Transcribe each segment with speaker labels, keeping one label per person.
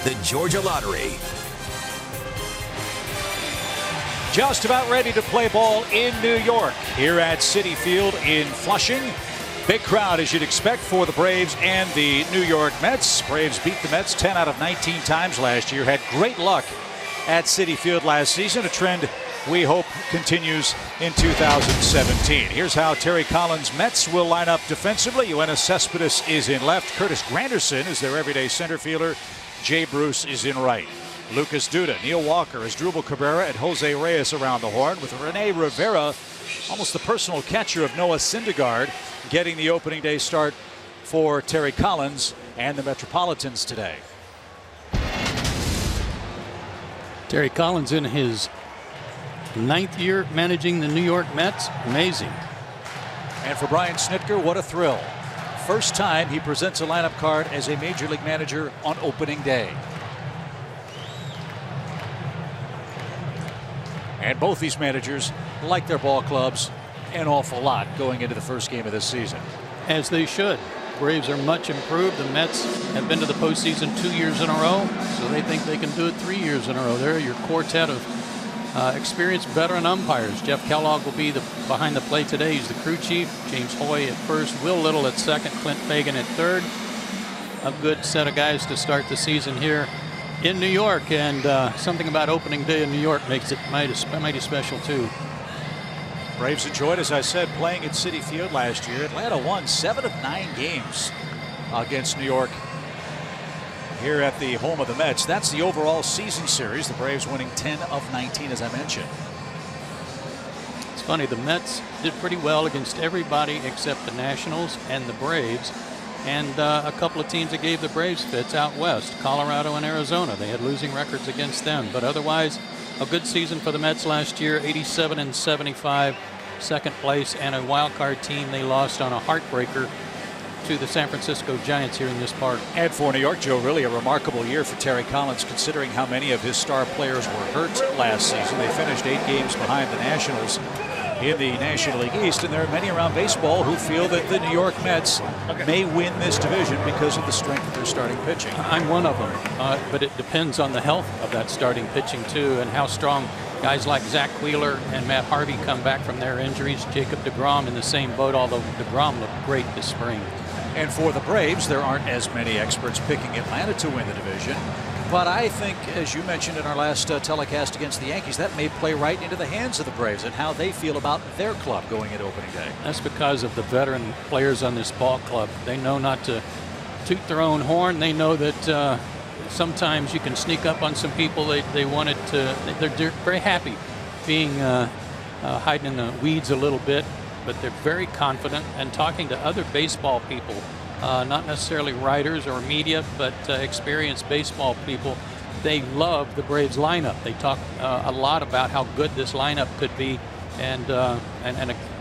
Speaker 1: the Georgia Lottery.
Speaker 2: Just about ready to play ball in New York here at Citi Field in Flushing. Big crowd, as you'd expect, for the Braves and the New York Mets. Braves beat the Mets 10 out of 19 times last year. Had great luck at Citi Field last season, a trend we hope continues in 2017. Here's how Terry Collins' Mets will line up defensively. Yoenis Cespedes is in left. Curtis Granderson is their everyday center fielder. Jay Bruce is in right. Lucas Duda, Neil Walker, Asdrubal Cabrera, and Jose Reyes around the horn, with Rene Rivera, almost the personal catcher of Noah Syndergaard, getting the opening day start for Terry Collins and the Metropolitans today.
Speaker 3: Terry Collins in his 9th year managing the New York Mets. Amazing.
Speaker 2: And for Brian Snitker, what a thrill. First time he presents a lineup card as a Major League manager on opening day. And both these managers like their ball clubs an awful lot going into the first game of this season.
Speaker 3: As they should. Braves are much improved. The Mets have been to the postseason 2 years in a row, so they think they can do it 3 years in a row. They're your quartet of experienced veteran umpires. Jeff Kellogg will be behind the plate today. He's the crew chief. James Hoy at first, Will Little at second, Clint Fagan at third. A good set of guys to start the season here in New York, and something about opening day in New York makes it mighty special too.
Speaker 2: Braves enjoyed, as I said, playing at Citi Field last year. Atlanta won 7 of 9 games against New York here at the home of the Mets. That's the overall season series. The Braves winning 10 of 19, as I mentioned.
Speaker 3: It's funny, the Mets did pretty well against everybody except the Nationals and the Braves, and a couple of teams that gave the Braves fits out west, Colorado and Arizona. They had losing records against them, but otherwise a good season for the Mets last year. 87 and 75, second place, and a wild card team they lost on a heartbreaker to the San Francisco Giants here in this park.
Speaker 2: And for New York, Joe, really a remarkable year for Terry Collins, considering how many of his star players were hurt last season. They finished 8 games behind the Nationals in the National League East, and there are many around baseball who feel that the New York Mets may win this division because of the strength of their starting pitching.
Speaker 3: I'm one of them, but it depends on the health of that starting pitching too, and how strong guys like Zach Wheeler and Matt Harvey come back from their injuries. Jacob deGrom in the same boat, although deGrom looked great this spring.
Speaker 2: And for the Braves, there aren't as many experts picking Atlanta to win the division. But I think, as you mentioned in our last telecast against the Yankees, that may play right into the hands of the Braves and how they feel about their club going into opening day.
Speaker 3: That's because of the veteran players on this ball club. They know not to toot their own horn. They know that sometimes you can sneak up on some people. They wanted to. They're very happy being hiding in the weeds a little bit, but they're very confident and talking to other baseball people. Not necessarily writers or media, but experienced baseball people. They love the Braves lineup. They talk a lot about how good this lineup could be, and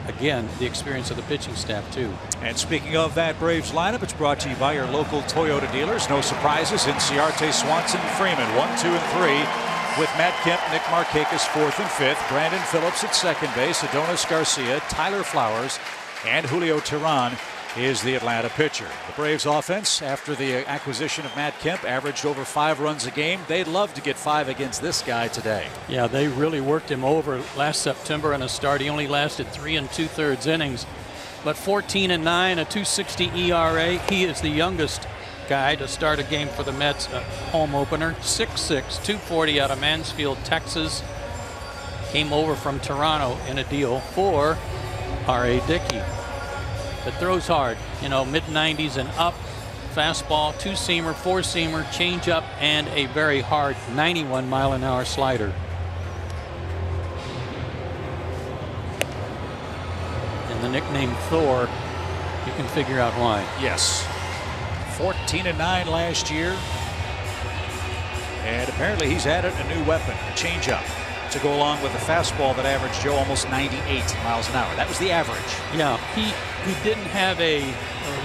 Speaker 3: again, the experience of the pitching staff too.
Speaker 2: And speaking of that Braves lineup, it's brought to you by your local Toyota dealers. No surprises. Inciarte, Swanson, Freeman, 1, 2, and 3. With Matt Kemp, Nick Markakis 4th and 5th, Brandon Phillips at second base, Adonis Garcia, Tyler Flowers, and Julio Teheran is the Atlanta pitcher. The Braves offense, after the acquisition of Matt Kemp, averaged over 5 runs a game. They'd love to get 5 against this guy today.
Speaker 3: Yeah, they really worked him over last September in a start. He only lasted 3 2/3 innings, but 14 and 9, a 2.60 ERA. He is the youngest guy to start a game for the Mets, home opener. 6'6", 240 out of Mansfield, Texas. Came over from Toronto in a deal for R.A. Dickey. That throws hard, mid-90s and up. Fastball, 2-seamer, 4-seamer, changeup, and a very hard 91-mile-an-hour slider. And the nickname Thor, you can figure out why.
Speaker 2: Yes. 14 and 9 last year. And apparently he's added a new weapon, a changeup, to go along with the fastball that averaged Joe almost 98 miles an hour. That was the average.
Speaker 3: Yeah, he didn't have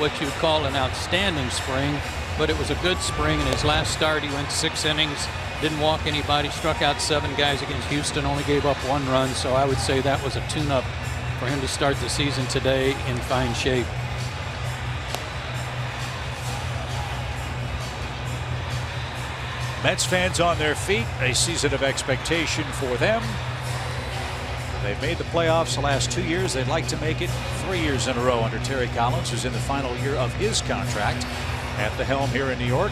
Speaker 3: what you would call an outstanding spring, but it was a good spring. In his last start, he went 6 innings, didn't walk anybody, struck out 7 guys against Houston, only gave up 1 run. So I would say that was a tune-up for him to start the season today in fine shape.
Speaker 2: Mets fans on their feet, a season of expectation for them. They've made the playoffs the last 2 years. They'd like to make it 3 years in a row under Terry Collins, who's in the final year of his contract at the helm here in New York.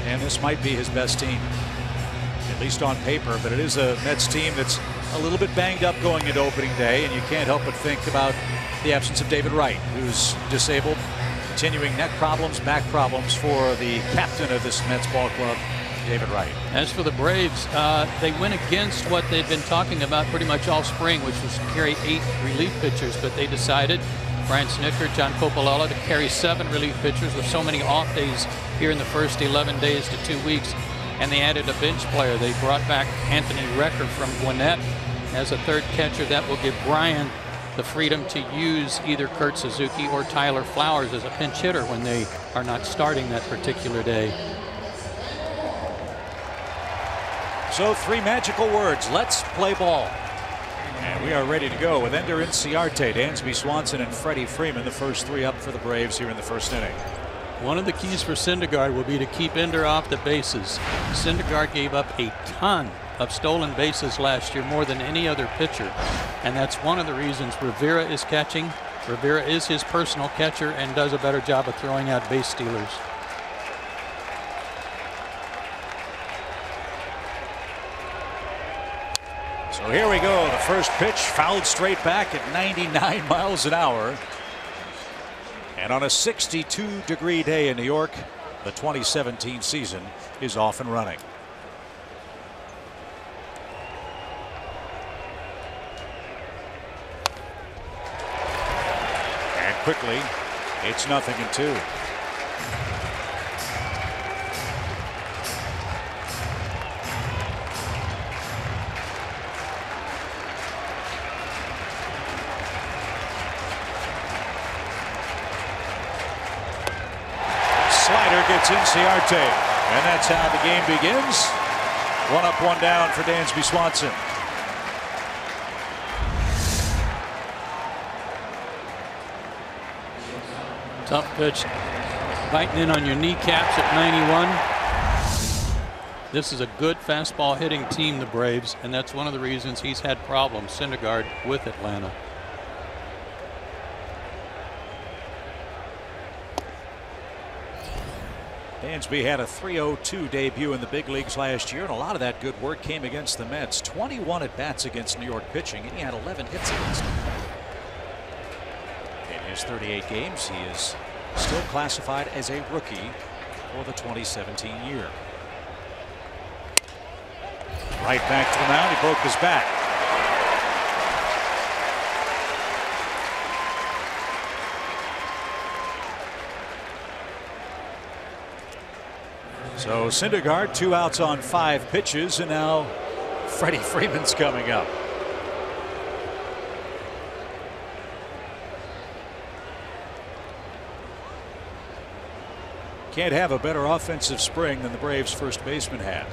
Speaker 2: And this might be his best team, at least on paper. But it is a Mets team that's a little bit banged up going into opening day, and you can't help but think about the absence of David Wright, who's disabled, continuing neck problems, back problems for the captain of this Mets ball club, David Wright.
Speaker 3: As for the Braves, they went against what they've been talking about pretty much all spring, which was to carry 8 relief pitchers, but they decided, Brian Snitker, John Coppola, to carry 7 relief pitchers with so many off days here in the first 11 days to 2 weeks, and they added a bench player. They brought back Anthony Recker from Gwinnett as a third catcher. That will give Brian the freedom to use either Kurt Suzuki or Tyler Flowers as a pinch hitter when they are not starting that particular day.
Speaker 2: So 3 magical words: let's play ball. And we are ready to go with Ender Inciarte, Dansby Swanson, and Freddie Freeman, the first 3 up for the Braves here in the first inning.
Speaker 3: One of the keys for Syndergaard will be to keep Ender off the bases. Syndergaard gave up a ton of stolen bases last year, more than any other pitcher, and that's one of the reasons Rivera is catching. Rivera is his personal catcher and does a better job of throwing out base stealers.
Speaker 2: So here we go. The first pitch fouled straight back at 99 miles an hour. And on a 62-degree day in New York, the 2017 season is off and running. And quickly, it's 0-2. Gets Inciarte, and that's how the game begins. 1 up, 1 down for Dansby Swanson.
Speaker 3: Tough pitch, biting in on your kneecaps at 91. This is a good fastball hitting team, the Braves, and that's one of the reasons he's had problems, Syndergaard, with Atlanta.
Speaker 2: Dansby had a 302 debut in the big leagues last year, and a lot of that good work came against the Mets. 21 at-bats against New York pitching, and he had 11 hits against them. In his 38 games, he is still classified as a rookie for the 2017 year. Right back to the mound. He broke his back. So Syndergaard, 2 outs on 5 pitches, and now Freddie Freeman's coming up. Can't have a better offensive spring than the Braves' first baseman had.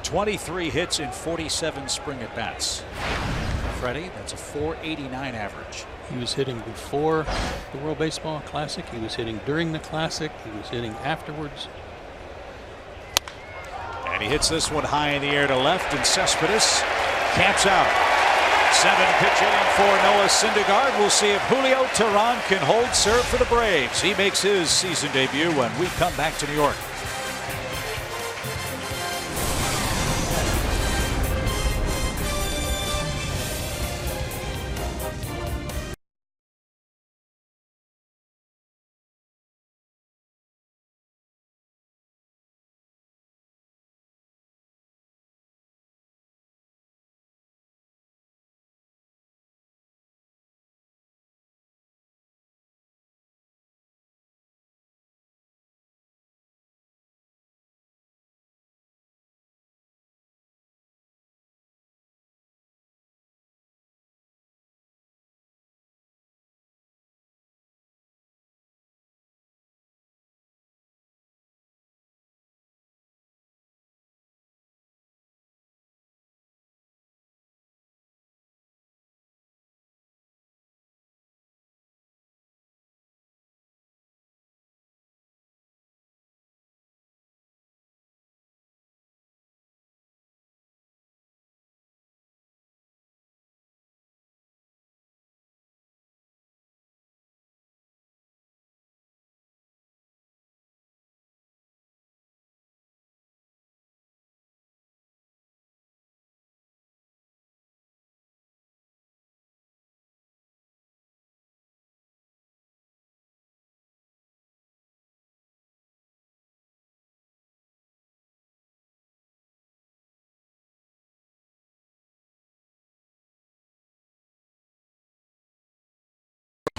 Speaker 2: .23 hits in 47 spring at bats. Freddie, that's a .489 average.
Speaker 3: He was hitting before the World Baseball Classic. He was hitting during the Classic. He was hitting afterwards.
Speaker 2: And he hits this one high in the air to left, and Cespedes camps out. 7-pitch inning for Noah Syndergaard. We'll see if Julio Teheran can hold serve for the Braves. He makes his season debut when we come back to New York.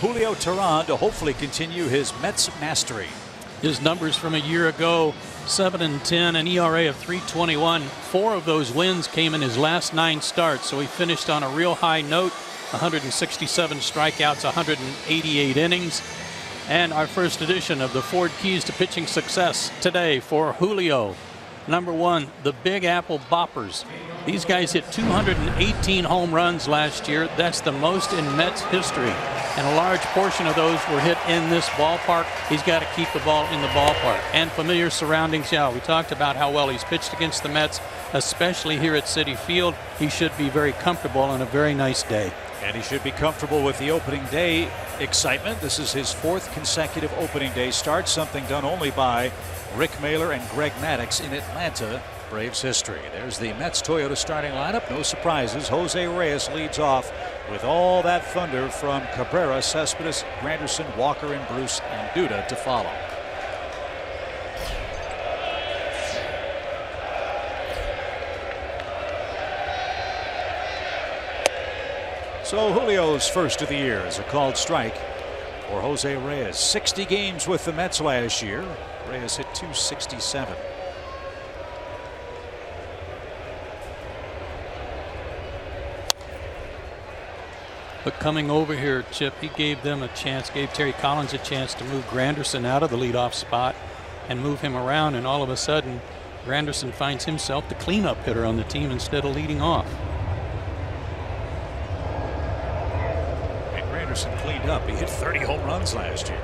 Speaker 2: Julio Teheran to hopefully continue his Mets mastery.
Speaker 3: His numbers from a year ago, 7-10, an ERA of 3.21. 4 of those wins came in his last 9 starts, so he finished on a real high note. 167 strikeouts, 188 innings. And our first edition of the Ford Keys to Pitching Success today for Julio. Number 1, the Big Apple Boppers. These guys hit 218 home runs last year. That's the most in Mets history. And a large portion of those were hit in this ballpark. He's got to keep the ball in the ballpark. And familiar surroundings, yeah, we talked about how well he's pitched against the Mets, especially here at Citi Field. He should be very comfortable on a very nice day.
Speaker 2: And he should be comfortable with the opening day excitement. This is his 4th consecutive opening day start, something done only by Rick Mailer and Greg Maddux in Atlanta Braves history. There's the Mets Toyota starting lineup. No surprises. Jose Reyes leads off with all that thunder from Cabrera, Cespedes, Granderson, Walker, and Bruce, and Duda to follow. So Julio's first of the year is a called strike for Jose Reyes. 60 games with the Mets last year. Reyes hit .267.
Speaker 3: But coming over here, Chip, he gave them a chance, gave Terry Collins a chance to move Granderson out of the leadoff spot and move him around, and all of a sudden Granderson finds himself the cleanup hitter on the team instead of leading off.
Speaker 2: And Granderson cleaned up. He hit 30 home runs last year.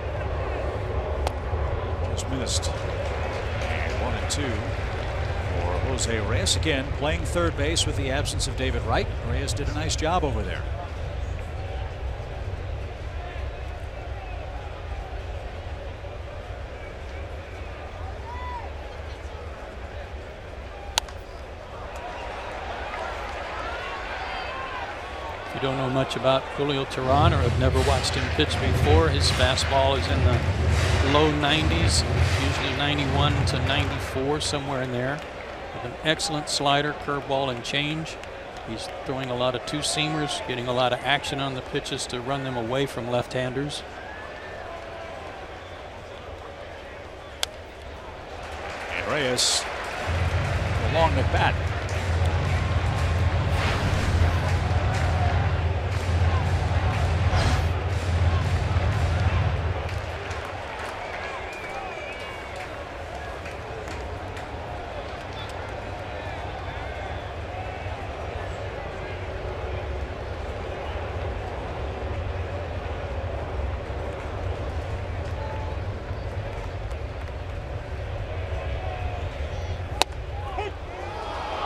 Speaker 2: Just missed. And 1-2 for Jose Reyes. Again, playing third base with the absence of David Wright. Reyes did a nice job over there.
Speaker 3: You don't know much about Julio Teheran or have never watched him pitch before. His fastball is in the low 90s, usually 91 to 94, somewhere in there. With an excellent slider, curveball, and change. He's throwing a lot of two-seamers, getting a lot of action on the pitches to run them away from left-handers.
Speaker 2: And Reyes along the bat.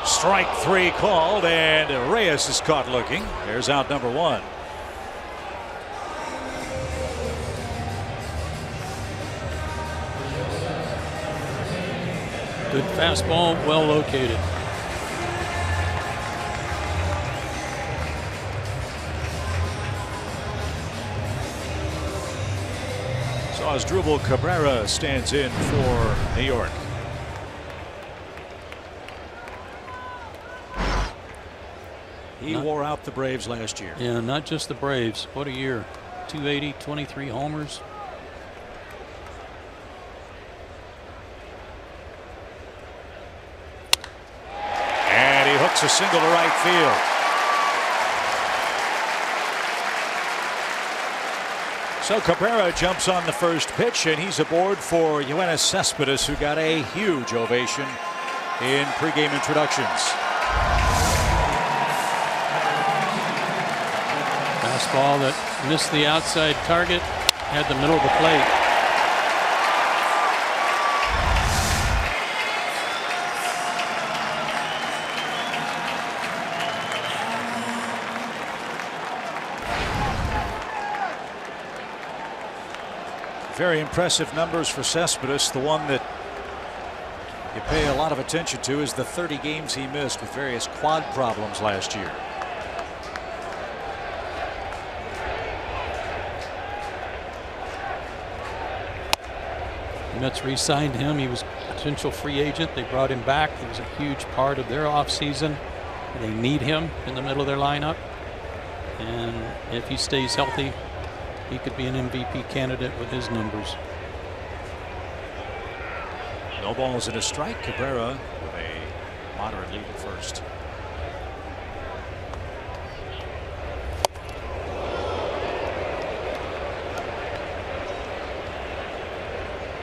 Speaker 2: Strike 3 called, and Reyes is caught looking. There's out number 1.
Speaker 3: Good fastball, well located.
Speaker 2: So Asdrubal Cabrera stands in for New York. He wore out the Braves last year.
Speaker 3: Yeah, not just the Braves. What a year. 280, 23 homers.
Speaker 2: And he hooks a single to right field. So Cabrera jumps on the first pitch, and he's aboard for Yoenis Cespedes, who got a huge ovation in pregame introductions.
Speaker 3: Fastball that missed the outside target, had the middle of the plate.
Speaker 2: Very impressive numbers for Cespedes. The one that you pay a lot of attention to is the 30 games he missed with various quad problems last year.
Speaker 3: The Mets re-signed him. He was a potential free agent. They brought him back. He was a huge part of their offseason. They need him in the middle of their lineup. And if he stays healthy, he could be an MVP candidate with his numbers.
Speaker 2: No balls and a strike. Cabrera with a moderate lead at first.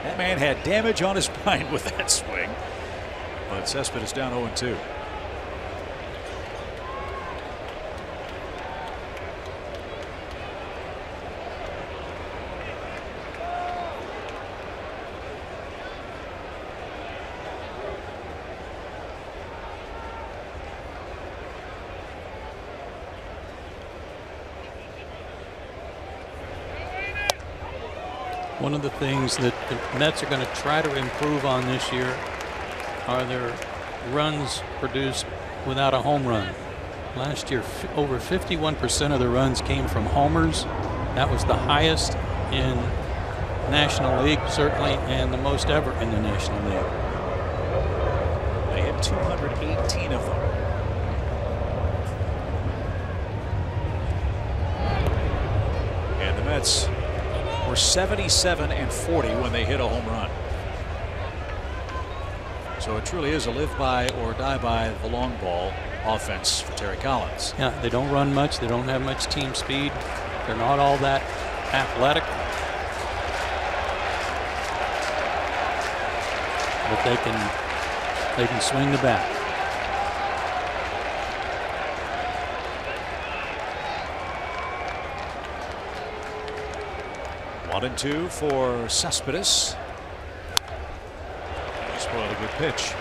Speaker 2: That man had damage on his spine with that swing. But Cespedes down 0-2.
Speaker 3: One of the things that the Mets are going to try to improve on this year are their runs produced without a home run. Last year, over 51% of the runs came from homers. That was the highest in National League, certainly, and the most ever in the National League.
Speaker 2: They hit 218 of them. And the Mets were 77 and 40 when they hit a home run. So it truly is a live by or die by the long ball offense for Terry Collins.
Speaker 3: Yeah, they don't run much. They don't have much team speed. They're not all that athletic. But they can swing the bat.
Speaker 2: 1-2 for Cespedes. He spoiled a good pitch.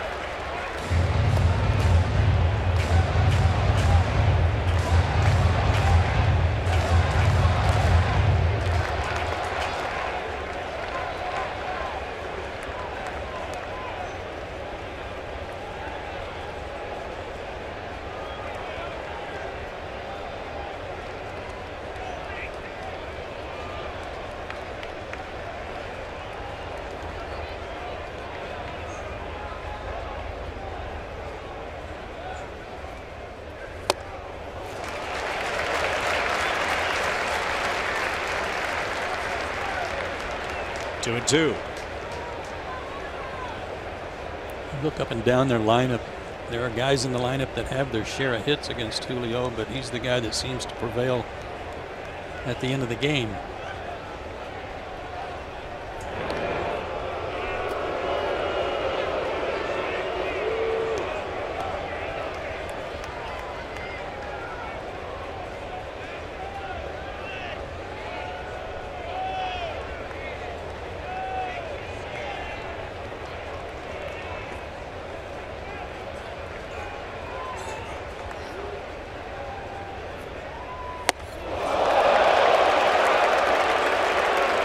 Speaker 2: Two and two.
Speaker 3: Look up and down their lineup. There are guys in the lineup that have their share of hits against Julio, but he's the guy that seems to prevail at the end of the game.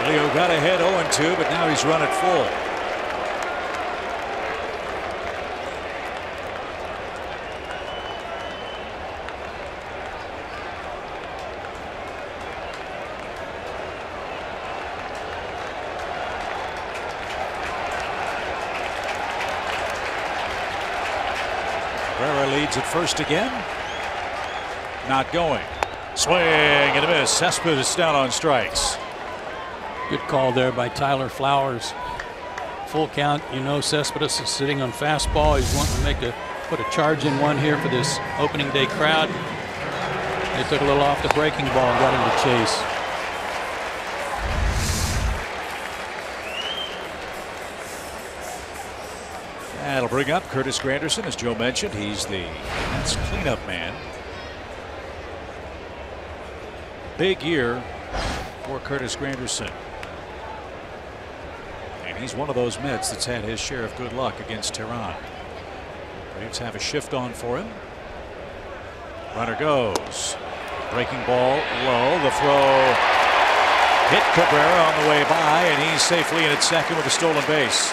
Speaker 2: Leo got ahead 0-2, but now he's run it full. Herrera leads at first again. Not going. Swing and a miss. Cespedes down on strikes.
Speaker 3: Good call there by Tyler Flowers. Full count. You know Cespedes is sitting on fastball. He's wanting to put a charge in one here for this opening day crowd. They took a little off the breaking ball and got him to chase.
Speaker 2: That'll bring up Curtis Granderson. As Joe mentioned, he's the Mets cleanup man. Big year for Curtis Granderson. And he's one of those Mets that's had his share of good luck against Tehran. Braves have a shift on for him. Runner goes. Breaking ball low. The throw hit Cabrera on the way by, and he's safely in at second with a stolen base.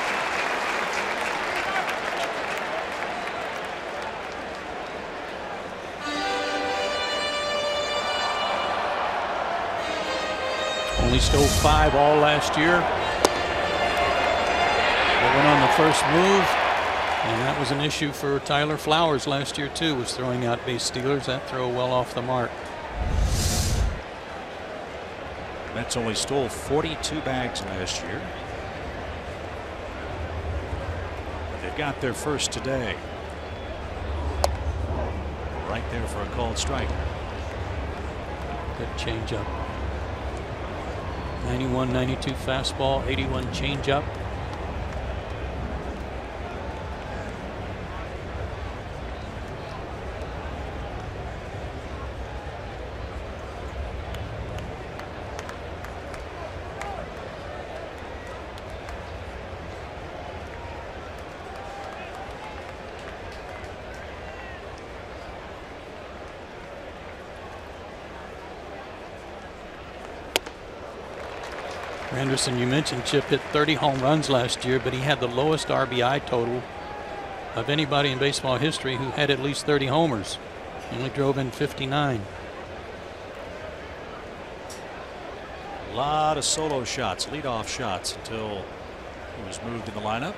Speaker 3: Only stole 5 all last year. They went on the first move, and that was an issue for Tyler Flowers last year too, was throwing out base stealers. That throw well off the mark.
Speaker 2: Mets only stole 42 bags last year. But they've got their first today. Right there for a called strike.
Speaker 3: Good changeup. 91-92 fastball, 81 changeup. Anderson, you mentioned Chip hit 30 home runs last year, but he had the lowest RBI total of anybody in baseball history who had at least 30 homers. He only drove in 59.
Speaker 2: A lot of solo shots, leadoff shots, until he was moved in the lineup.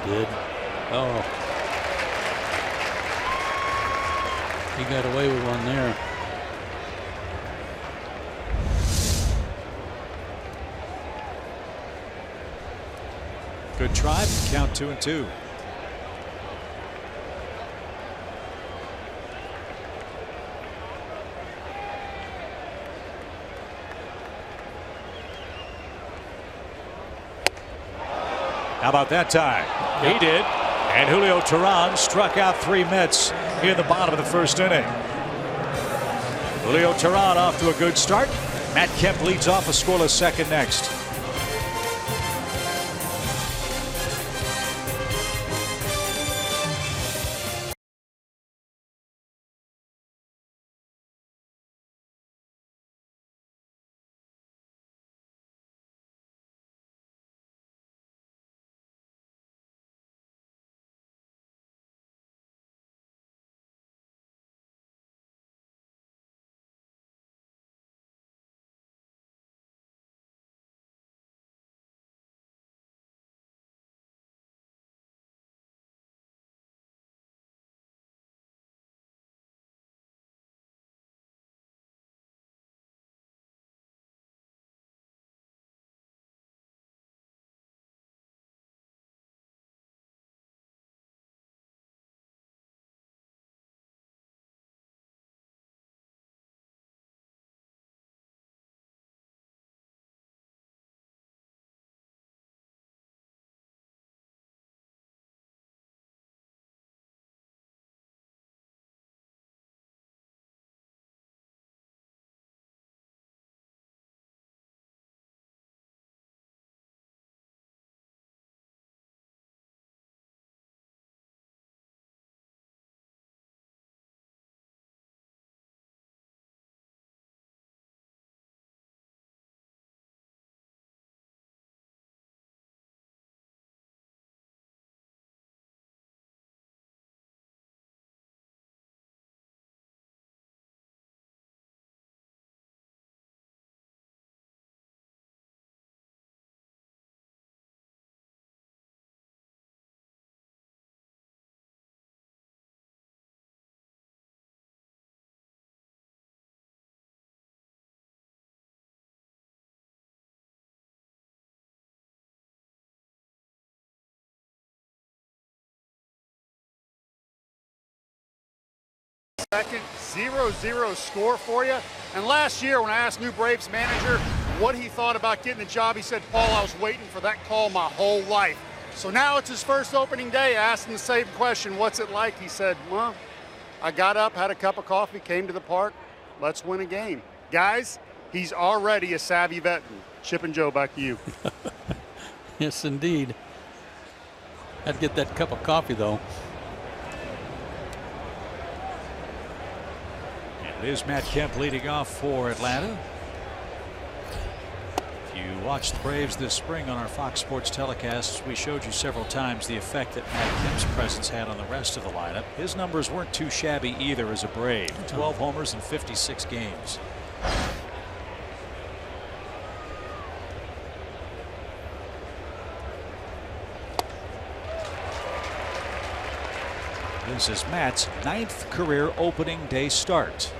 Speaker 3: Did. Oh. He got away with one there.
Speaker 2: Good try. Count 2-2. How about that time? He did. And Julio Teheran struck out 3 Mets in the bottom of the first inning. Julio Teheran off to a good start. Matt Kemp leads off a scoreless second next.
Speaker 1: Second 0-0 score for you. And last year when I asked new Braves manager what he thought about getting the job, he said, Paul, I was waiting for that call my whole life. So now it's his first opening day. I asked him the same question, what's it like? He said, well, I got up, had a cup of coffee, came to the park. Let's win a game. Guys, he's already a savvy veteran. Chip and Joe, back to you.
Speaker 3: Yes, indeed. I'd get that cup of coffee, though.
Speaker 2: It is Matt Kemp leading off for Atlanta. If you watched the Braves this spring on our Fox Sports telecasts, we showed you several times the effect that Matt Kemp's presence had on the rest of the lineup. His numbers weren't too shabby either as a Brave. 12 homers in 56 games. This is Matt's 9th career opening day start.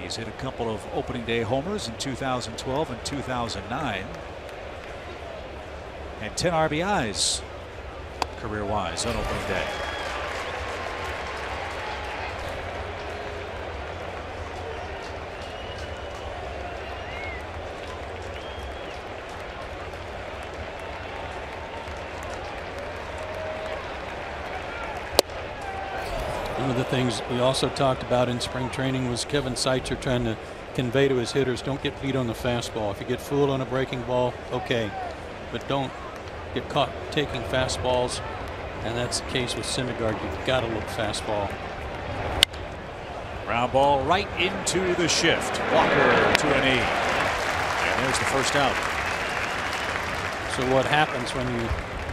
Speaker 2: He's hit a couple of opening day homers in 2012 and 2009. And 10 RBIs career-wise on opening day.
Speaker 3: One of the things we also talked about in spring training was Kevin Seitzer trying to convey to his hitters, don't get beat on the fastball. If you get fooled on a breaking ball, okay, but don't get caught taking fastballs, and that's the case with Syndergaard. You've got to look fastball.
Speaker 2: Ground ball right into the shift. Walker to a knee, and there's the first out.
Speaker 3: So what happens when you,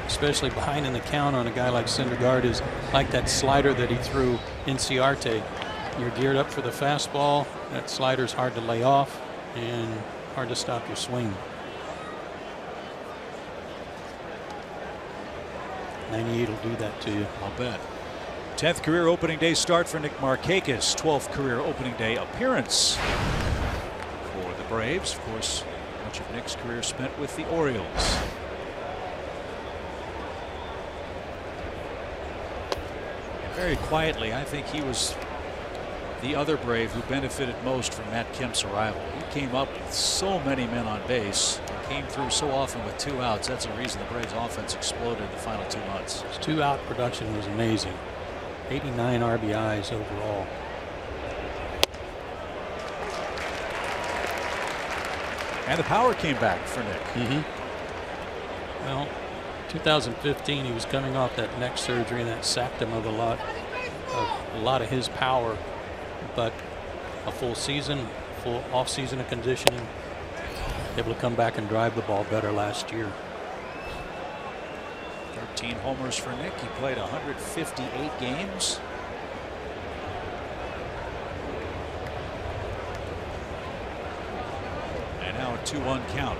Speaker 3: especially behind in the count on a guy like Syndergaard, is like that slider that he threw in Ciarte. You're geared up for the fastball. That slider's hard to lay off and hard to stop your swing. 98 will do that to you.
Speaker 2: I'll bet. 10th career opening day start for Nick Markakis. 12th career opening day appearance for the Braves. Of course, much of Nick's career spent with the Orioles. And very quietly, I think he was the other Brave who benefited most from Matt Kemp's arrival. He came up with so many men on base and came through so often with 2 outs. That's the reason the Braves offense exploded in the final 2 months.
Speaker 3: His 2-out production was amazing. 89 RBIs overall.
Speaker 2: And the power came back for Nick.
Speaker 3: Well, 2015 he was coming off that neck surgery, and that sapped him of a lot of his power. But a full season, full off season of conditioning, able to come back and drive the ball better last year.
Speaker 2: 13 homers for Nick. He played 158 games. And now a 2-1 count.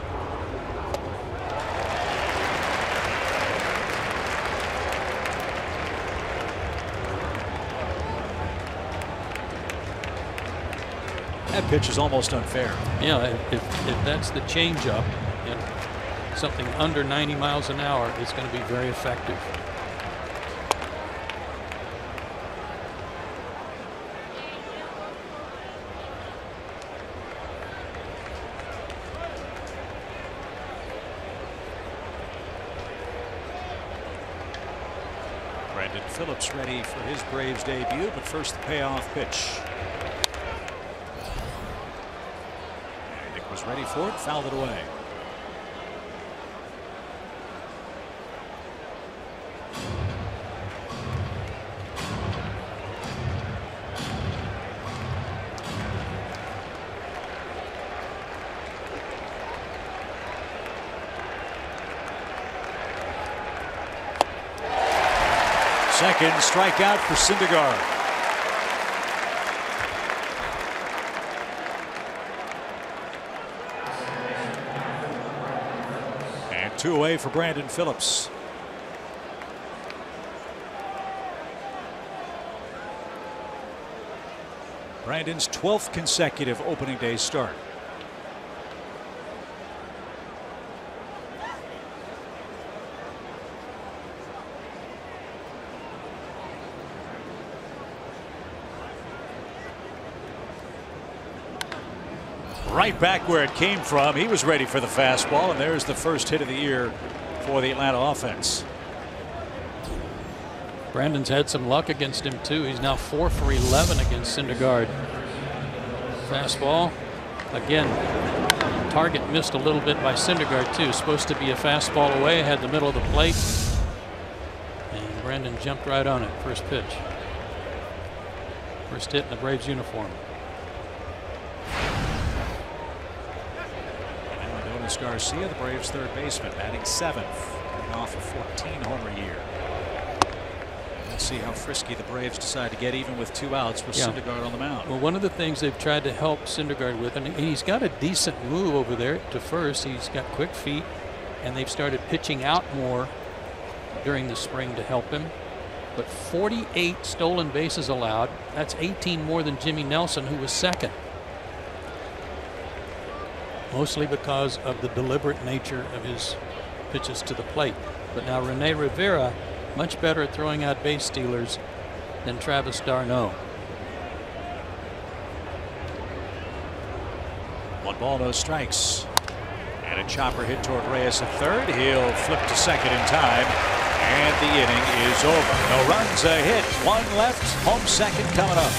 Speaker 2: That pitch is almost unfair.
Speaker 3: Yeah, if that's the changeup, something under 90 miles an hour, it's going to be very effective.
Speaker 2: Brandon Phillips ready for his Braves debut, but first the payoff pitch. Was ready for it, fouled it away. Second strikeout for Syndergaard. Two away for Brandon Phillips. Brandon's 12th consecutive opening day start. Right back where it came from. He was ready for the fastball, and there's the first hit of the year for the Atlanta offense.
Speaker 3: Brandon's had some luck against him too. He's now 4 for 11 against Syndergaard. Fastball again. Target missed a little bit by Syndergaard too. Supposed to be a fastball away, had the middle of the plate, and Brandon jumped right on it. First pitch. First hit in the Braves uniform.
Speaker 2: Adonis Garcia, the Braves' third baseman, batting 7th, coming off a 14-homer year. Let's see how frisky the Braves decide to get even with 2 outs with Syndergaard on the mound.
Speaker 3: Well, one of the things they've tried to help Syndergaard with, and he's got a decent move over there to first. He's got quick feet, and they've started pitching out more during the spring to help him. But 48 stolen bases allowed. That's 18 more than Jimmy Nelson, who was second. Mostly because of the deliberate nature of his pitches to the plate. But now Rene Rivera, much better at throwing out base stealers than Travis d'Arnaud.
Speaker 2: 1 ball, no strikes. And a chopper hit toward Reyes at third. He'll flip to second in time. And the inning is over. No runs, a hit, 1 left. Home second coming up.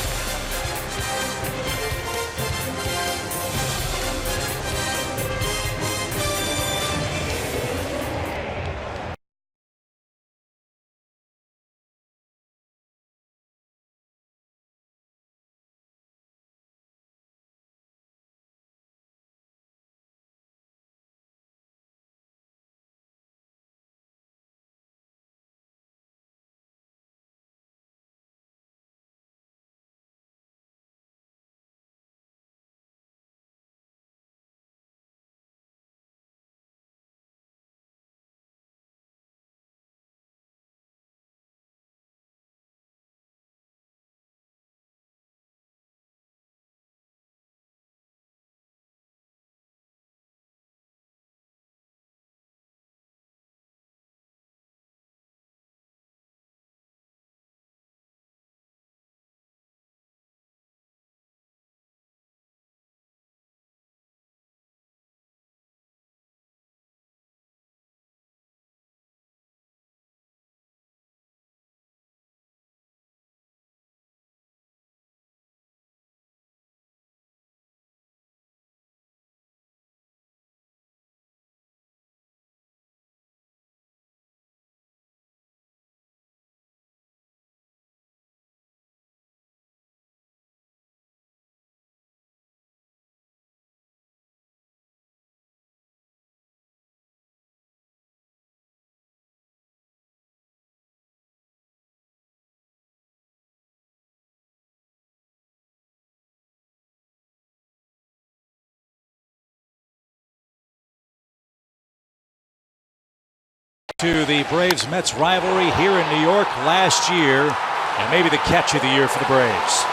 Speaker 2: To the Braves-Mets rivalry here in New York last year, and maybe the catch of the year for the Braves.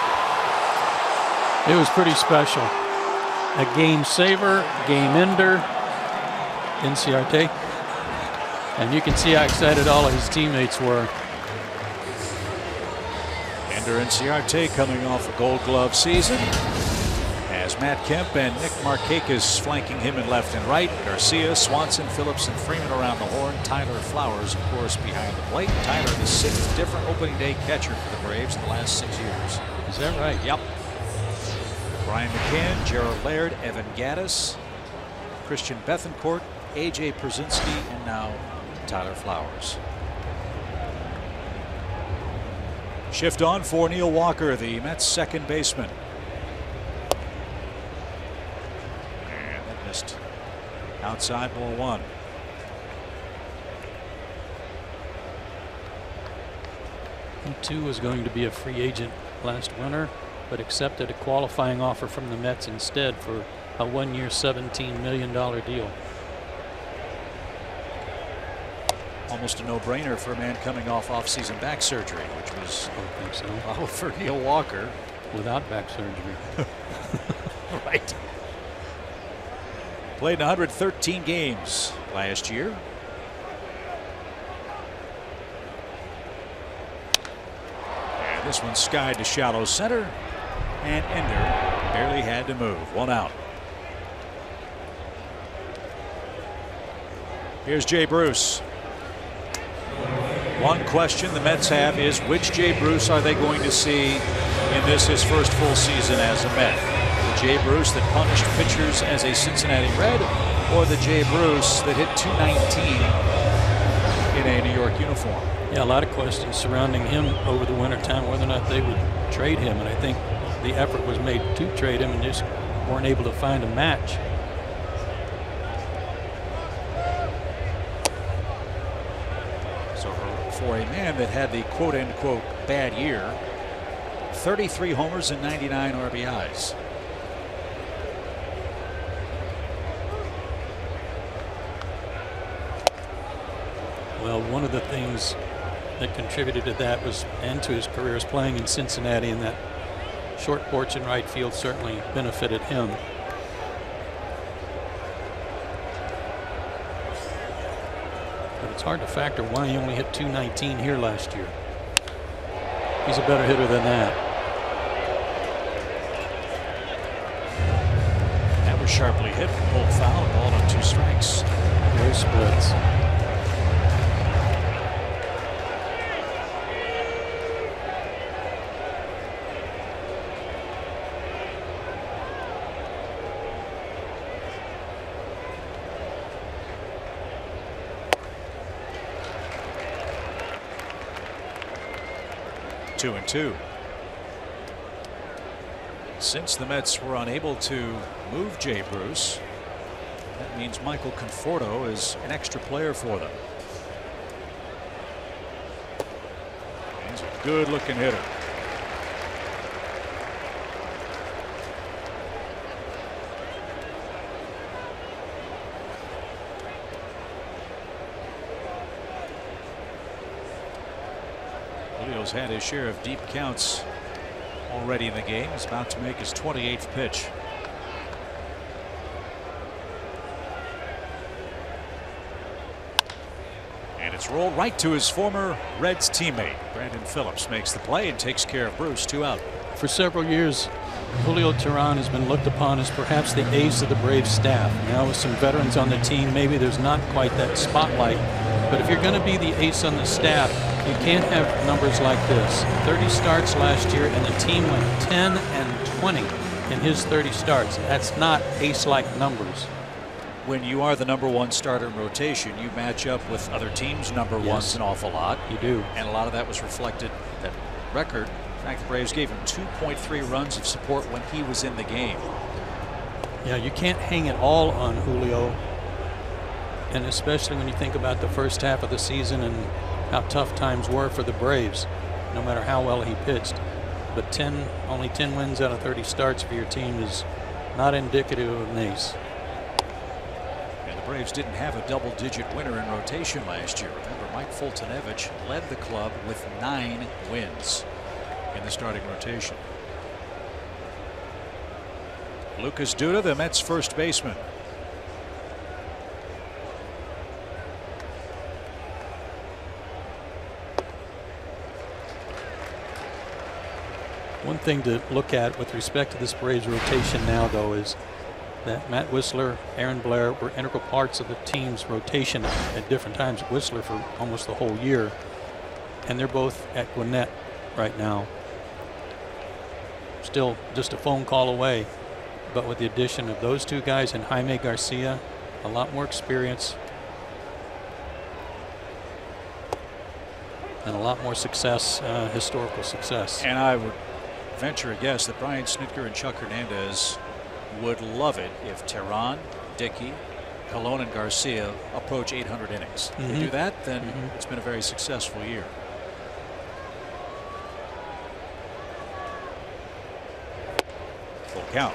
Speaker 3: It was pretty special. A game saver, game ender, Inciarte. And you can see how excited all of his teammates were.
Speaker 2: Ender Inciarte coming off a Gold Glove season. As Matt Kemp and Nick Markakis flanking him in left and right. Garcia, Swanson, Phillips, and Freeman around the horn. Tyler Flowers, of course, behind the plate. Tyler, the 6th different opening day catcher for the Braves in the last 6 years.
Speaker 3: Is that right?
Speaker 2: Yep. Brian McCann, Gerald Laird, Evan Gattis, Christian Bethancourt, A.J. Przinsky, and now Tyler Flowers. Shift on for Neil Walker, the Mets' second baseman. And that missed. Outside, ball 1.
Speaker 3: He too was going to be a free agent last winter, but accepted a qualifying offer from the Mets instead for a 1-year, $17 million deal.
Speaker 2: Almost a no-brainer for a man coming off off-season back surgery, which was well for Neil Walker.
Speaker 3: Without back surgery.
Speaker 2: Right. Played 113 games last year. And this one skied to shallow center. And Ender barely had to move. 1 out. Here's Jay Bruce. One question the Mets have is which Jay Bruce are they going to see in this his first full season as a Met? The Jay Bruce that punished pitchers as a Cincinnati Red, or the Jay Bruce that hit .219 in a New York uniform?
Speaker 3: Yeah, a lot of questions surrounding him over the wintertime, whether or not they would trade him. And I think the effort was made to trade him and just weren't able to find a match.
Speaker 2: for a man that had the quote-unquote bad year. 33 homers and 99 RBIs.
Speaker 3: Well, one of the things that contributed to that was, and to his career, is playing in Cincinnati, and that short porch in right field certainly benefited him. But it's hard to factor why he only hit .219 here last year. He's a better hitter than that.
Speaker 2: That was sharply hit, pulled foul, ball on 2 strikes.
Speaker 3: No splits.
Speaker 2: Two and two. Since the Mets were unable to move Jay Bruce, that means Michael Conforto is an extra player for them. He's a good looking hitter. Julio's had his share of deep counts already in the game. He's about to make his 28th pitch. And it's rolled right to his former Reds teammate. Brandon Phillips makes the play and takes care of Bruce. 2 out.
Speaker 3: For several years, Julio Teheran has been looked upon as perhaps the ace of the Braves staff. Now with some veterans on the team, maybe there's not quite that spotlight. But if you're going to be the ace on the staff, you can't have numbers like this. 30 starts last year, and the team went 10 and 20 in his 30 starts. That's not ace-like numbers.
Speaker 2: When you are the #1 starter in rotation, you match up with other teams' number ones an awful lot.
Speaker 3: You do.
Speaker 2: And a lot of that was reflected, that record. In fact, the Braves gave him 2.3 runs of support when he was in the game.
Speaker 3: Yeah, you can't hang it all on Julio. And especially when you think about the first half of the season and how tough times were for the Braves, no matter how well he pitched. But only 10 wins out of 30 starts for your team is not indicative of an ace.
Speaker 2: And the Braves didn't have a double-digit winner in rotation last year. Remember, Mike Fultonevich led the club with 9 wins in the starting rotation. Lucas Duda, the Mets' first baseman.
Speaker 3: One thing to look at with respect to this Braves rotation now, though, is that Matt Whistler, Aaron Blair were integral parts of the team's rotation at different times. Whistler for almost the whole year, and they're both at Gwinnett right now. Still just a phone call away, but with the addition of those 2 guys and Jaime Garcia, a lot more experience and a lot more success, historical success.
Speaker 2: And I would venture a guess that Brian Snitker and Chuck Hernandez would love it if Teheran, Dickey, Colon, and Garcia approach 800 innings. If they do that, then it's been a very successful year. Full count.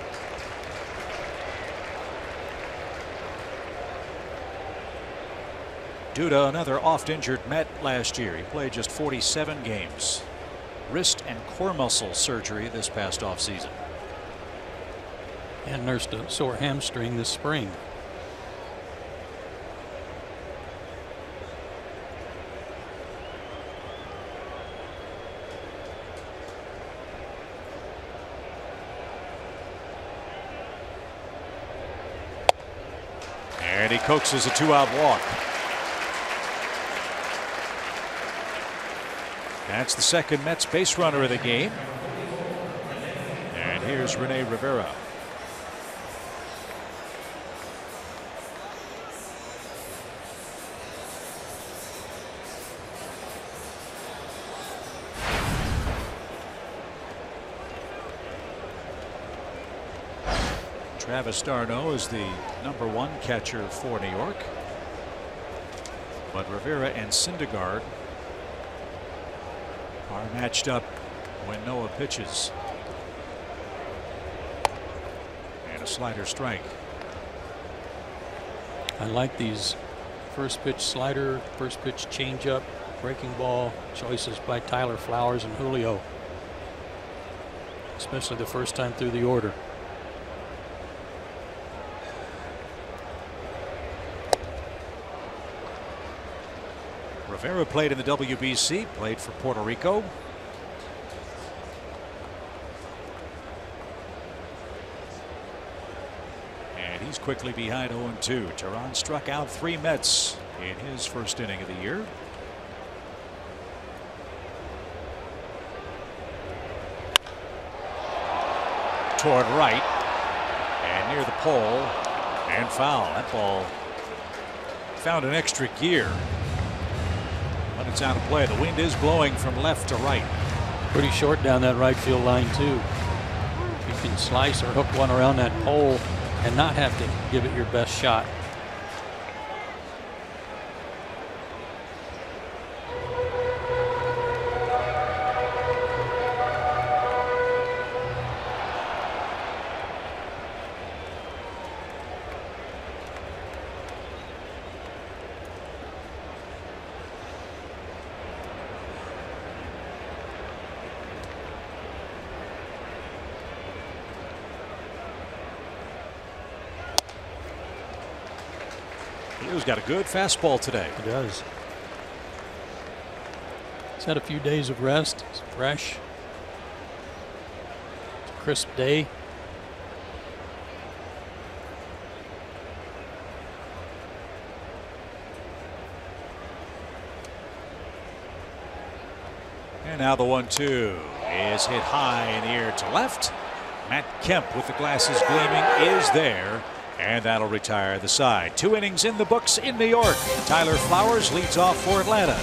Speaker 2: Duda, another oft-injured Met last year. He played just 47 games. Wrist and core muscle surgery this past offseason.
Speaker 3: And nursed a sore hamstring this spring.
Speaker 2: And he coaxes a 2-out walk. That's the second Mets base runner of the game. And here's Rene Rivera. Travis d'Arnaud is the #1 catcher for New York. But Rivera and Syndergaard are matched up when Noah pitches. And a slider strike.
Speaker 3: I like these first pitch slider, first pitch changeup, breaking ball choices by Tyler Flowers and Julio, especially the first time through the order.
Speaker 2: Rivera played in the WBC, played for Puerto Rico. And he's quickly behind 0-2. Teheran struck out 3 Mets in his first inning of the year. Toward right and near the pole and foul. That ball found an extra gear. But it's out of play. The wind is blowing from left to right.
Speaker 3: Pretty short down that right field line too. You can slice or hook one around that pole and not have to give it your best shot.
Speaker 2: He's got a good fastball today.
Speaker 3: He does. He's had a few days of rest. He's fresh. It's a crisp day.
Speaker 2: And now the 1-2 is hit high in the air to left. Matt Kemp with the glasses gleaming is there. And that'll retire the side. 2 innings in the books in New York. Tyler Flowers leads off for Atlanta.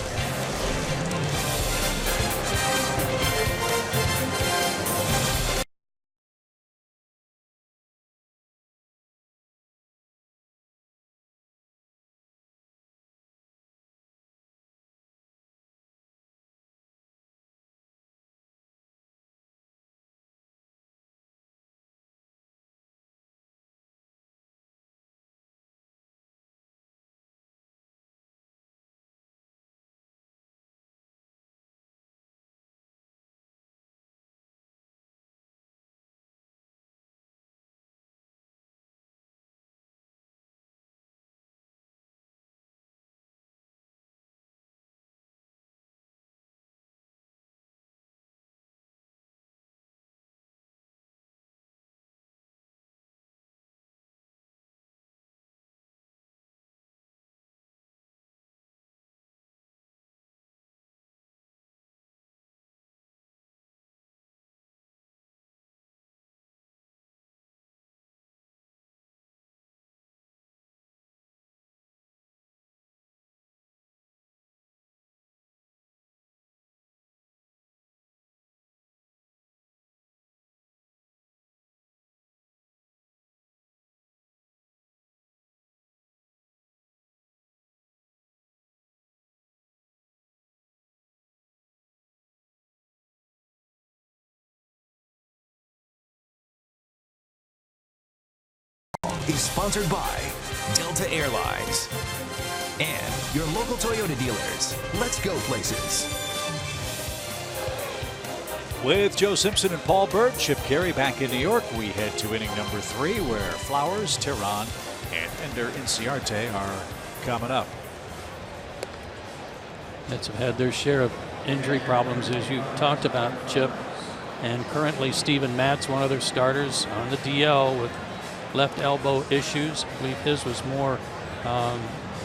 Speaker 4: Is sponsored by Delta Airlines and your local Toyota dealers. Let's go places.
Speaker 2: With Joe Simpson and Paul Bird, Chip Carey back in New York, we head to inning number 3 where Flowers, Teheran, and Ender Inciarte are coming up.
Speaker 3: Mets have had their share of injury problems, as you talked about, Chip. And currently Steven Matz, one of their starters, on the DL with left elbow issues. I believe his was more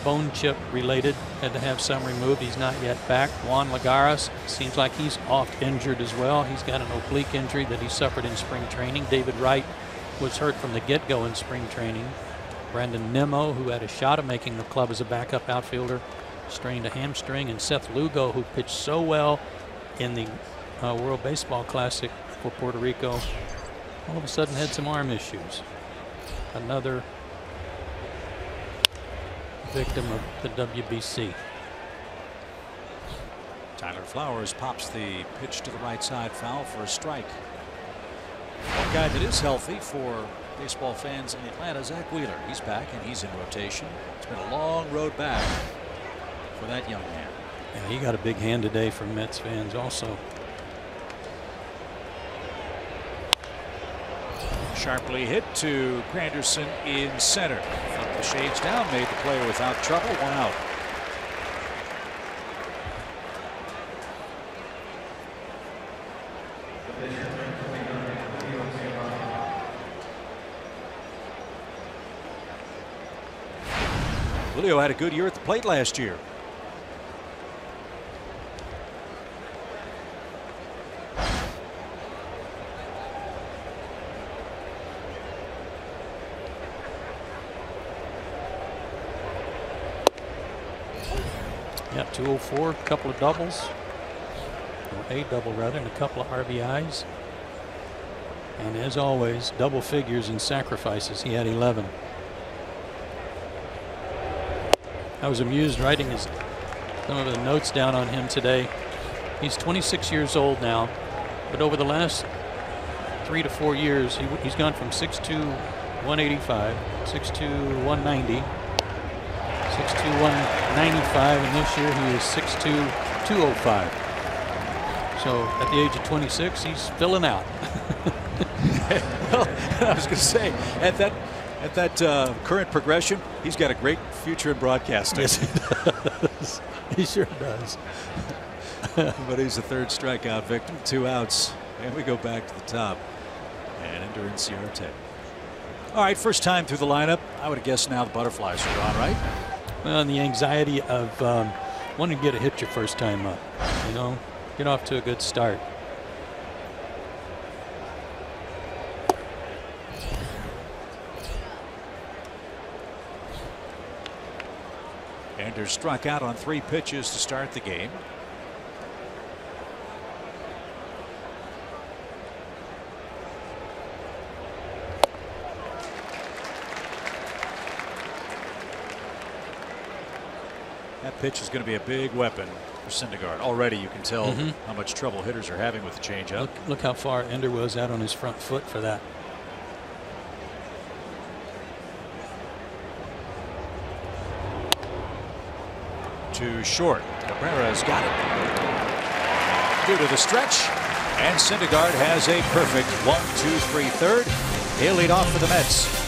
Speaker 3: bone chip related, had to have some removed. He's not yet back. Juan Lagares seems like he's oft injured as well. He's got an oblique injury that he suffered in spring training. David Wright was hurt from the get-go in spring training. Brandon Nimmo, who had a shot of making the club as a backup outfielder, strained a hamstring. And Seth Lugo, who pitched so well in the World Baseball Classic for Puerto Rico, all of a sudden had some arm issues. Another victim of the WBC.
Speaker 2: Tyler Flowers pops the pitch to the right side, foul for a strike. One guy that is healthy for baseball fans in Atlanta, Zach Wheeler. He's back and he's in rotation. It's been a long road back for that young man.
Speaker 3: Yeah, he got a big hand today from Mets fans also.
Speaker 2: Sharply hit to Granderson in center. Flipped the shades down, made the play without trouble. One out. Julio had a good year at the plate last year.
Speaker 3: Yeah, 204, a couple of doubles, or a double rather, and a couple of RBIs. And as always, double figures in sacrifices. He had 11. I was amused writing some of the notes down on him today. He's 26 years old now, but over the last 3 to 4 years, he's gone from 6'2", 185, 6'2", 190, 6'2", 195, and this year he is 6'2", 205. So at the age of 26, he's filling out.
Speaker 2: Well, I was going to say, at that current progression, he's got a great future in broadcasting.
Speaker 3: Yes, he does. He sure does.
Speaker 2: But he's a third strikeout victim, 2 outs, and we go back to the top and enter Inciarte. All right, first time through the lineup. I would have guessed now the butterflies are gone, right?
Speaker 3: Well, and the anxiety of wanting to get a hit your first time up, you know, get off to a good start.
Speaker 2: Anders struck out on 3 pitches to start the game. That pitch is going to be a big weapon for Syndergaard. Already you can tell how much trouble hitters are having with the changeup.
Speaker 3: Look how far Ender was out on his front foot for that.
Speaker 2: To short. Cabrera's got it. Due to the stretch. And Syndergaard has a perfect 1-2-3 third. He'll lead off for the Mets.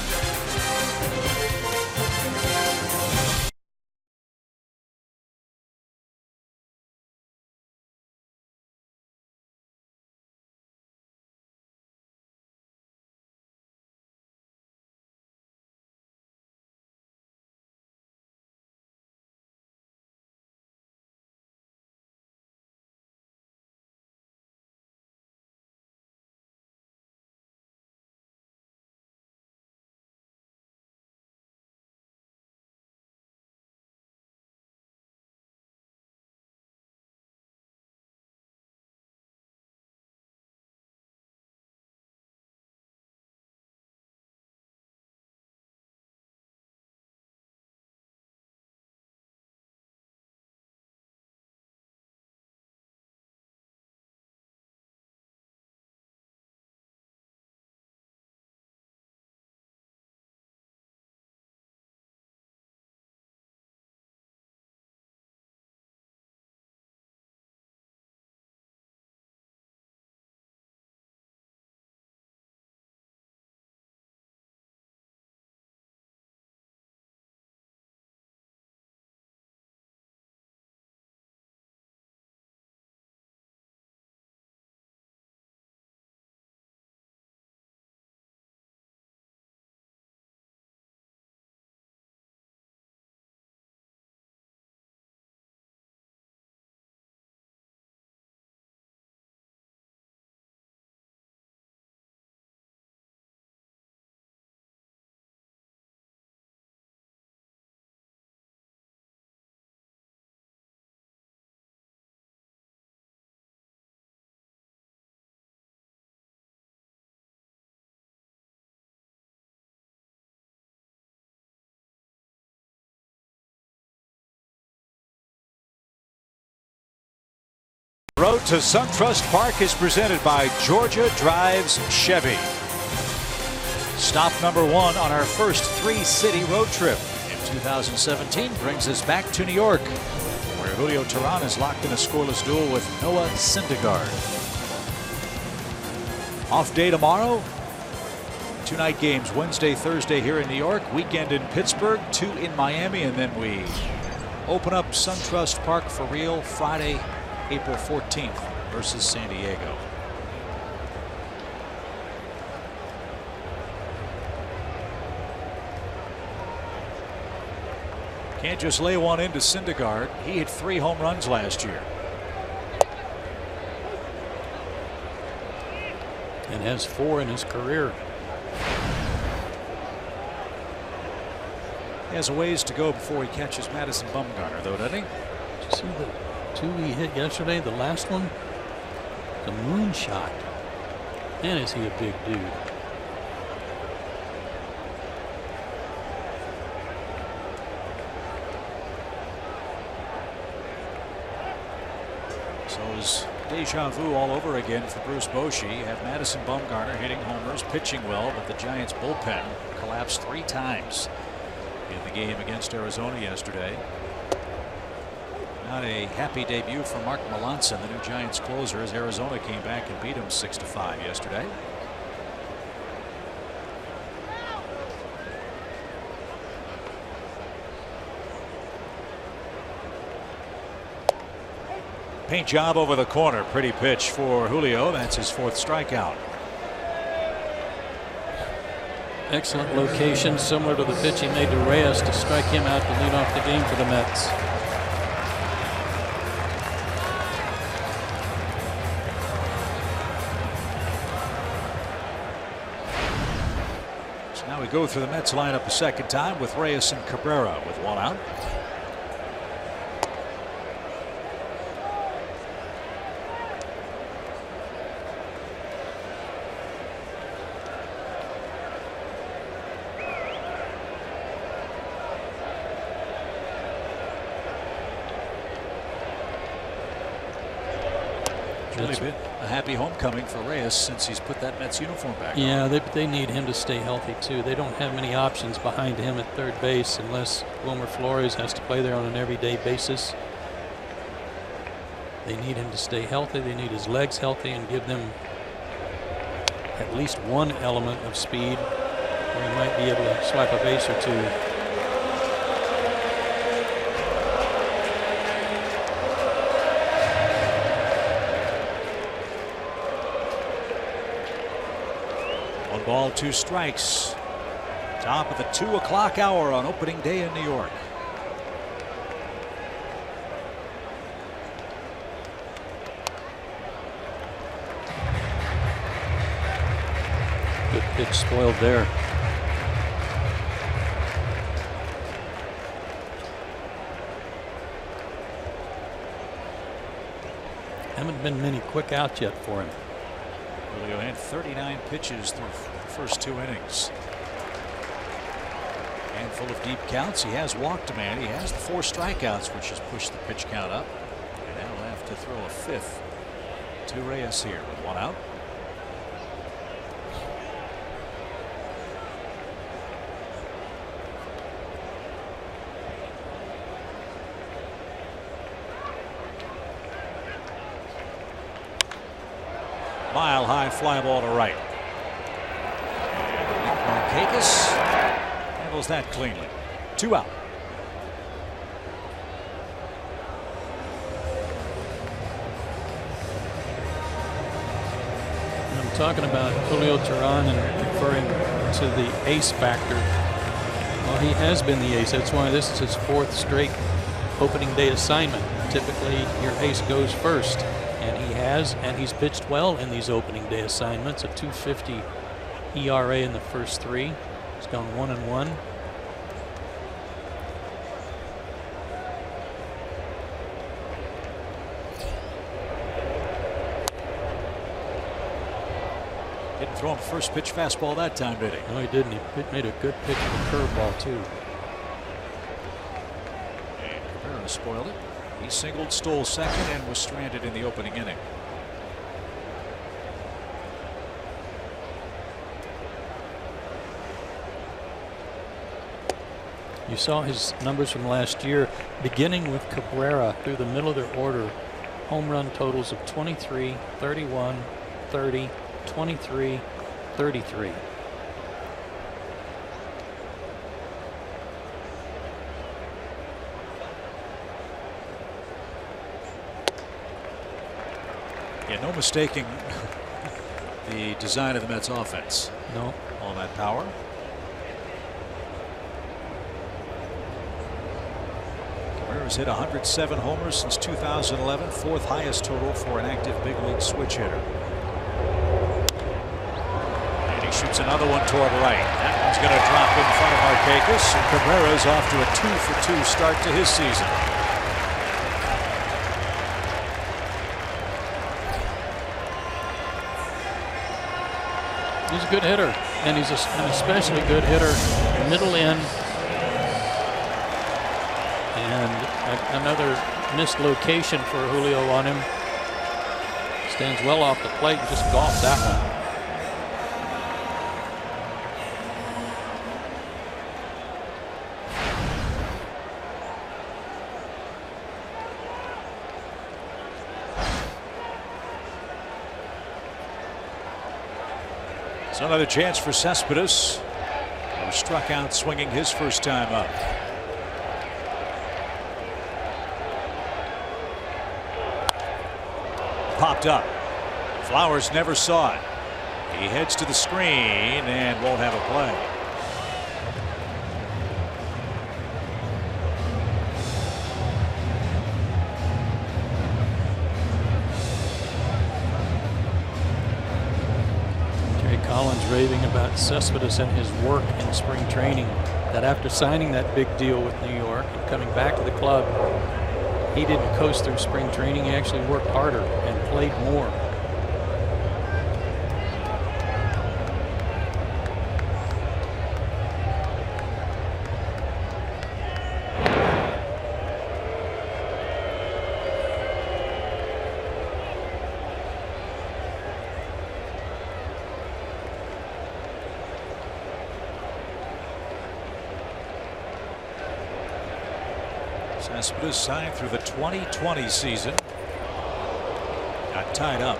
Speaker 2: Road to SunTrust Park is presented by Georgia Drives Chevy. Stop number 1 on our first 3-city road trip in 2017 brings us back to New York, where Julio Teheran is locked in a scoreless duel with Noah Syndergaard. Off day tomorrow. 2 night games, Wednesday, Thursday here in New York, weekend in Pittsburgh, 2 in Miami, and then we open up SunTrust Park for real Friday, April 14th versus San Diego. Can't just lay one into Syndergaard. He hit 3 home runs last year.
Speaker 3: And has 4 in his career.
Speaker 2: He has a ways to go before he catches Madison Bumgarner, though, doesn't he?
Speaker 3: Did you see the 2 he hit yesterday? The last one, the moonshot. Man, is he a big dude.
Speaker 2: So is deja vu all over again for Bruce Bochy. You have Madison Bumgarner hitting homers, pitching well, but the Giants bullpen collapsed 3 times in the game against Arizona yesterday. Not a happy debut for Mark Melancon, the new Giants closer, as Arizona came back and beat him 6-5 yesterday. Paint job over the corner. Pretty pitch for Julio. That's his 4th strikeout.
Speaker 3: Excellent location, similar to the pitch he made to Reyes to strike him out to lead off the game for the Mets.
Speaker 2: So now we go through the Mets lineup a second time with Reyes and Cabrera with 1 out. Really been a happy homecoming for Reyes since he's put that Mets uniform back on.
Speaker 3: Yeah, they need him to stay healthy too. They don't have many options behind him at third base unless Wilmer Flores has to play there on an everyday basis. They need him to stay healthy. They need his legs healthy and give them at least one element of speed where he might be able to swipe a base or 2.
Speaker 2: Ball, 2 strikes. Top of the 2 o'clock hour on opening day in New York.
Speaker 3: Good pitch spoiled there. Haven't been many quick outs yet for him.
Speaker 2: Julio had 39 pitches through the first 2 innings. Handful of deep counts. He has walked a man. He has the 4 strikeouts, which has pushed the pitch count up. And now he'll have to throw a 5th to Reyes here with 1 out. Mile high fly ball to right. Markakis handles that cleanly. 2 out.
Speaker 3: I'm talking about Julio Teheran and referring to the ace factor. Well, he has been the ace. That's why this is his 4th straight opening day assignment. Typically, your ace goes first. And he has, and he's pitched well in these opening day assignments. A 2.50 ERA in the first 3. He's gone 1-1.
Speaker 2: Didn't throw him first pitch fastball that time, did he?
Speaker 3: No, he didn't. He made a good pitch with a curveball too.
Speaker 2: And Cabrera spoiled it. He singled, stole second, and was stranded in the opening inning.
Speaker 3: You saw his numbers from last year, beginning with Cabrera through the middle of their order. Home run totals of 23, 31, 30, 23, 33.
Speaker 2: Yeah, no mistaking the design of the Mets offense.
Speaker 3: No.
Speaker 2: All that power. Cabrera's hit 107 homers since 2011, fourth highest total for an active big league switch hitter. And he shoots another one toward right. That one's going to drop in front of Markakis, and Cabrera's off to a 2-for-2 start to his season.
Speaker 3: He's a good hitter, and he's an especially good hitter middle in. And another missed location for Julio on him. Stands well off the plate and just golfed that one.
Speaker 2: It's another chance for Cespedes, who struck out swinging his first time up. Popped up. Flowers never saw it. He heads to the screen and won't have a play.
Speaker 3: Collins raving about Cespedes and his work in spring training, that after signing that big deal with New York and coming back to the club, he didn't coast through spring training. He actually worked harder and played more.
Speaker 2: Cespedes signed through the 2020 season. Got tied up.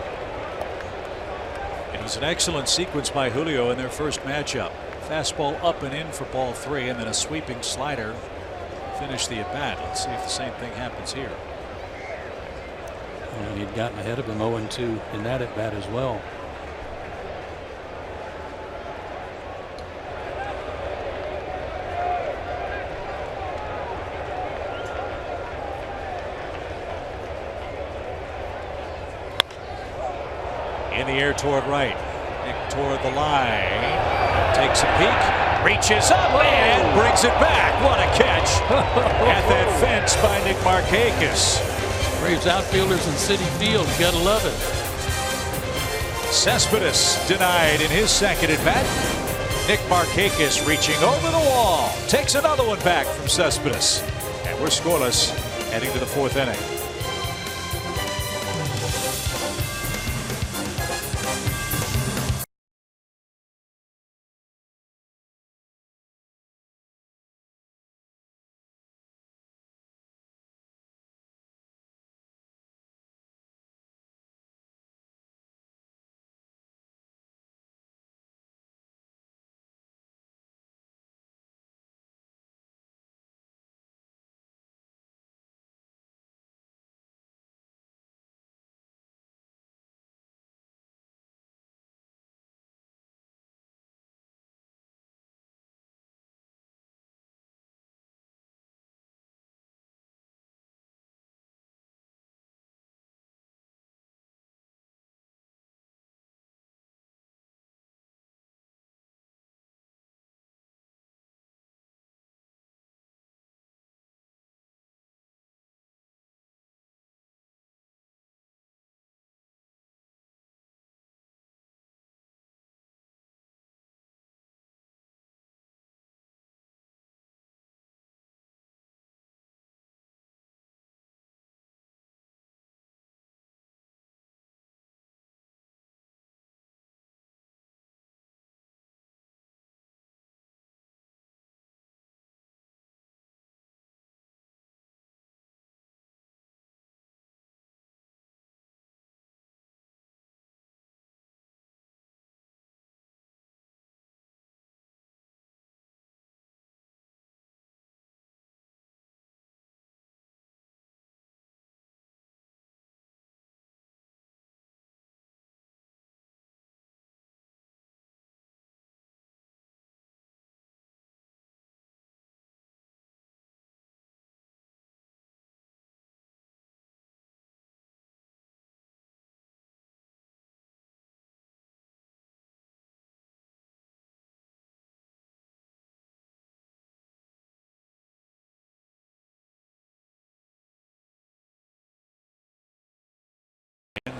Speaker 2: It was an excellent sequence by Julio in their first matchup. Fastball up and in for ball 3, and then a sweeping slider finished the at bat. Let's see if the same thing happens here.
Speaker 3: And he'd gotten ahead of him 0-2 in that at bat as well.
Speaker 2: In the air toward right. Nick toward the line. Takes a peek. Reaches up and brings it back. What a catch at that fence by Nick Markakis.
Speaker 3: Braves outfielders in Citi Field. You gotta love it.
Speaker 2: Cespedes denied in his second at bat. Nick Markakis reaching over the wall. Takes another one back from Cespedes. And we're scoreless heading to the 4th inning.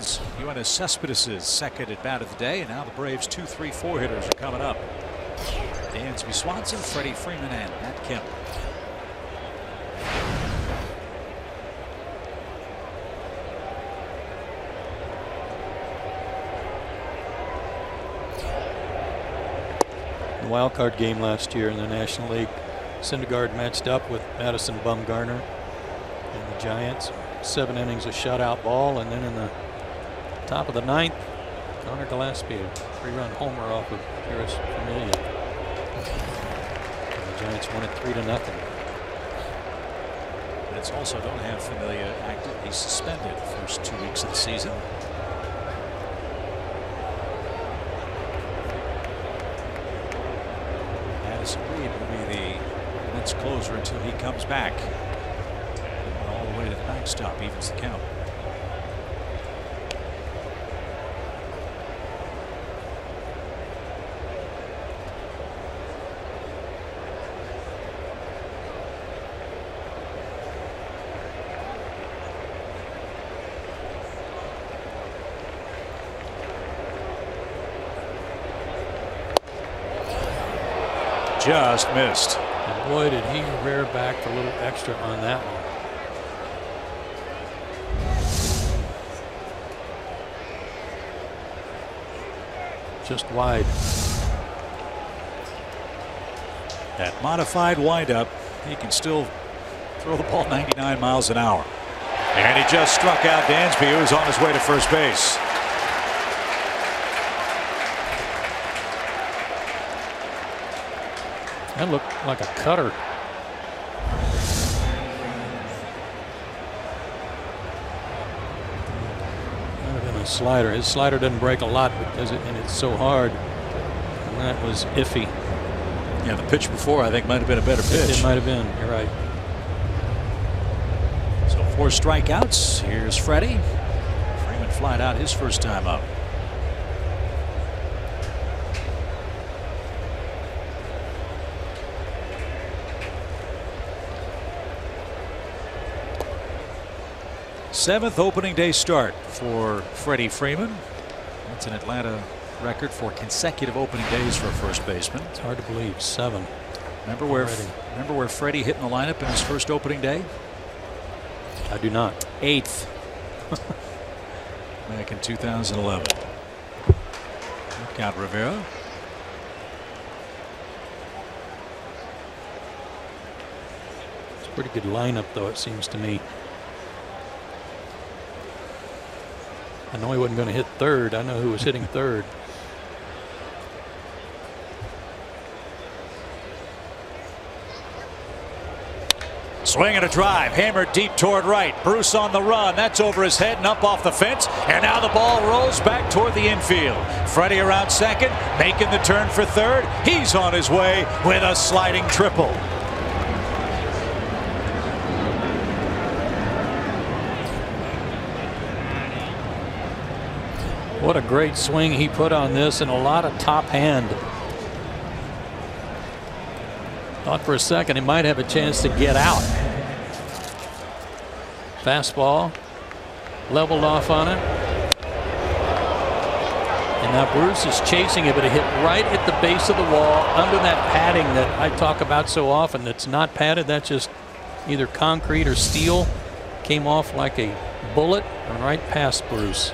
Speaker 2: Twins. Yoenis Cespedes' second at bat of the day, and now the Braves 2, 3, 4 hitters are coming up. Dansby Swanson, Freddie Freeman, and Matt Kemp.
Speaker 3: The wild card game last year in the National League, Syndergaard matched up with Madison Bumgarner and the Giants. 7 innings of shutout ball, and then in the top of the 9th, Connor Gillespie, a 3-run homer off of Paris Familia. And the Giants won it 3-0.
Speaker 2: Mets also don't have Familia active. He's suspended the first 2 weeks of the season. Addison Reed will be the Mets closer until he comes back. All the way to the backstop, evens the count. Just missed.
Speaker 3: And boy, did he rear back for a little extra on that one. Just wide.
Speaker 2: That modified windup, he can still throw the ball 99 miles an hour. And he just struck out Dansby, who was on his way to first base.
Speaker 3: That looked like a cutter. Might have been a slider. His slider doesn't break a lot because and it's so hard. And that was iffy.
Speaker 2: Yeah, the pitch before I think might have been a better pitch.
Speaker 3: It might have been. You're right.
Speaker 2: So 4 strikeouts. Here's Freddie. Freeman flied out his first time up. Seventh opening day start for Freddie Freeman. That's an Atlanta record for consecutive opening days for a first baseman.
Speaker 3: It's hard to believe. 7.
Speaker 2: Remember where Freddie hit in the lineup in his first opening day?
Speaker 3: I do not.
Speaker 2: 8th. Back in 2011. Look out, Rivera.
Speaker 3: It's a pretty good lineup, though, it seems to me. I know he wasn't going to hit third. I know who was hitting third.
Speaker 2: Swing and a drive, hammered deep toward right. Bruce on the run. That's over his head and up off the fence. And now the ball rolls back toward the infield. Freddie around second, making the turn for third. He's on his way with a sliding triple.
Speaker 3: What a great swing he put on this, and a lot of top hand. Thought for a second he might have a chance to get out. Fastball leveled off on it. And now Bruce is chasing it, but it hit right at the base of the wall under that padding that I talk about so often. That's not padded, that's just either concrete or steel. Came off like a bullet and right past Bruce.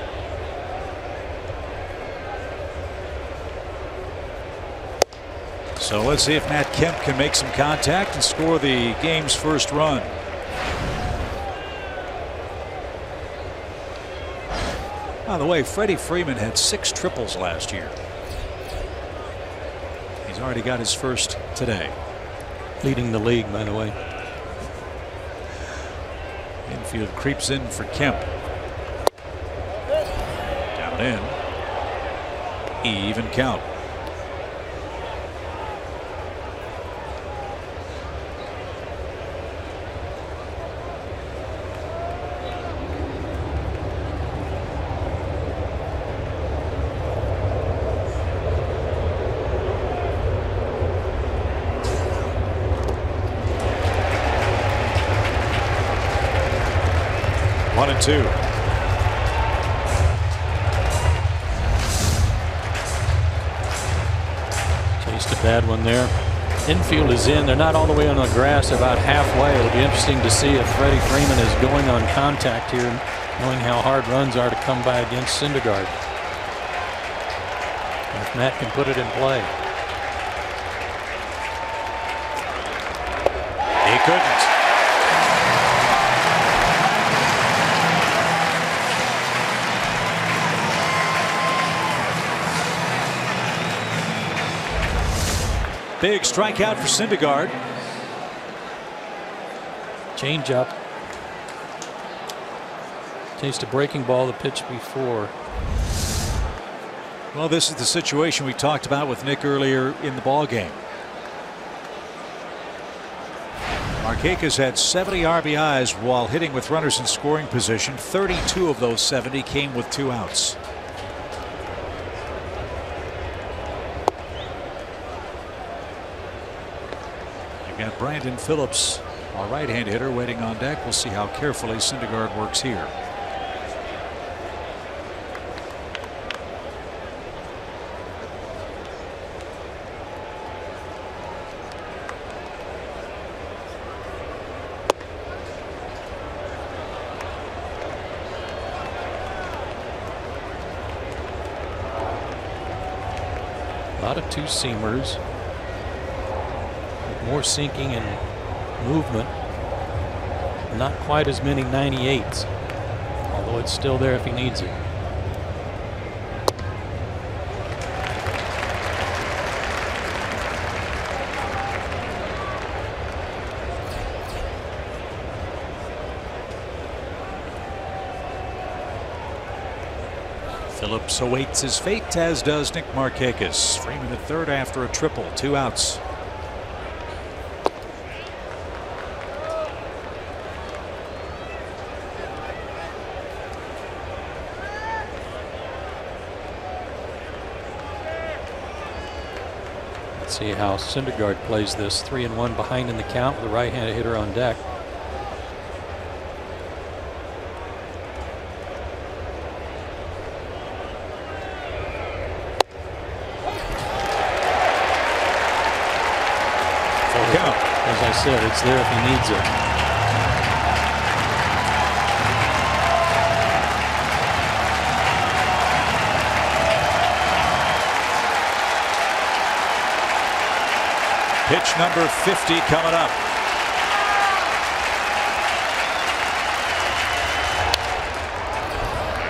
Speaker 2: So let's see if Matt Kemp can make some contact and score the game's first run. By the way, Freddie Freeman had 6 triples last year. He's already got his first today.
Speaker 3: Leading the league, by the way.
Speaker 2: Infield creeps in for Kemp. Down in. Even count. One and two.
Speaker 3: Missed a bad one there. Infield is in. They're not all the way on the grass. They're about halfway. It'll be interesting to see if Freddie Freeman is going on contact here, knowing how hard runs are to come by against Syndergaard. And if Matt can put it in play.
Speaker 2: He couldn't. Big strikeout for Syndergaard.
Speaker 3: Change up. Taste a breaking ball the pitch before.
Speaker 2: Well, this is the situation we talked about with Nick earlier in the ball game. Markakis had 70 RBIs while hitting with runners in scoring position. 32 of those 70 came with 2 outs. Got Brandon Phillips, our right-hand hitter, waiting on deck. We'll see how carefully Syndergaard works here.
Speaker 3: A lot of two-seamers. More sinking and movement. Not quite as many 98s, although it's still there if he needs it.
Speaker 2: Phillips awaits his fate, as does Nick Markakis. Freeman at third after a triple. 2 outs.
Speaker 3: See how Syndergaard plays this. 3-1 behind in the count with the right-handed hitter on deck.
Speaker 2: Full count.
Speaker 3: As I said, it's there if he needs it.
Speaker 2: Pitch number 50 coming up.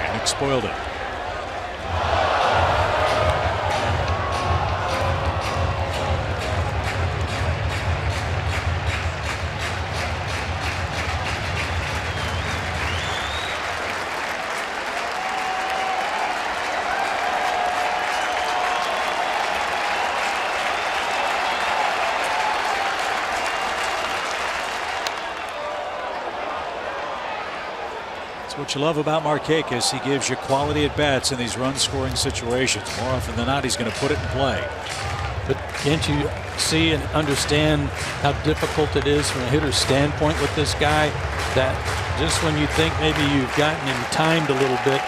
Speaker 2: And Nick spoiled it. What you love about Markakis, he gives you quality at bats in these run-scoring situations. More often than not, he's going to put it in play.
Speaker 3: But can't you see and understand how difficult it is from a hitter's standpoint with this guy? That just when you think maybe you've gotten him timed a little bit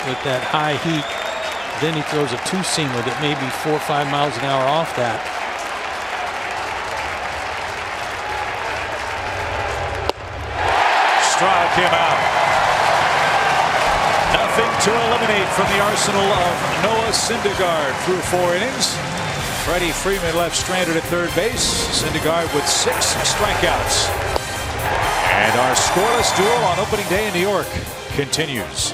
Speaker 3: with that high heat, then he throws a two-seam with it, maybe 4 or 5 miles an hour off that.
Speaker 2: Strike him out. Nothing to eliminate from the arsenal of Noah Syndergaard through 4 innings. Freddie Freeman left stranded at third base. Syndergaard with 6 strikeouts. And our scoreless duel on opening day in New York continues.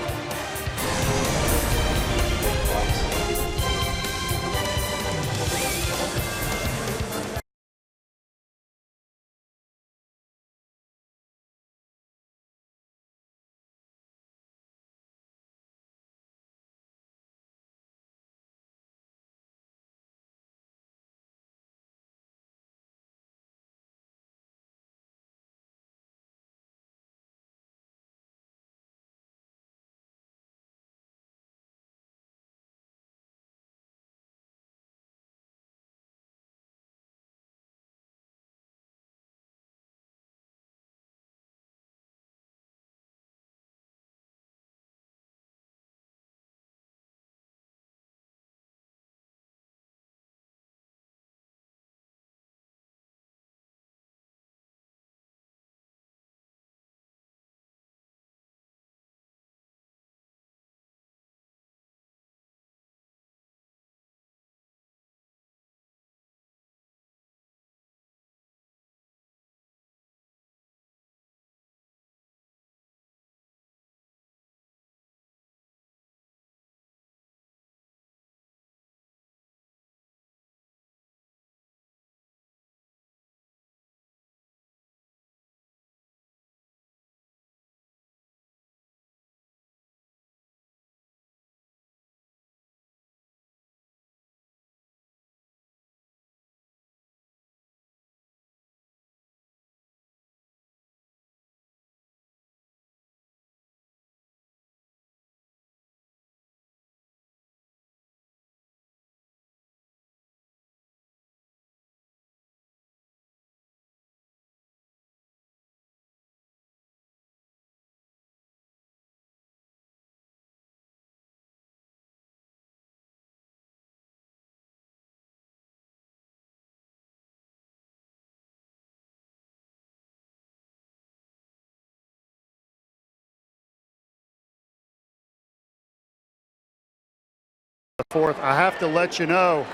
Speaker 1: 4th. I have to let you know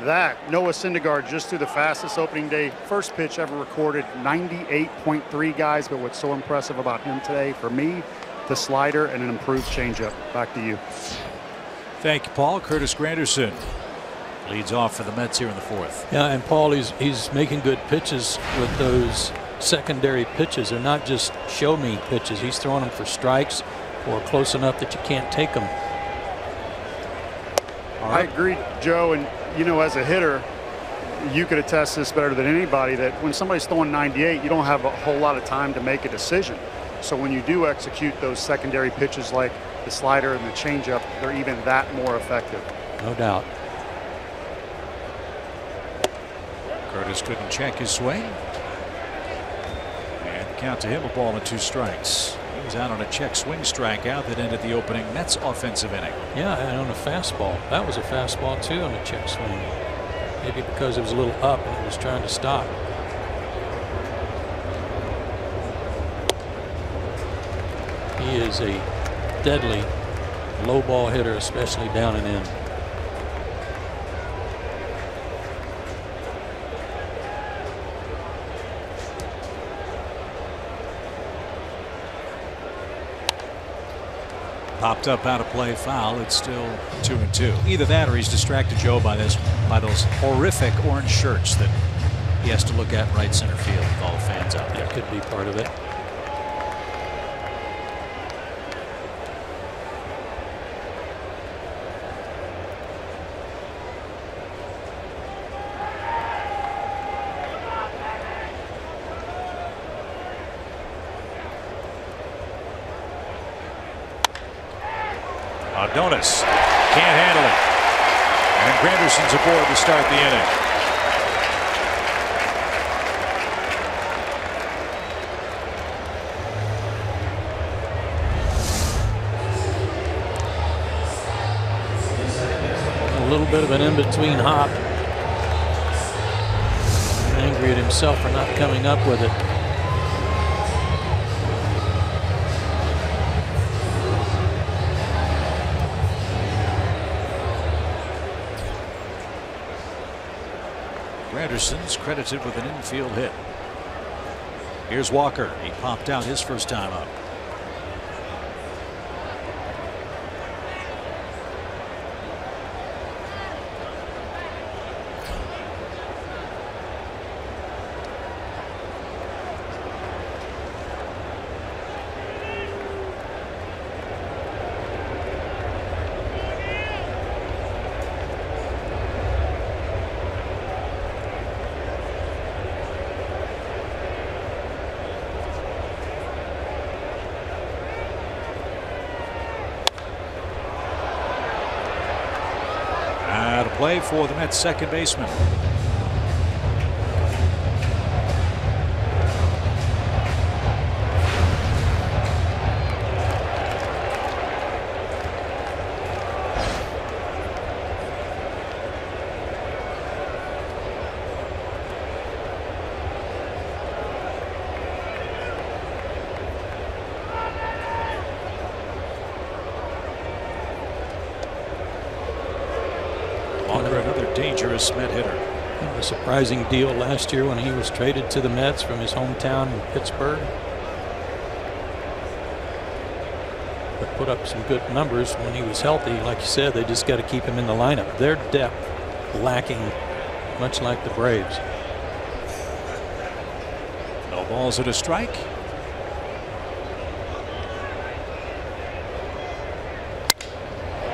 Speaker 1: that Noah Syndergaard just threw the fastest opening day first pitch ever recorded, 98.3 guys. But what's so impressive about him today, for me, the slider and an improved changeup. Back to you.
Speaker 2: Thank you, Paul. Curtis Granderson leads off for the Mets here in the 4th.
Speaker 3: Yeah, and Paul, he's making good pitches with those secondary pitches. They're not just show me pitches. He's throwing them for strikes or close enough that you can't take them.
Speaker 1: I agree, Joe, and you know, as a hitter, you could attest this better than anybody that when somebody's throwing 98, you don't have a whole lot of time to make a decision. So when you do execute those secondary pitches like the slider and the changeup, they're even that more effective.
Speaker 3: No doubt.
Speaker 2: Curtis couldn't check his swing. And count to him, a ball and 2 strikes. He was out on a check swing strikeout that ended the opening Mets offensive inning.
Speaker 3: Yeah, and on a fastball. That was a fastball too on a check swing. Maybe because it was a little up and it was trying to stop. He is a deadly low ball hitter, especially down and in.
Speaker 2: Popped up out of play, foul. It's still 2-2. Either that or he's distracted, Joe, by those horrific orange shirts that he has to look at in right center field with all the fans out there.
Speaker 3: That could be part of it.
Speaker 2: Adonis can't handle it. And Granderson's aboard to start the inning.
Speaker 3: A little bit of an in-between hop. Angry at himself for not coming up with it.
Speaker 2: Granderson's credited with an infield hit. Here's Walker. He popped out his first time up. Play for the Mets second baseman. Another dangerous Met hitter.
Speaker 3: A surprising deal last year when he was traded to the Mets from his hometown in Pittsburgh. But put up some good numbers when he was healthy. Like you said, they just got to keep him in the lineup. Their depth lacking, much like the Braves.
Speaker 2: No balls at a strike.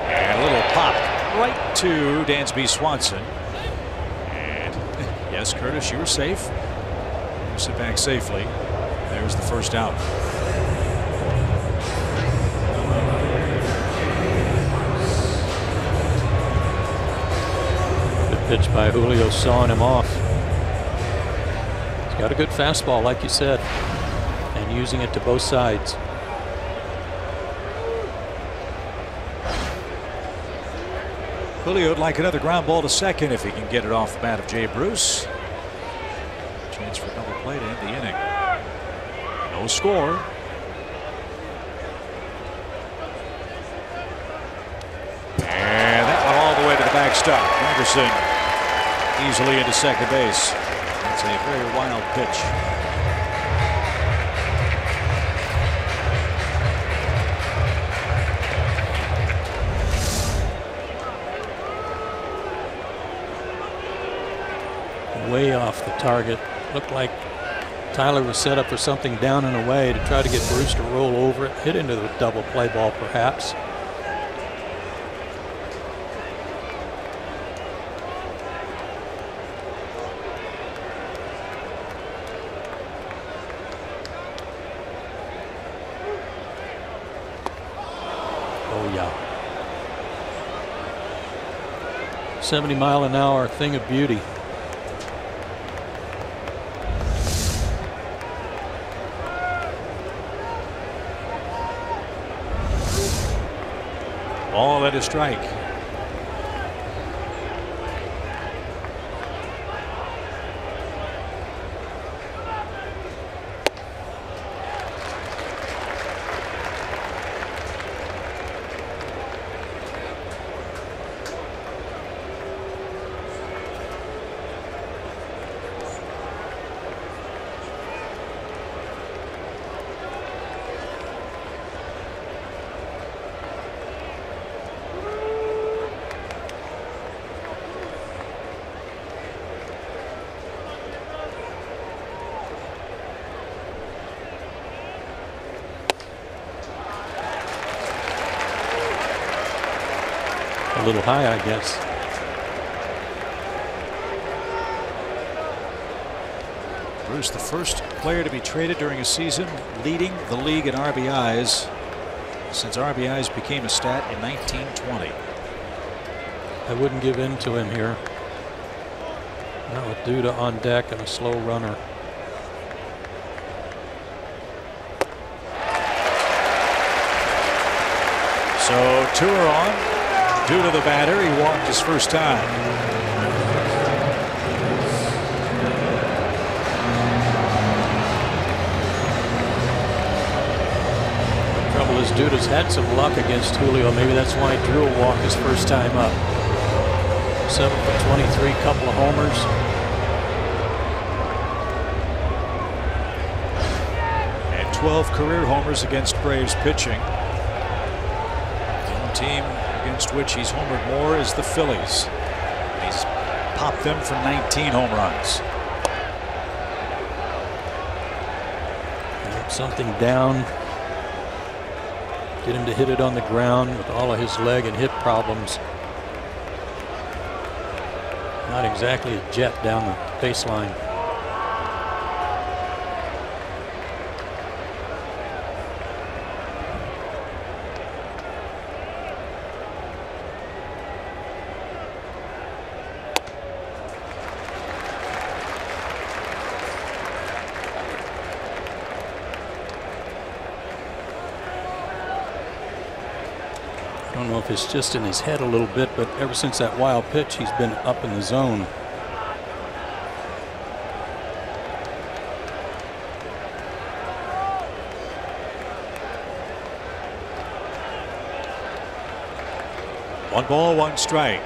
Speaker 2: And a little pop right to Dansby Swanson. And yes, Curtis, you were safe. You sit back safely. There's the first out.
Speaker 3: Good pitch by Julio, sawing him off. He's got a good fastball, like you said, and using it to both sides.
Speaker 2: Julio would like another ground ball to second if he can get it off the bat of Jay Bruce. Chance for another play to end the inning. No score. And that one all the shortstop. Anderson easily into second base. That's a very wild pitch.
Speaker 3: Way off the target. Looked like Tyler was set up for something down and away to try to get Bruce to roll over it, hit into the double play ball perhaps. Oh yeah. 70-mile-an-hour thing of beauty.
Speaker 2: Ball at a strike.
Speaker 3: A little high, I guess.
Speaker 2: Bruce, the first player to be traded during a season leading the league in RBIs since RBIs became a stat in 1920.
Speaker 3: I wouldn't give in to him here. Now with Duda on deck and a slow runner.
Speaker 2: So 2 are on. Duda the batter, he walked his first time.
Speaker 3: Trouble is Duda's had some luck against Julio. Maybe that's why he drew a walk his first time up. 7 for 23, couple of homers.
Speaker 2: And 12 career homers against Braves pitching. One team against which he's homered more is the Phillies. He's popped them for 19 home runs.
Speaker 3: Something down. Get him to hit it on the ground with all of his leg and hip problems. Not exactly a jet down the baseline. I don't know if it's just in his head a little bit, but ever since that wild pitch, he's been up in the zone.
Speaker 2: One ball, one strike.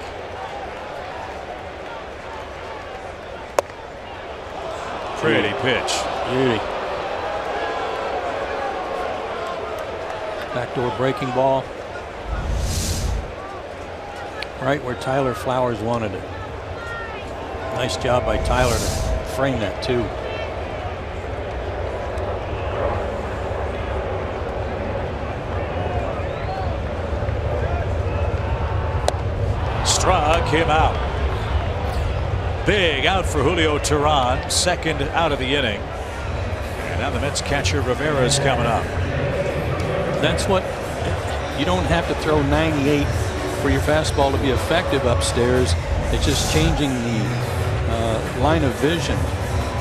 Speaker 2: Pretty pitch.
Speaker 3: Beauty. Backdoor breaking ball. Right where Tyler Flowers wanted it. Nice job by Tyler to frame that too.
Speaker 2: Struck him out. Big out for Julio Teheran, second out of the inning. And now the Mets catcher Rivera is coming up.
Speaker 3: That's what you don't have to throw 98 for your fastball to be effective upstairs. It's just changing the line of vision.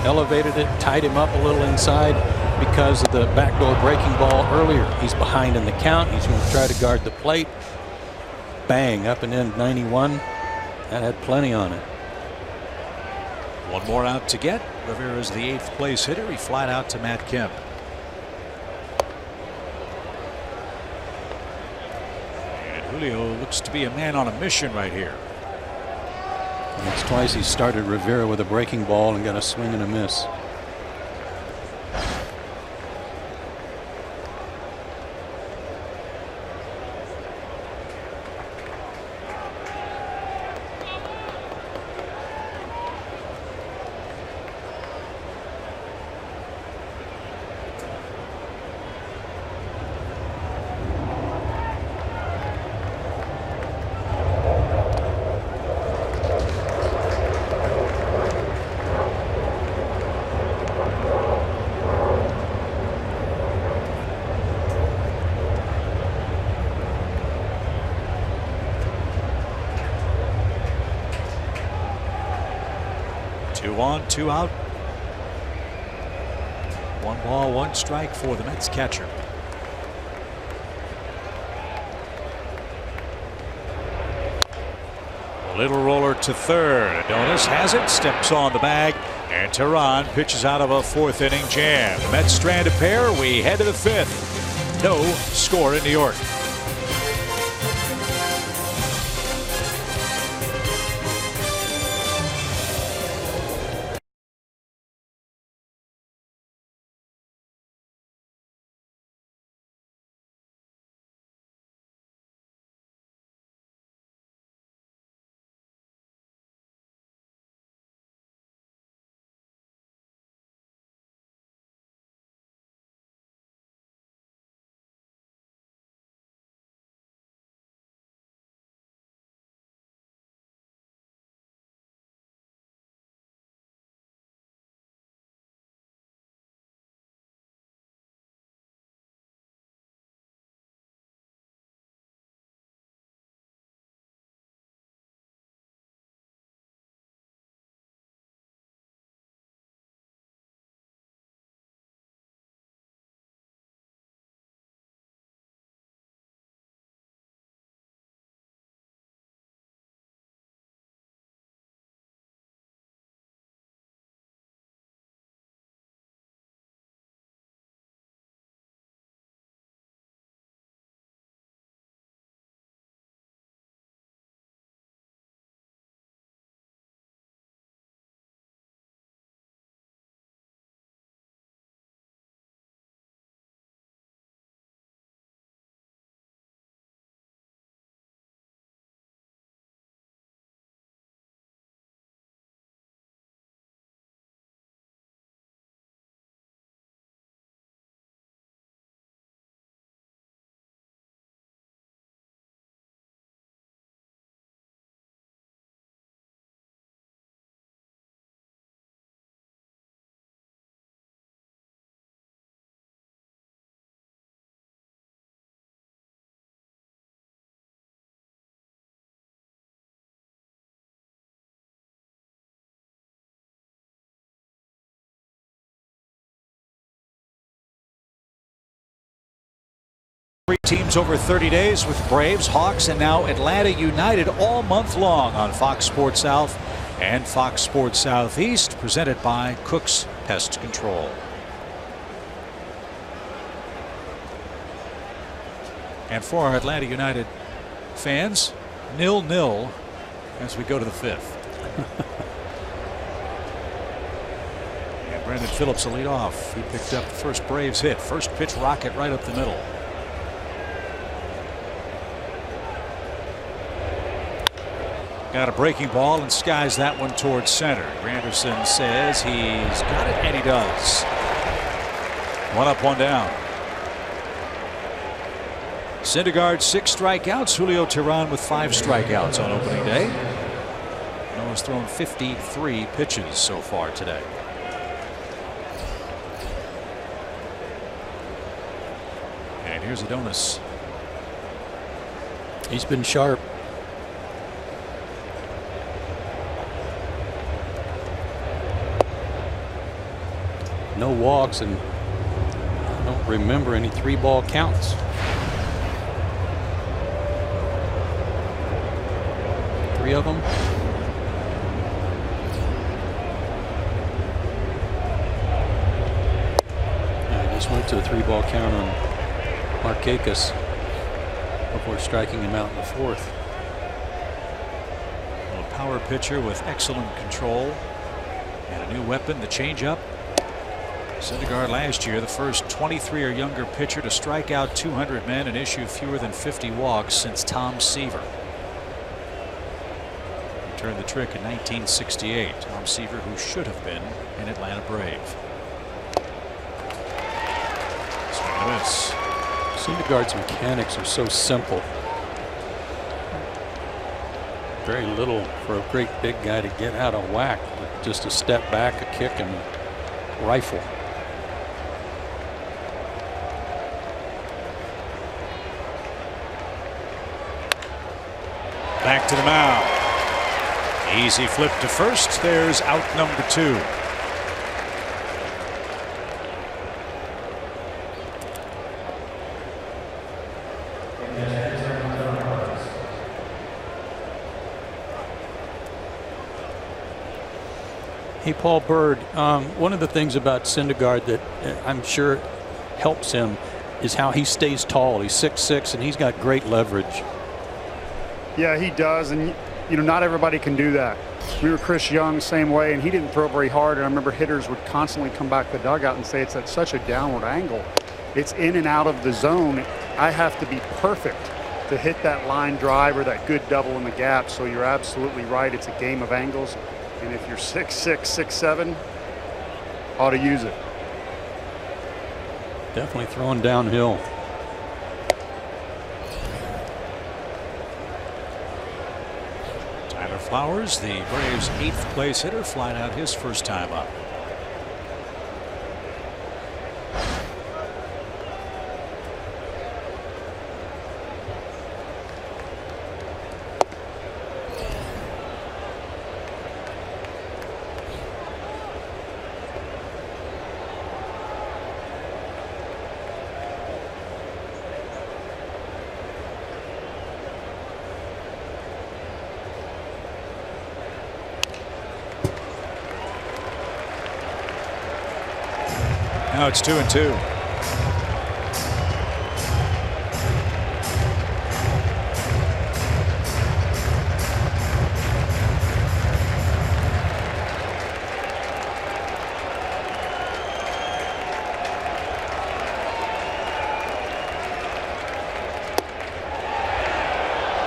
Speaker 3: Elevated it, tied him up a little inside because of the backdoor breaking ball earlier. He's behind in the count. He's going to try to guard the plate. Bang, up and in 91. That had plenty on it.
Speaker 2: One more out to get. Rivera's the 8th place hitter. He flat out to Matt Kemp. Julio looks to be a man on a mission right here.
Speaker 3: It's twice he started Rivera with a breaking ball and got a swing and a miss.
Speaker 2: Two on, two out. 1 ball, 1 strike for the Mets catcher. A little roller to third. Adonis has it, steps on the bag, and Tehran pitches out of a 4th inning jam. The Mets strand a pair. We head to the 5th. No score in New York. Three teams over 30 days with Braves, Hawks, and now Atlanta United all month long on Fox Sports South and Fox Sports Southeast, presented by Cook's Pest Control. And for our Atlanta United fans, 0-0 as we go to the 5th. And Brandon Phillips will lead off. He picked up the first Braves hit. First pitch rocket right up the middle. Got a breaking ball and skies that one towards center. Granderson says he's got it, and he does. 1 up, 1 down. Syndergaard 6 strikeouts. Julio Tehran with 5 strikeouts on opening day. Noah's thrown 53 pitches so far today. And here's Adonis.
Speaker 3: He's been sharp. No walks, and I don't remember any 3-ball counts. Three of them. Yeah, I just went to a 3-ball count on Markakis before striking him out in the 4th.
Speaker 2: power pitcher with excellent control and a new weapon, the changeup. Syndergaard last year, the first 23 or younger pitcher to strike out 200 men and issue fewer than 50 walks since Tom Seaver. He turned the trick in 1968. Tom Seaver, who should have been an Atlanta Brave. Swing and a miss.
Speaker 3: Syndergaard's mechanics are so simple. Very little for a great big guy to get out of whack. Just a step back, a kick, and rifle.
Speaker 2: Back to the mound. Easy flip to first. There's out number 2.
Speaker 3: Hey, Paul Bird, one of the things about Syndergaard that I'm sure helps him is how he stays tall. He's 6'6", and he's got great leverage.
Speaker 1: Yeah, he does, and you know, not everybody can do that. We were Chris Young, same way, and he didn't throw very hard, and I remember hitters would constantly come back to the dugout and say it's at such a downward angle. It's in and out of the zone. I have to be perfect to hit that line drive or that good double in the gap, so you're absolutely right. It's a game of angles, and if you're 6'6", 6'7", ought to use it.
Speaker 3: Definitely throwing downhill.
Speaker 2: Flowers, the Braves' 8th place hitter, flying out his first time up. Now it's 2-2.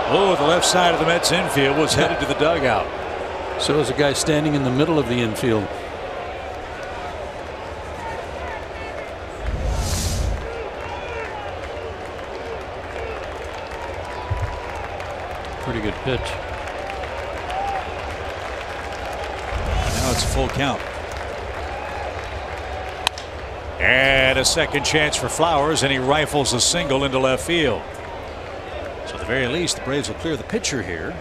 Speaker 2: Oh, the left side of the Mets infield was headed to the dugout.
Speaker 3: So is a guy standing in the middle of the infield. Pretty good pitch.
Speaker 2: Now it's a full count. And a second chance for Flowers, and he rifles a single into left field. So at the very least, the Braves will clear the pitcher here.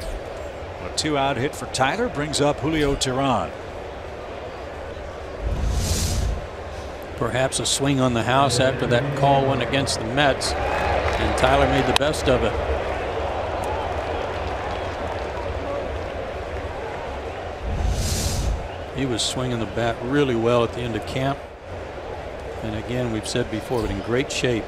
Speaker 2: A 2-out hit for Tyler brings up Julio Teheran.
Speaker 3: Perhaps a swing on the house after that call went against the Mets, and Tyler made the best of it. He was swinging the bat really well at the end of camp. And again, we've said before, but in great shape.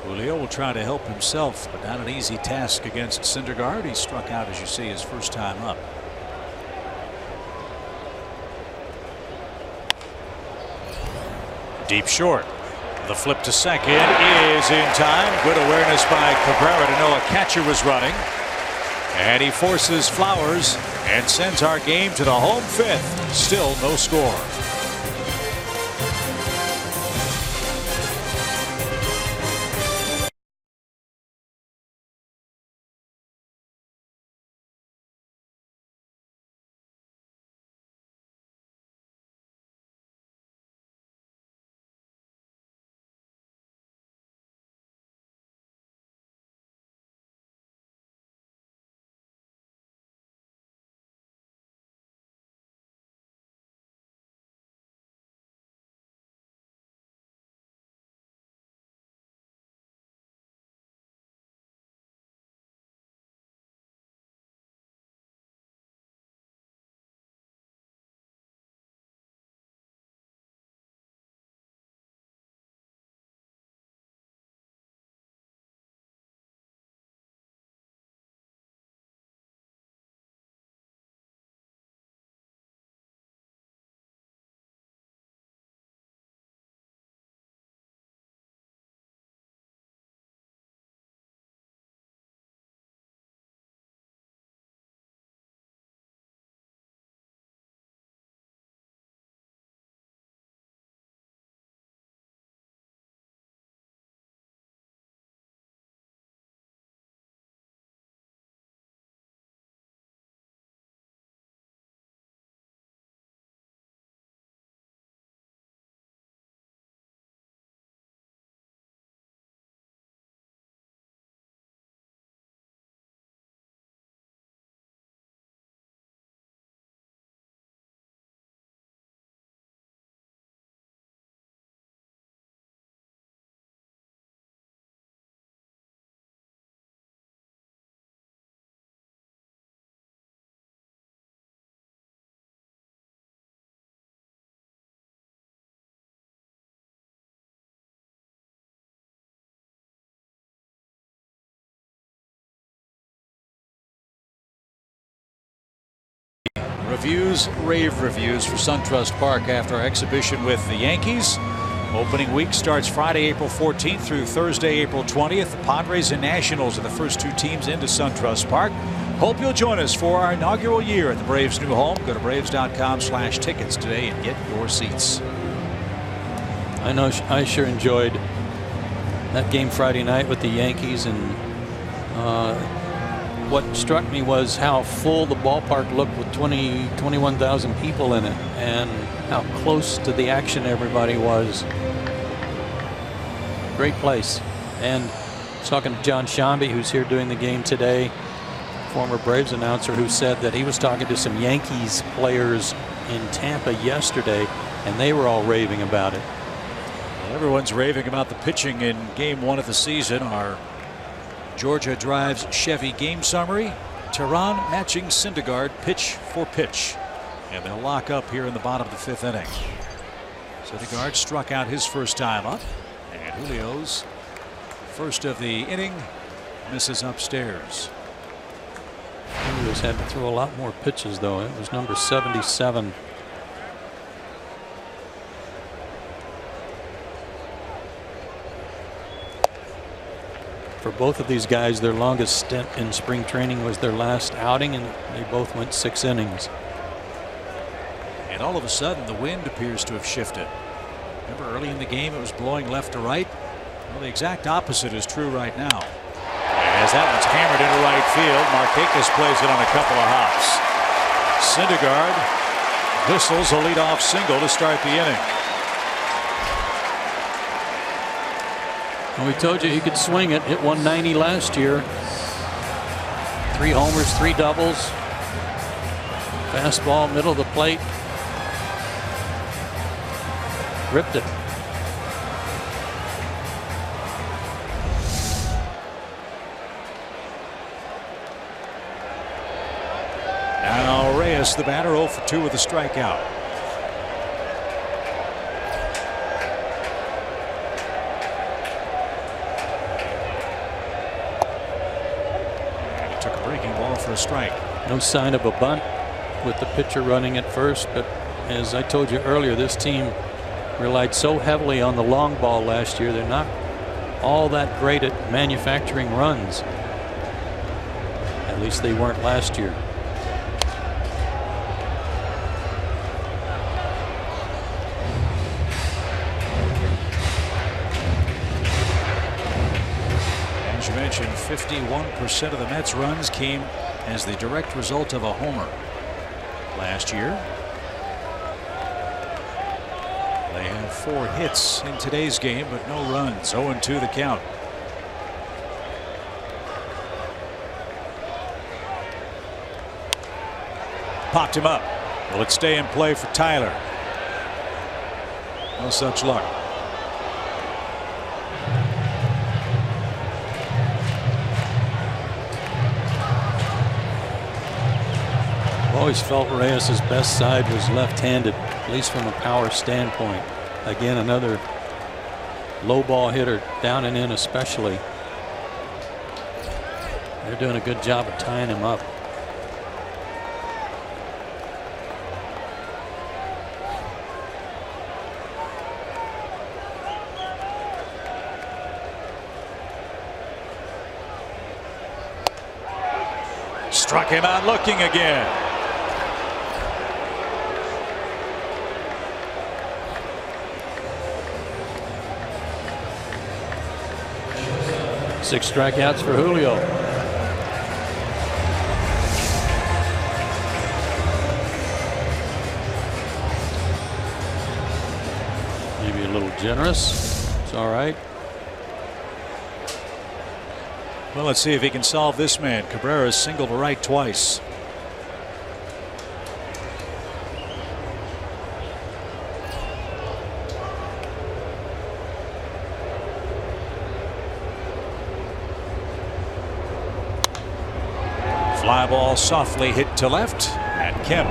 Speaker 2: Julio will try to help himself, but not an easy task against Syndergaard. He struck out, as you see, his first time up. Deep short. The flip to second is in time. Good awareness by Cabrera to know a catcher was running. And he forces Flowers and sends our game to the home 5th. Still no score. Reviews, rave reviews for SunTrust Park after our exhibition with the Yankees. Opening week starts Friday, April 14th through Thursday, April 20th. The Padres and Nationals are the first two teams into SunTrust Park. Hope you'll join us for our inaugural year at the Braves' new home. Go to Braves.com/tickets today and get your seats.
Speaker 3: I know I sure enjoyed that game Friday night with the Yankees, and what struck me was how full the ballpark looked with 21,000 people in it, and how close to the action everybody was. Great place. And I was talking to John Shambi, who's here doing the game today, former Braves announcer, who said that he was talking to some Yankees players in Tampa yesterday, and they were all raving about it.
Speaker 2: Well, everyone's raving about the pitching in game 1 of the season. Our Georgia Drives Chevy game summary. Tehran matching Syndergaard pitch for pitch. And they'll lock up here in the bottom of the 5th inning. Syndergaard struck out his first time up. And Julio's first of the inning misses upstairs.
Speaker 3: Julio's had to throw a lot more pitches, though. It was number 77. For both of these guys, their longest stint in spring training was their last outing, and they both went 6 innings.
Speaker 2: And all of a sudden, the wind appears to have shifted. Remember, early in the game, it was blowing left to right. Well, the exact opposite is true right now. As that one's hammered into right field, Markakis plays it on a couple of hops. Syndergaard whistles a leadoff single to start the inning.
Speaker 3: Well, we told you he could swing it. Hit 190 last year. 3 homers, 3 doubles. Fastball, middle of the plate. Ripped it.
Speaker 2: Now Reyes, the batter, 0 for 2 with a strikeout. And he took a breaking ball for a strike.
Speaker 3: No sign of a bunt with the pitcher running at first, but as I told you earlier, this team relied so heavily on the long ball last year. They're not all that great at manufacturing runs. At least they weren't last year.
Speaker 2: As you mentioned, 51% of the Mets' runs came as the direct result of a homer last year. They have 4 hits in today's game, but no runs. 0-2 the count. Popped him up. Will it stay in play for Tyler? No such luck.
Speaker 3: Always felt Reyes' best side was left-handed, at least from a power standpoint. Again, another low ball hitter, down and in especially. They're doing a good job of tying him up.
Speaker 2: Struck him out looking again.
Speaker 3: Six strikeouts for Julio. Maybe a little generous. It's all right.
Speaker 2: Well, let's see if he can solve this man. Cabrera's single to right twice. Fly ball softly hit to left, and Kemp.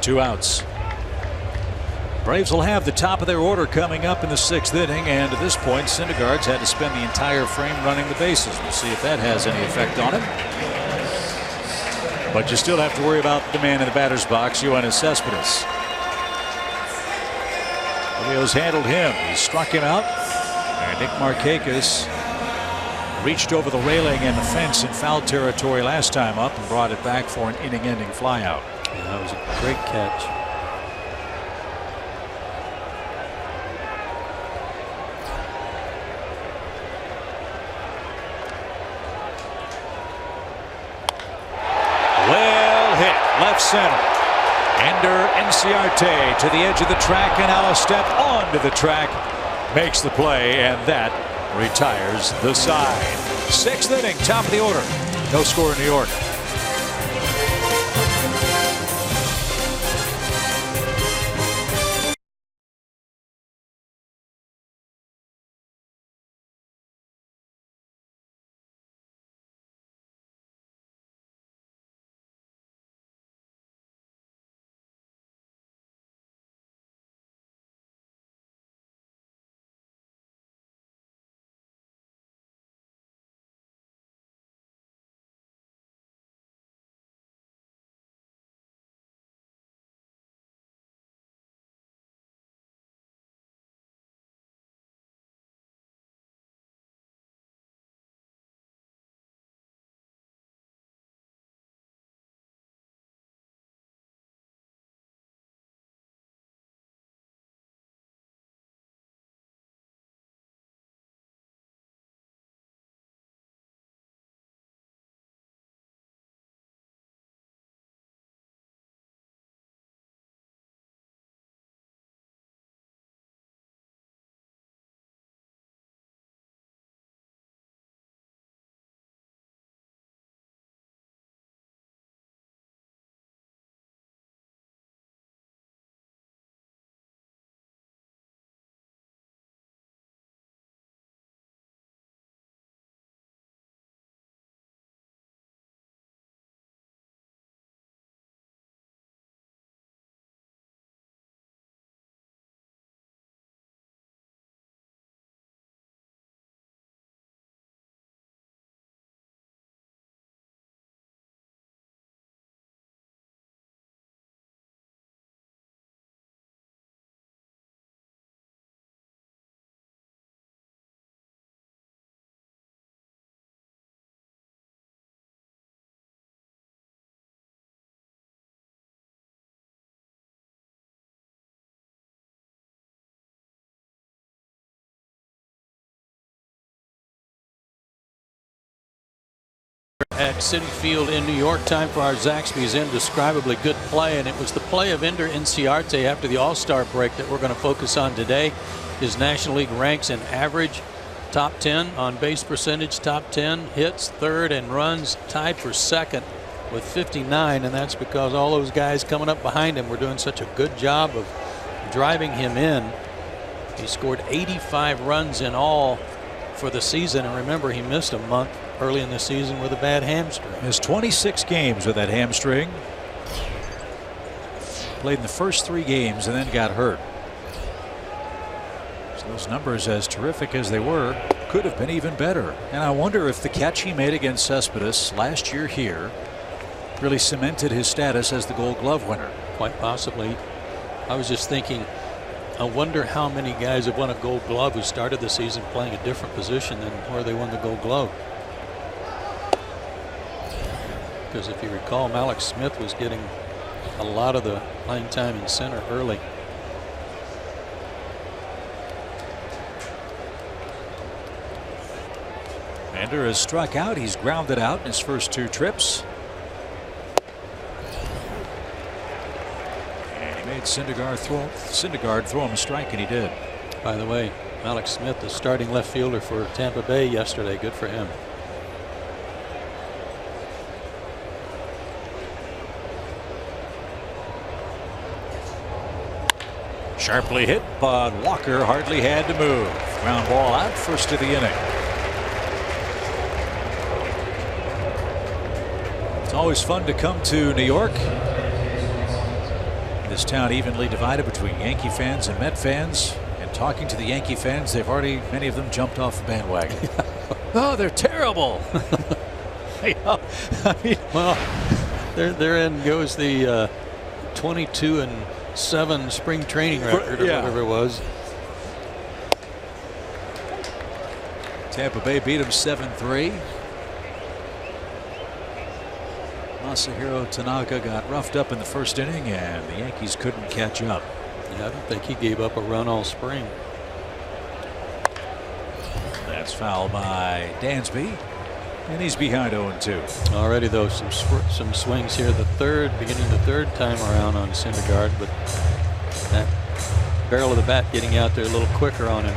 Speaker 2: 2 outs. Braves will have the top of their order coming up in the 6th inning, and at this point, Syndergaard's had to spend the entire frame running the bases. We'll see if that has any effect on him. But you still have to worry about the man in the batter's box, Yoenis Cespedes. Orioles handled him. He struck him out. And Nick Markakis reached over the railing and the fence in foul territory last time up and brought it back for an inning-ending flyout.
Speaker 3: Yeah, that was a great catch.
Speaker 2: Well hit, left center. Ender Inciarte to the edge of the track, and now a step onto the track makes the play, and that retires the side. 6th inning, top of the order. No score in New York.
Speaker 3: At Citi Field in New York, time for our Zaxby's indescribably good play, and it was the play of Ender Inciarte after the All-Star break that we're going to focus on today. His National League ranks in average, top 10, on base percentage, top 10, hits, third, and runs tied for second with 59, and that's because all those guys coming up behind him were doing such a good job of driving him in. He scored 85 runs in all for the season, and remember, he missed a month early in the season with a bad hamstring.
Speaker 2: Missed 26 games with that hamstring. Played in the first 3 games and then got hurt. So those numbers, as terrific as they were, could have been even better. And I wonder if the catch he made against Cespedes last year here really cemented his status as the Gold Glove winner.
Speaker 3: Quite possibly. I was just thinking, I wonder how many guys have won a Gold Glove who started the season playing a different position than where they won the Gold Glove. Because if you recall, Malik Smith was getting a lot of the playing time in center early.
Speaker 2: Ender has struck out. He's grounded out in his first 2 trips. And he made Syndergaard throw him a strike, and he did.
Speaker 3: By the way, Malik Smith, the starting left fielder for Tampa Bay yesterday. Good for him.
Speaker 2: Sharply hit, but Walker hardly had to move. Ground ball out, first of the inning. It's always fun to come to New York. This town evenly divided between Yankee fans and Met fans. And talking to the Yankee fans, many of them jumped off the bandwagon. Oh, they're terrible. I mean,
Speaker 3: well, Therein goes the 22-7 spring training record, or whatever it was.
Speaker 2: Tampa Bay beat him 7-3. Masahiro Tanaka got roughed up in the first inning, and the Yankees couldn't catch up.
Speaker 3: Yeah, I don't think he gave up a run all spring.
Speaker 2: That's foul by Dansby, and he's behind 0-2.
Speaker 3: Already, though, some swings here. Beginning the third time around on Syndergaard, but that barrel of the bat getting out there a little quicker on him.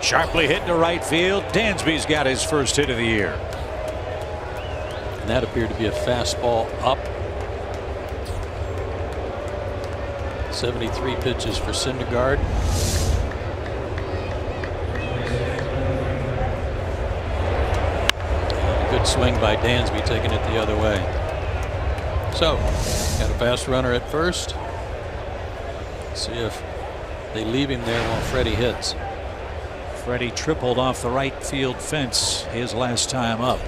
Speaker 2: Sharply hit to right field. Dansby's got his first hit of the year.
Speaker 3: And that appeared to be a fastball up. 73 pitches for Syndergaard. And a good swing by Dansby, taking it the other way. So, got a fast runner at first. See if they leave him there while Freddie hits.
Speaker 2: Freddie tripled off the right field fence his last time up.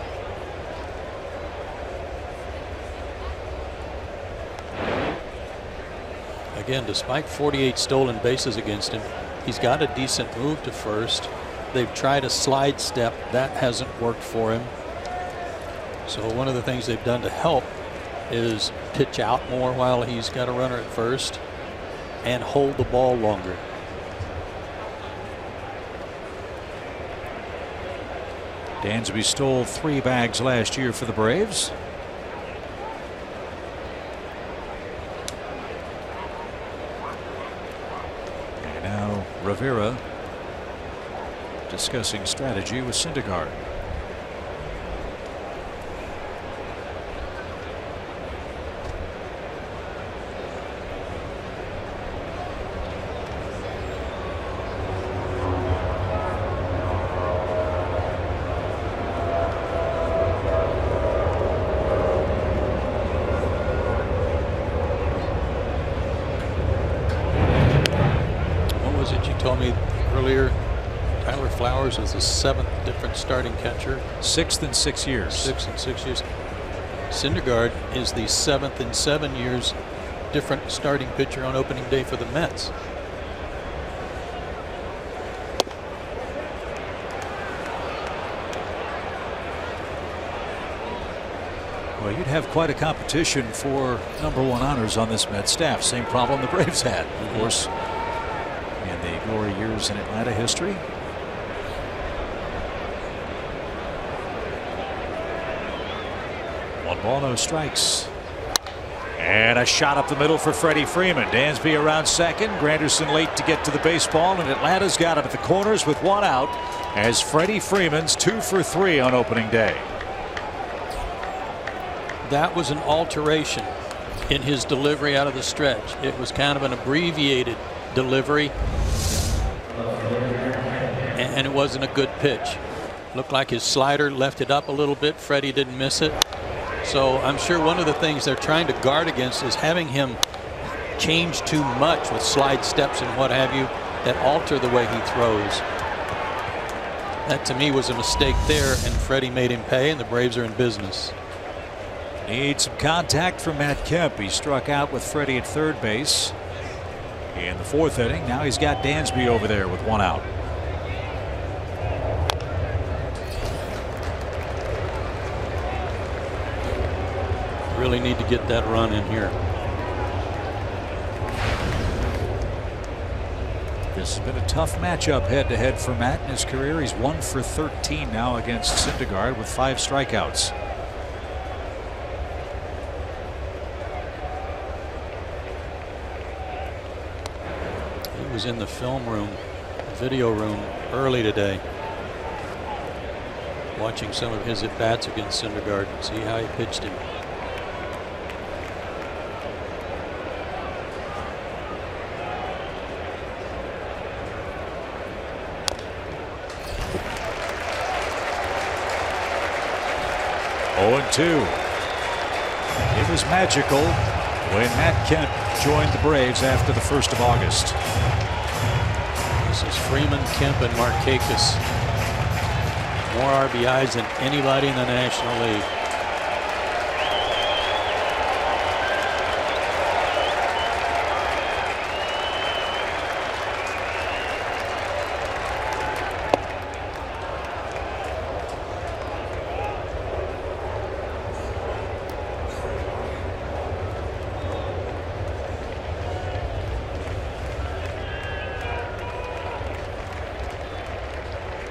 Speaker 3: Again, despite 48 stolen bases against him, he's got a decent move to first. They've tried a slide step. That hasn't worked for him. So one of the things they've done to help is pitch out more while he's got a runner at first and hold the ball longer.
Speaker 2: Dansby stole 3 bags last year for the Braves. And now Rivera discussing strategy with Syndergaard.
Speaker 3: Was the 7th different starting catcher.
Speaker 2: 6th in 6 years.
Speaker 3: 6th in 6 years. Syndergaard is the 7th in 7 years different starting pitcher on opening day for the Mets.
Speaker 2: Well, you'd have quite a competition for #1 honors on this Mets staff. Same problem the Braves had, of course, in the glory years in Atlanta history. 1 ball, no strikes. And a shot up the middle for Freddie Freeman. Dansby around second. Granderson late to get to the baseball, and Atlanta's got him at the corners with 1 out as Freddie Freeman's 2 for 3 on opening day.
Speaker 3: That was an alteration in his delivery out of the stretch. It was kind of an abbreviated delivery, and it wasn't a good pitch. Looked like his slider left it up a little bit. Freddie didn't miss it. So I'm sure one of the things they're trying to guard against is having him change too much with slide steps and what have you that alter the way he throws. That to me was a mistake there, and Freddie made him pay, and the Braves are in business.
Speaker 2: Needs some contact from Matt Kemp. He struck out with Freddie at third base in the 4th inning. Now he's got Dansby over there with 1 out.
Speaker 3: Really need to get that run in here.
Speaker 2: This has been a tough matchup head-to-head for Matt in his career. He's 1 for 13 now against Syndergaard with 5 strikeouts.
Speaker 3: He was in the film room, video room early today, watching some of his at-bats against Syndergaard and see how he pitched him.
Speaker 2: It was magical when Matt Kemp joined the Braves after the 1st of August.
Speaker 3: This is Freeman, Kemp, and Markakis. More RBIs than anybody in the National League.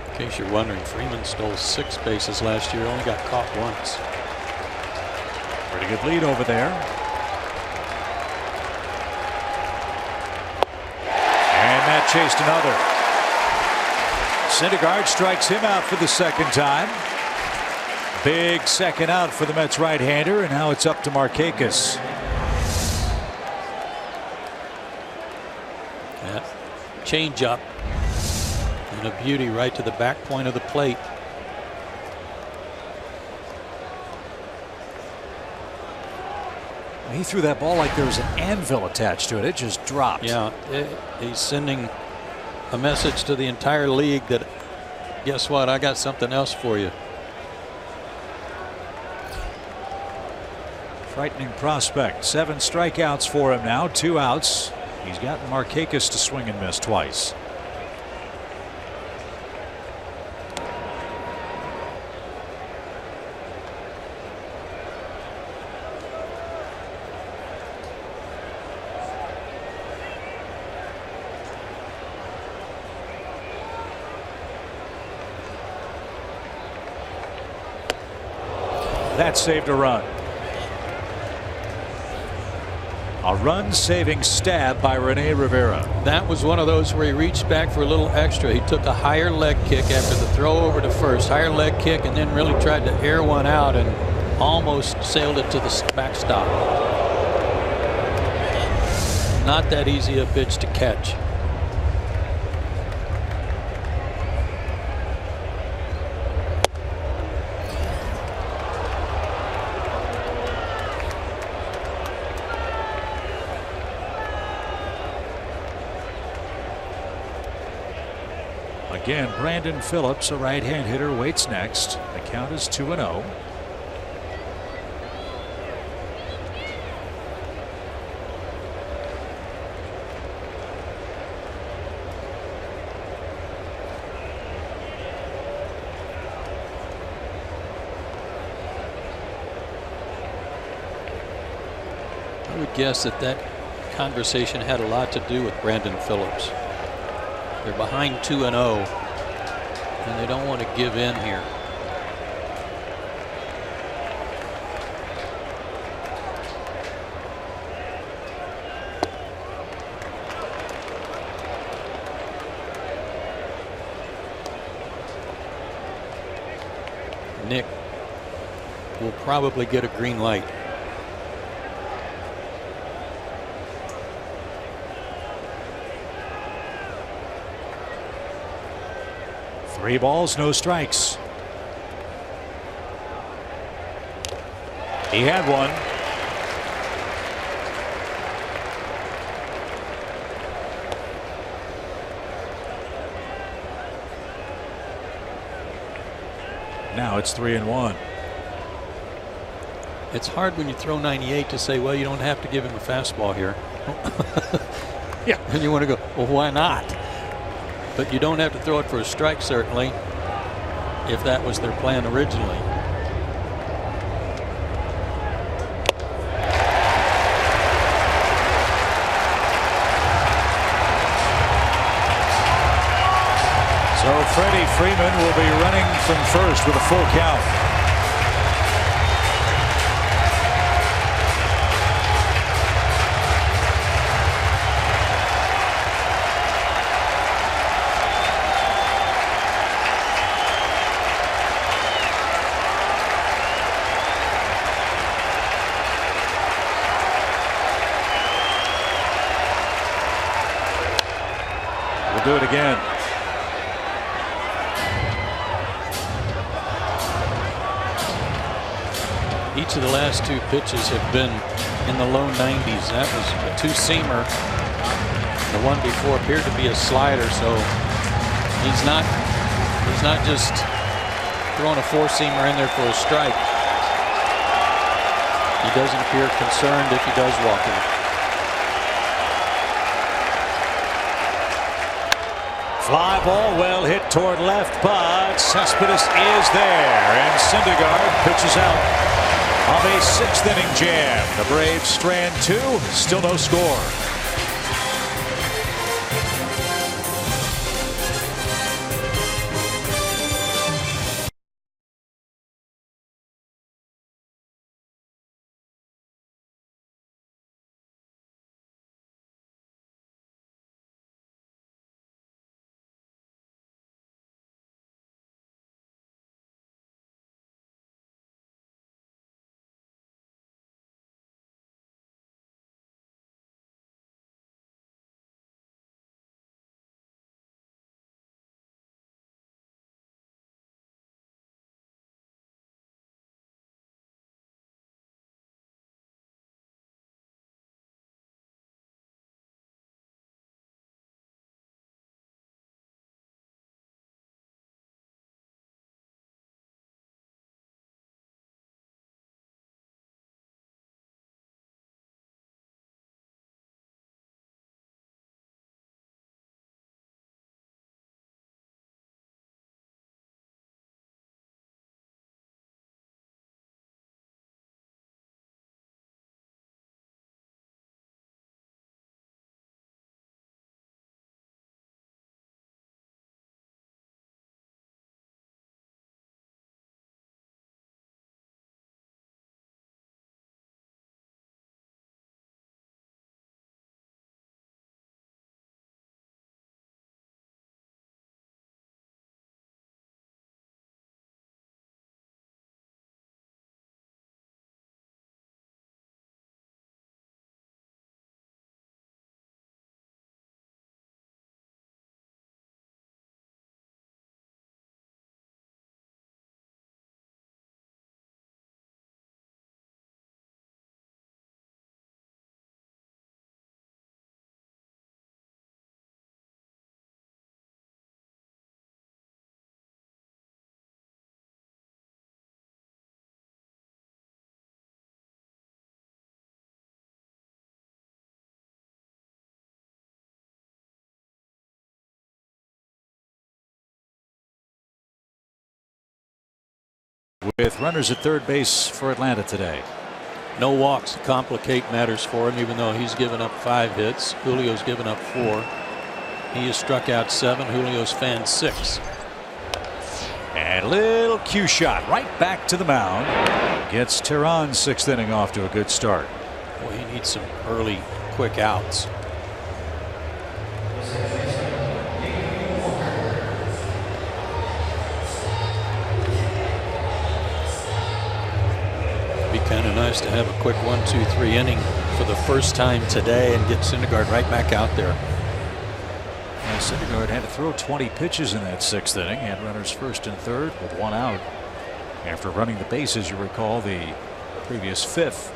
Speaker 3: In case you're wondering, Freeman stole 6 bases last year, only got caught once.
Speaker 2: Pretty good lead over there. And that chased another. Syndergaard strikes him out for the 2nd time. Big second out for the Mets right-hander, and now it's up to Markakis.
Speaker 3: That change up. And a beauty right to the back point of the plate.
Speaker 2: He threw that ball like there was an anvil attached to it. It just dropped.
Speaker 3: Yeah, he's sending a message to the entire league that, guess what, I got something else for you.
Speaker 2: Frightening prospect. 7 strikeouts for him now, 2 outs. He's gotten Markakis to swing and miss twice. That saved a run. A run-saving stab by Rene Rivera.
Speaker 3: That was one of those where he reached back for a little extra. He took a higher leg kick after the throw over to first. Higher leg kick, and then really tried to air one out and almost sailed it to the backstop. Not that easy a pitch to catch.
Speaker 2: Again, Brandon Phillips, a right-hand hitter, waits next. The count is 2-0.
Speaker 3: I would guess that conversation had a lot to do with Brandon Phillips. They're behind 2-0, and they don't want to give in here. Nick will probably get a green light.
Speaker 2: Three balls, no strikes. He had one. Now it's 3-1.
Speaker 3: It's hard when you throw 98 to say, well, you don't have to give him a fastball here.
Speaker 2: Yeah.
Speaker 3: And you want to go, well, why not? But you don't have to throw it for a strike, certainly, if that was their plan originally.
Speaker 2: So Freddie Freeman will be running from first with a full count. Do it again.
Speaker 3: Each of the last 2 pitches have been in the low 90s. That was a two-seamer. The one before appeared to be a slider, so he's not just throwing a four-seamer in there for a strike. He doesn't appear concerned if he does walk in.
Speaker 2: Fly ball well hit toward left, but Cespedes is there, and Syndergaard pitches out of a sixth-inning jam. The Braves strand two, still no score. With runners at third base for Atlanta today.
Speaker 3: No walks complicate matters for him, even though he's given up 5 hits. Julio's given up 4. He has struck out 7. Julio's fanned 6.
Speaker 2: And a little cue shot right back to the mound. Gets Tehran's sixth inning off to a good start.
Speaker 3: Boy, he needs some early quick outs. Kind of nice to have a quick 1-2-3 inning for the first time today and get Syndergaard right back out there.
Speaker 2: And Syndergaard had to throw 20 pitches in that sixth inning. Had runners first and third with 1 out after running the bases, you recall, the previous fifth.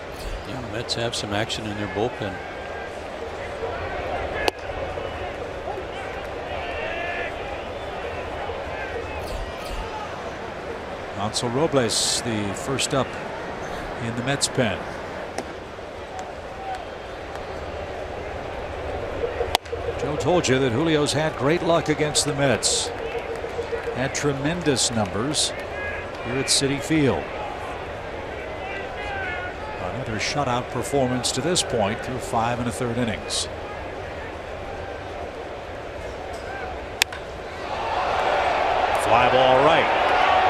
Speaker 3: Yeah, the Mets have some action in their bullpen.
Speaker 2: Hansel Robles, the first up in the Mets pen. Joe told you that Julio's had great luck against the Mets. Had tremendous numbers here at Citi Field. Another shutout performance to this point through 5 1/3 innings. Fly ball right.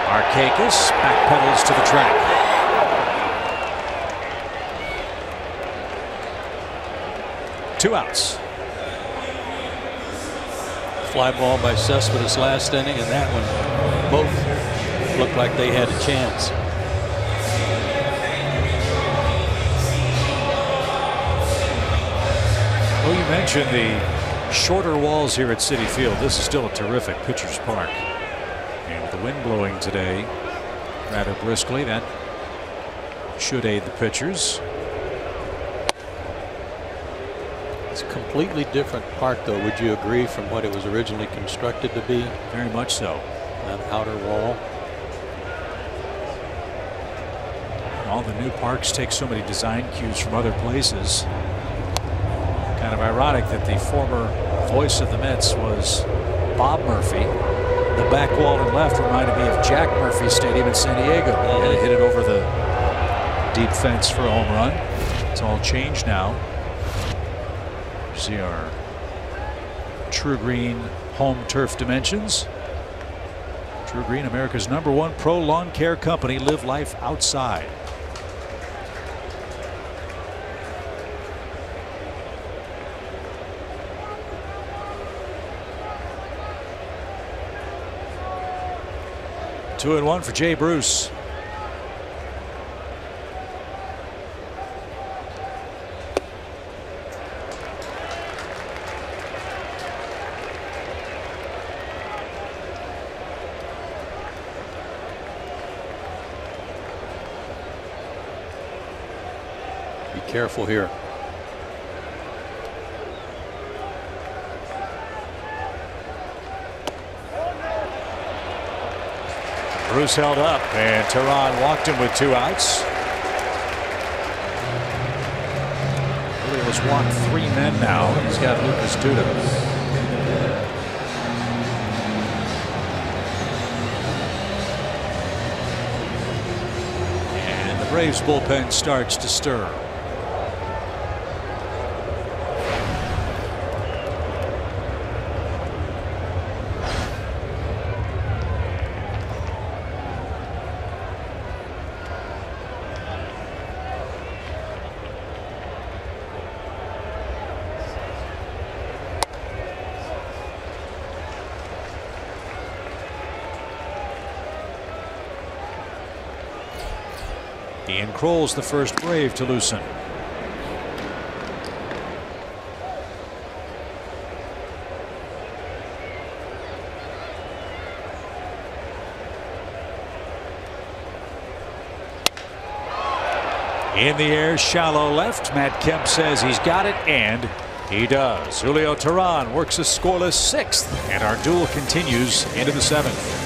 Speaker 2: Markakis backpedals to the track. Two outs.
Speaker 3: Fly ball by Cespedes last inning, and that one, both looked like they had a chance.
Speaker 2: Well, you mentioned the shorter walls here at Citi Field. This is still a terrific pitcher's park. And with the wind blowing today rather briskly, that should aid the pitchers.
Speaker 3: completely different park, though. Would you agree, from what it was originally constructed to be?
Speaker 2: Very much so.
Speaker 3: That outer wall.
Speaker 2: All the new parks take so many design cues from other places. Kind of ironic that the former voice of the Mets was Bob Murphy. The back wall and left reminded me of Jack Murphy Stadium in San Diego. And it hit it over the deep fence for a home run. It's all changed now. See our True Green home turf dimensions. True Green, America's #1 pro lawn care company. Live life outside. Two and one for Jay Bruce.
Speaker 3: Be careful here.
Speaker 2: Bruce held up, and Tehran walked him with 2 outs. Orioles walked 3 men now. He's got Lucas Duda. And the Braves bullpen starts to stir. Ian Kroll's the first Brave to loosen. In the air, shallow left. Matt Kemp says he's got it, and he does. Julio Tehran works a scoreless 6th, and our duel continues into the 7th.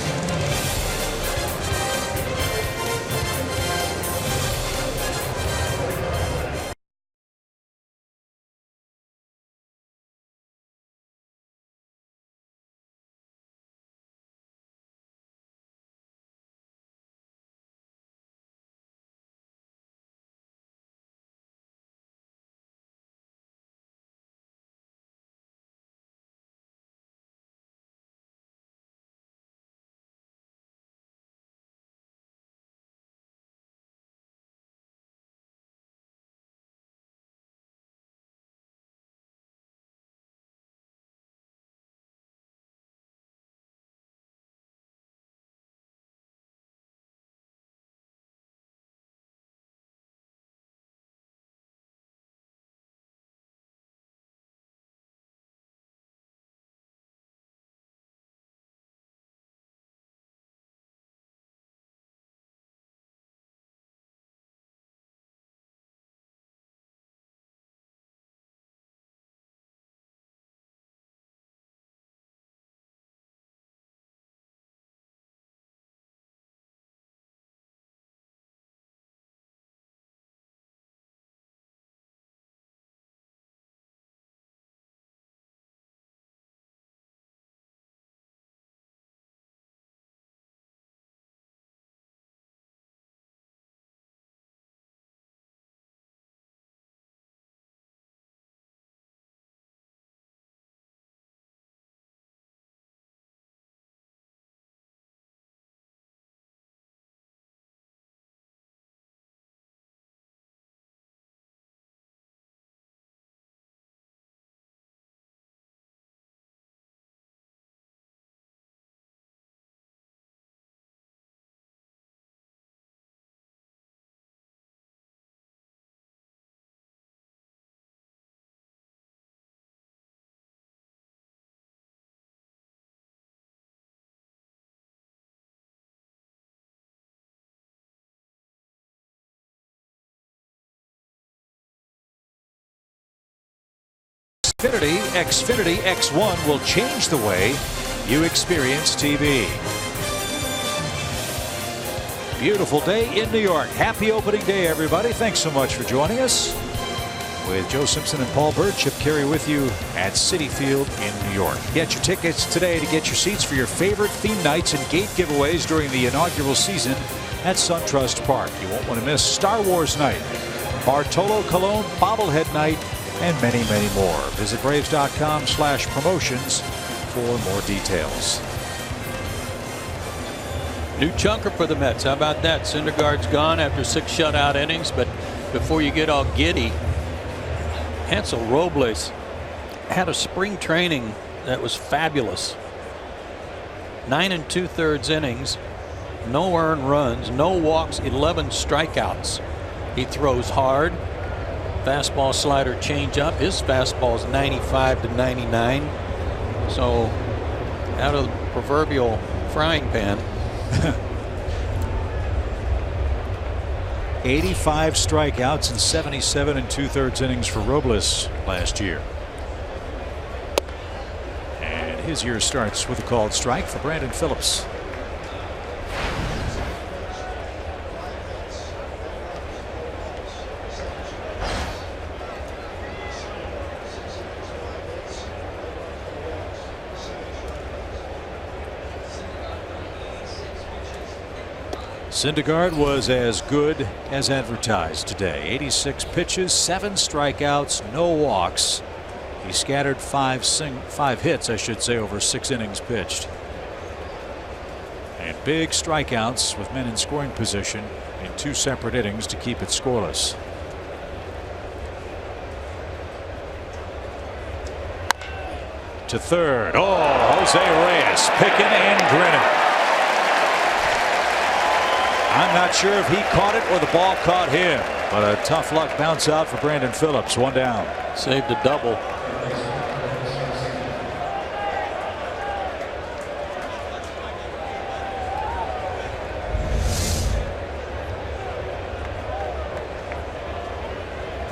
Speaker 2: Xfinity X1 will change the way you experience TV. Beautiful day in New York. Happy opening day, everybody. Thanks so much for joining us. With Joe Simpson and Paul Burt, Chip Carey with you at Citi Field in New York. Get your tickets today to get your seats for your favorite theme nights and gate giveaways during the inaugural season at SunTrust Park. You won't want to miss Star Wars Night, Bartolo Colon Bobblehead Night, and many, many more. Visit Braves.com/promotions for more details.
Speaker 3: New chunker for the Mets. How about that? Syndergaard's gone after 6 shutout innings, but before you get all giddy, Hansel Robles had a spring training that was fabulous. 9 2/3 innings, no earned runs, no walks, 11 strikeouts. He throws hard. Fastball, slider, changeup. His fastball is 95 to 99. So out of the proverbial frying pan.
Speaker 2: 85 strikeouts and 77 2/3 innings for Robles last year. And his year starts with a called strike for Brandon Phillips. Syndergaard was as good as advertised today. 86 pitches, 7 strikeouts, no walks. He scattered 5 hits, I should say, over 6 innings pitched. And big strikeouts with men in scoring position in 2 separate innings to keep it scoreless. To third. Oh, Jose Reyes picking and grinning. I'm not sure if he caught it or the ball caught him, but a tough luck bounce out for Brandon Phillips. 1 down.
Speaker 3: Saved a double.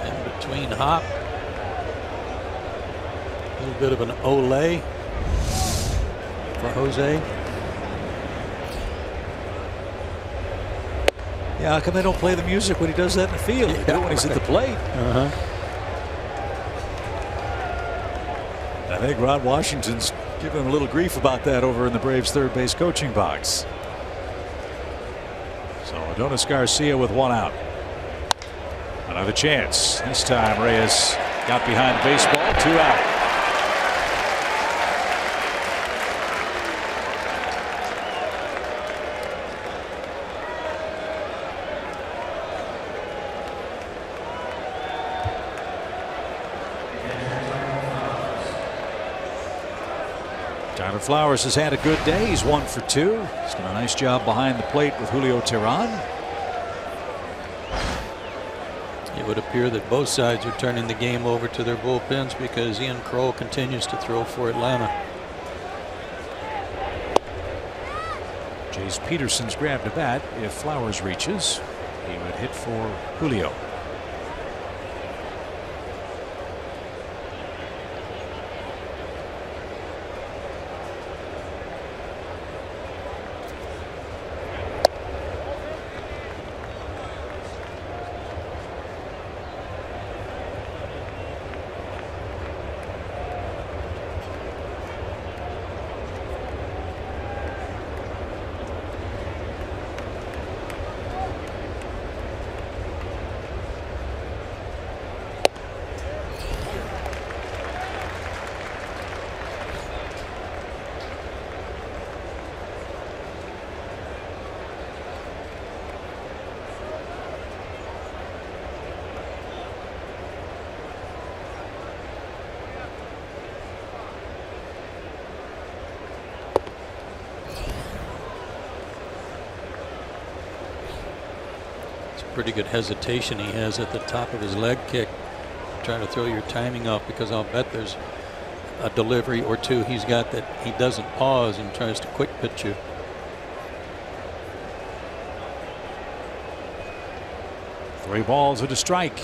Speaker 3: In between hop. A little bit of an Olay for Jose.
Speaker 2: Yeah, how come they don't play the music when he does that in the field? They do it when he's at the plate. I think Ron Washington's giving him a little grief about that over in the Braves' third base coaching box. So Adonis Garcia with 1 out. Another chance. This time Reyes got behind the baseball. 2 out. Tyler Flowers has had a good day. He's 1 for 2. He's done a nice job behind the plate with Julio Teheran.
Speaker 3: It would appear that both sides are turning the game over to their bullpens because Ian Kroll continues to throw for Atlanta.
Speaker 2: Jace Peterson's grabbed a bat. If Flowers reaches, he would hit for Julio.
Speaker 3: Pretty good hesitation he has at the top of his leg kick, trying to throw your timing off, because I'll bet there's a delivery or two he's got that he doesn't pause and tries to quick pitch you.
Speaker 2: Three balls and a strike.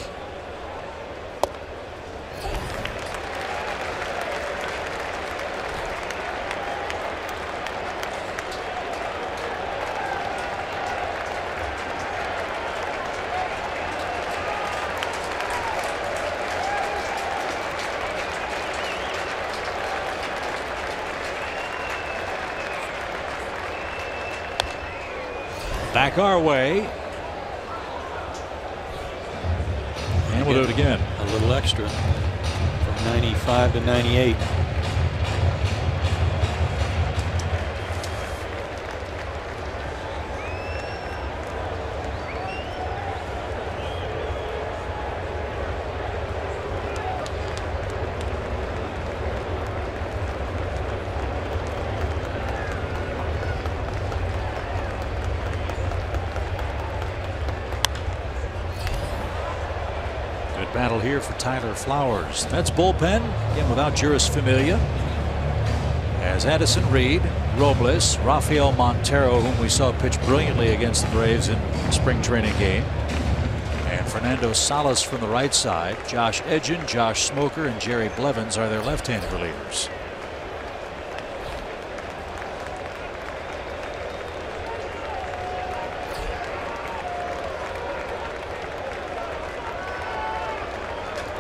Speaker 2: Back our way. And we'll do it again.
Speaker 3: A little extra from 95 to 98.
Speaker 2: Battle here for Tyler Flowers. That's bullpen, again without Juris Familia. As Addison Reed, Robles, Rafael Montero, whom we saw pitch brilliantly against the Braves in the spring training game, and Fernando Salas from the right side. Josh Edgin, Josh Smoker, and Jerry Blevins are their left-handed relievers.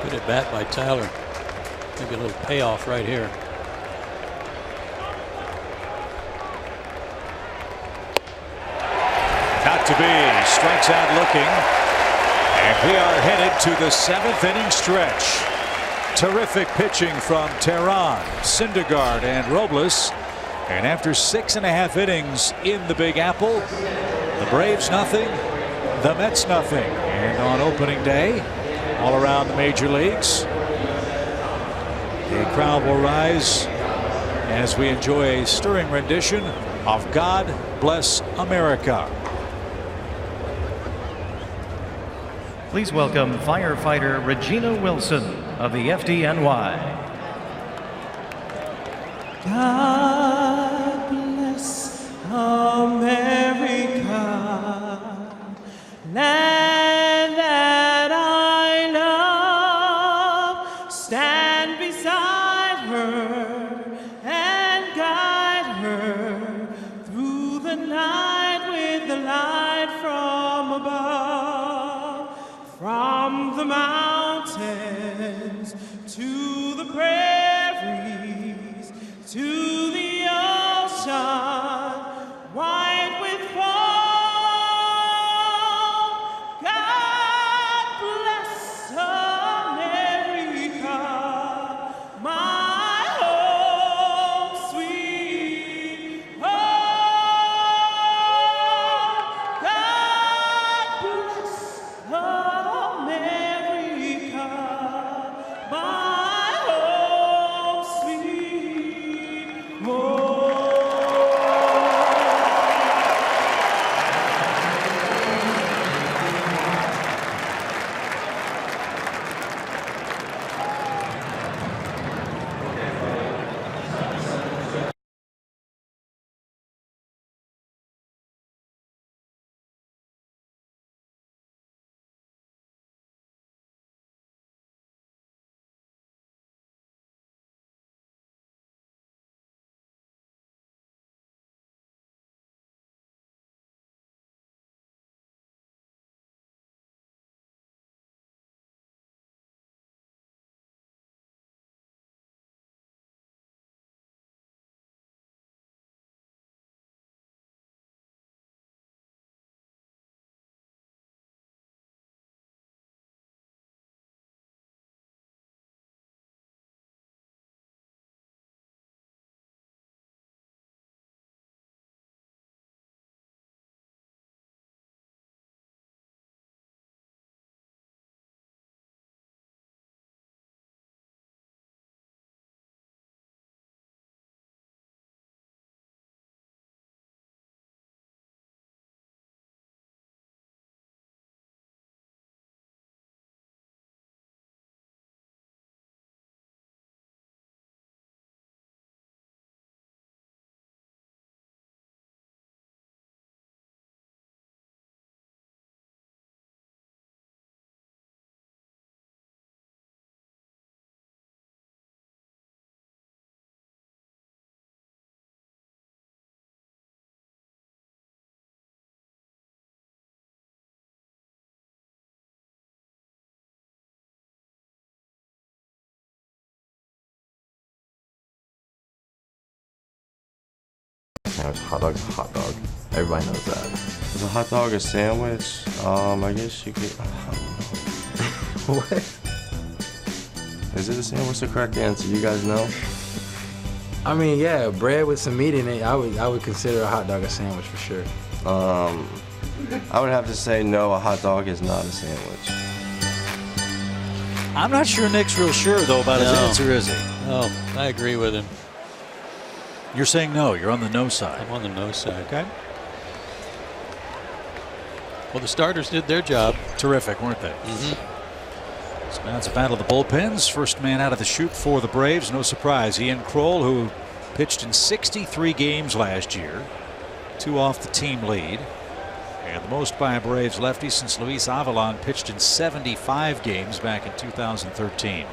Speaker 3: Good at bat by Tyler. Maybe a little payoff right here.
Speaker 2: Not to be. Strikes out looking. And we are headed to the 7th inning stretch. Terrific pitching from Tehran, Syndergaard, and Robles. And after 6.5 innings in the Big Apple, the Braves nothing, the Mets nothing. And on opening day, all around the major leagues, the crowd will rise as we enjoy a stirring rendition of God Bless America.
Speaker 5: Please welcome firefighter Regina Wilson of the FDNY.
Speaker 6: God bless America, land that I love. Stand beside her and guide her through the night with the light from above. From the mountains to the prairies to the ocean, white with foam. God bless America, my home, sweet home. God bless America, my home, sweet home.
Speaker 7: sandwich. Hot dog's a hot dog. Everybody knows that.
Speaker 8: Is a hot dog a sandwich? I guess you could.
Speaker 7: What?
Speaker 8: Is it a sandwich? What's the correct answer? You guys know?
Speaker 9: I mean, yeah, bread with some meat in it. I would consider a hot dog a sandwich for sure.
Speaker 8: I would have to say no. A hot dog is not a sandwich.
Speaker 2: I'm not sure Nick's real sure though about his answer, is he?
Speaker 3: Oh, I agree with him.
Speaker 2: You're saying no. You're on the no side.
Speaker 3: I'm on the no side.
Speaker 2: Okay.
Speaker 3: Well, the starters did their job.
Speaker 2: Terrific, weren't they? So now it's a battle of the bullpens. First man out of the chute for the Braves. No surprise. Ian Kroll, who pitched in 63 games last year. 2 off the team lead. And the most by a Braves lefty since Luis Avalon pitched in 75 games back in 2013.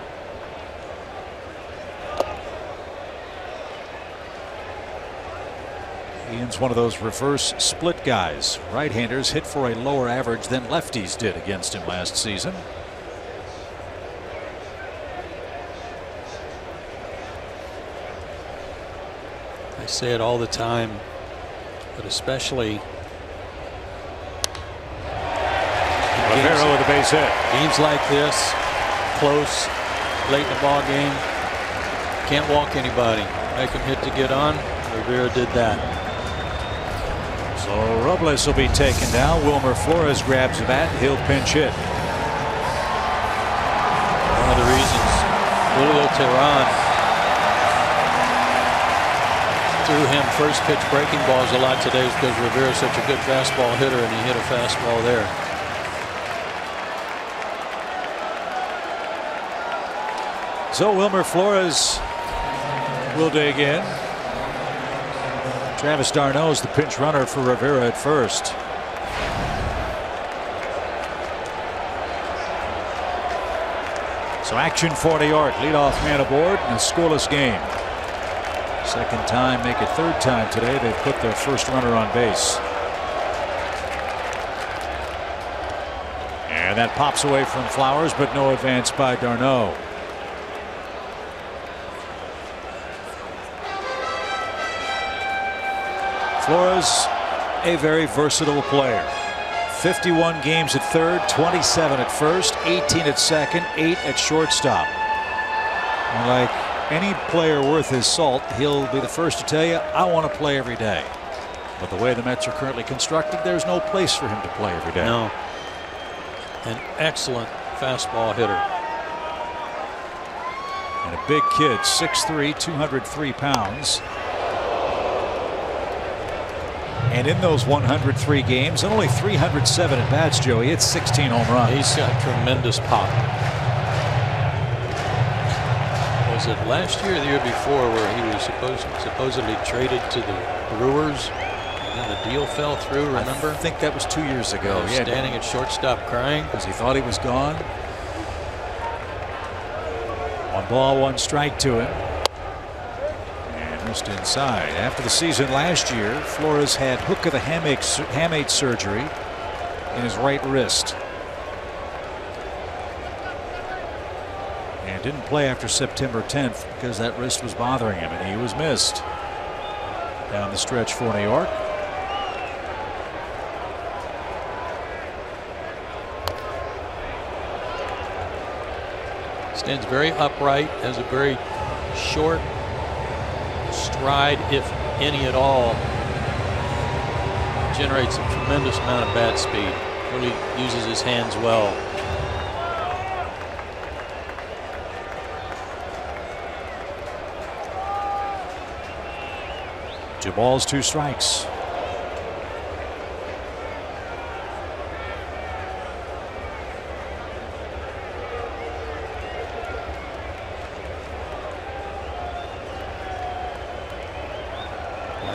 Speaker 2: Ian's one of those reverse split guys. Right-handers hit for a lower average than lefties did against him last season.
Speaker 3: I say it all the time, but especially
Speaker 2: Rivera with a base hit.
Speaker 3: Games like this, close, late in the ball game, can't walk anybody. Make them hit to get on. Rivera did that.
Speaker 2: So Robles will be taken down. Wilmer Flores grabs the bat. He'll pinch hit.
Speaker 3: One of the reasons Julio Teheran threw him first pitch breaking balls a lot today is because Rivera is such a good fastball hitter, and he hit a fastball there.
Speaker 2: So Wilmer Flores will dig in. Travis d'Arnaud is the pinch runner for Rivera at first. So action for New York. Leadoff man aboard in a scoreless game. Second time, make it third time today. They've put their first runner on base. And that pops away from Flowers, but no advance by d'Arnaud. Flores, a very versatile player. 51 games at third, 27 at first, 18 at second, 8 at shortstop. And like any player worth his salt, he'll be the first to tell you, I want to play every day. But the way the Mets are currently constructed, there's no place for him to play every day.
Speaker 3: No. An excellent fastball hitter.
Speaker 2: And a big kid, 6'3", 203 pounds. And in those 103 games, and only 307 at bats, Joey, it's 16 home runs.
Speaker 3: He's got tremendous pop. Was it last year or the year before where he was supposedly traded to the Brewers, and then the deal fell through, remember?
Speaker 2: I think that was 2 years ago.
Speaker 3: He was standing at shortstop crying.
Speaker 2: Because he thought he was gone. 1 ball, 1 strike to him. Just inside. After the season last year, Flores had hook of the hamate surgery in his right wrist. And didn't play after September 10th because that wrist was bothering him, and he was missed. Down the stretch for New York.
Speaker 3: Stands very upright, has a very short stride, if any at all. Generates a tremendous amount of bat speed. Really uses his hands well.
Speaker 2: Two balls, 2 strikes.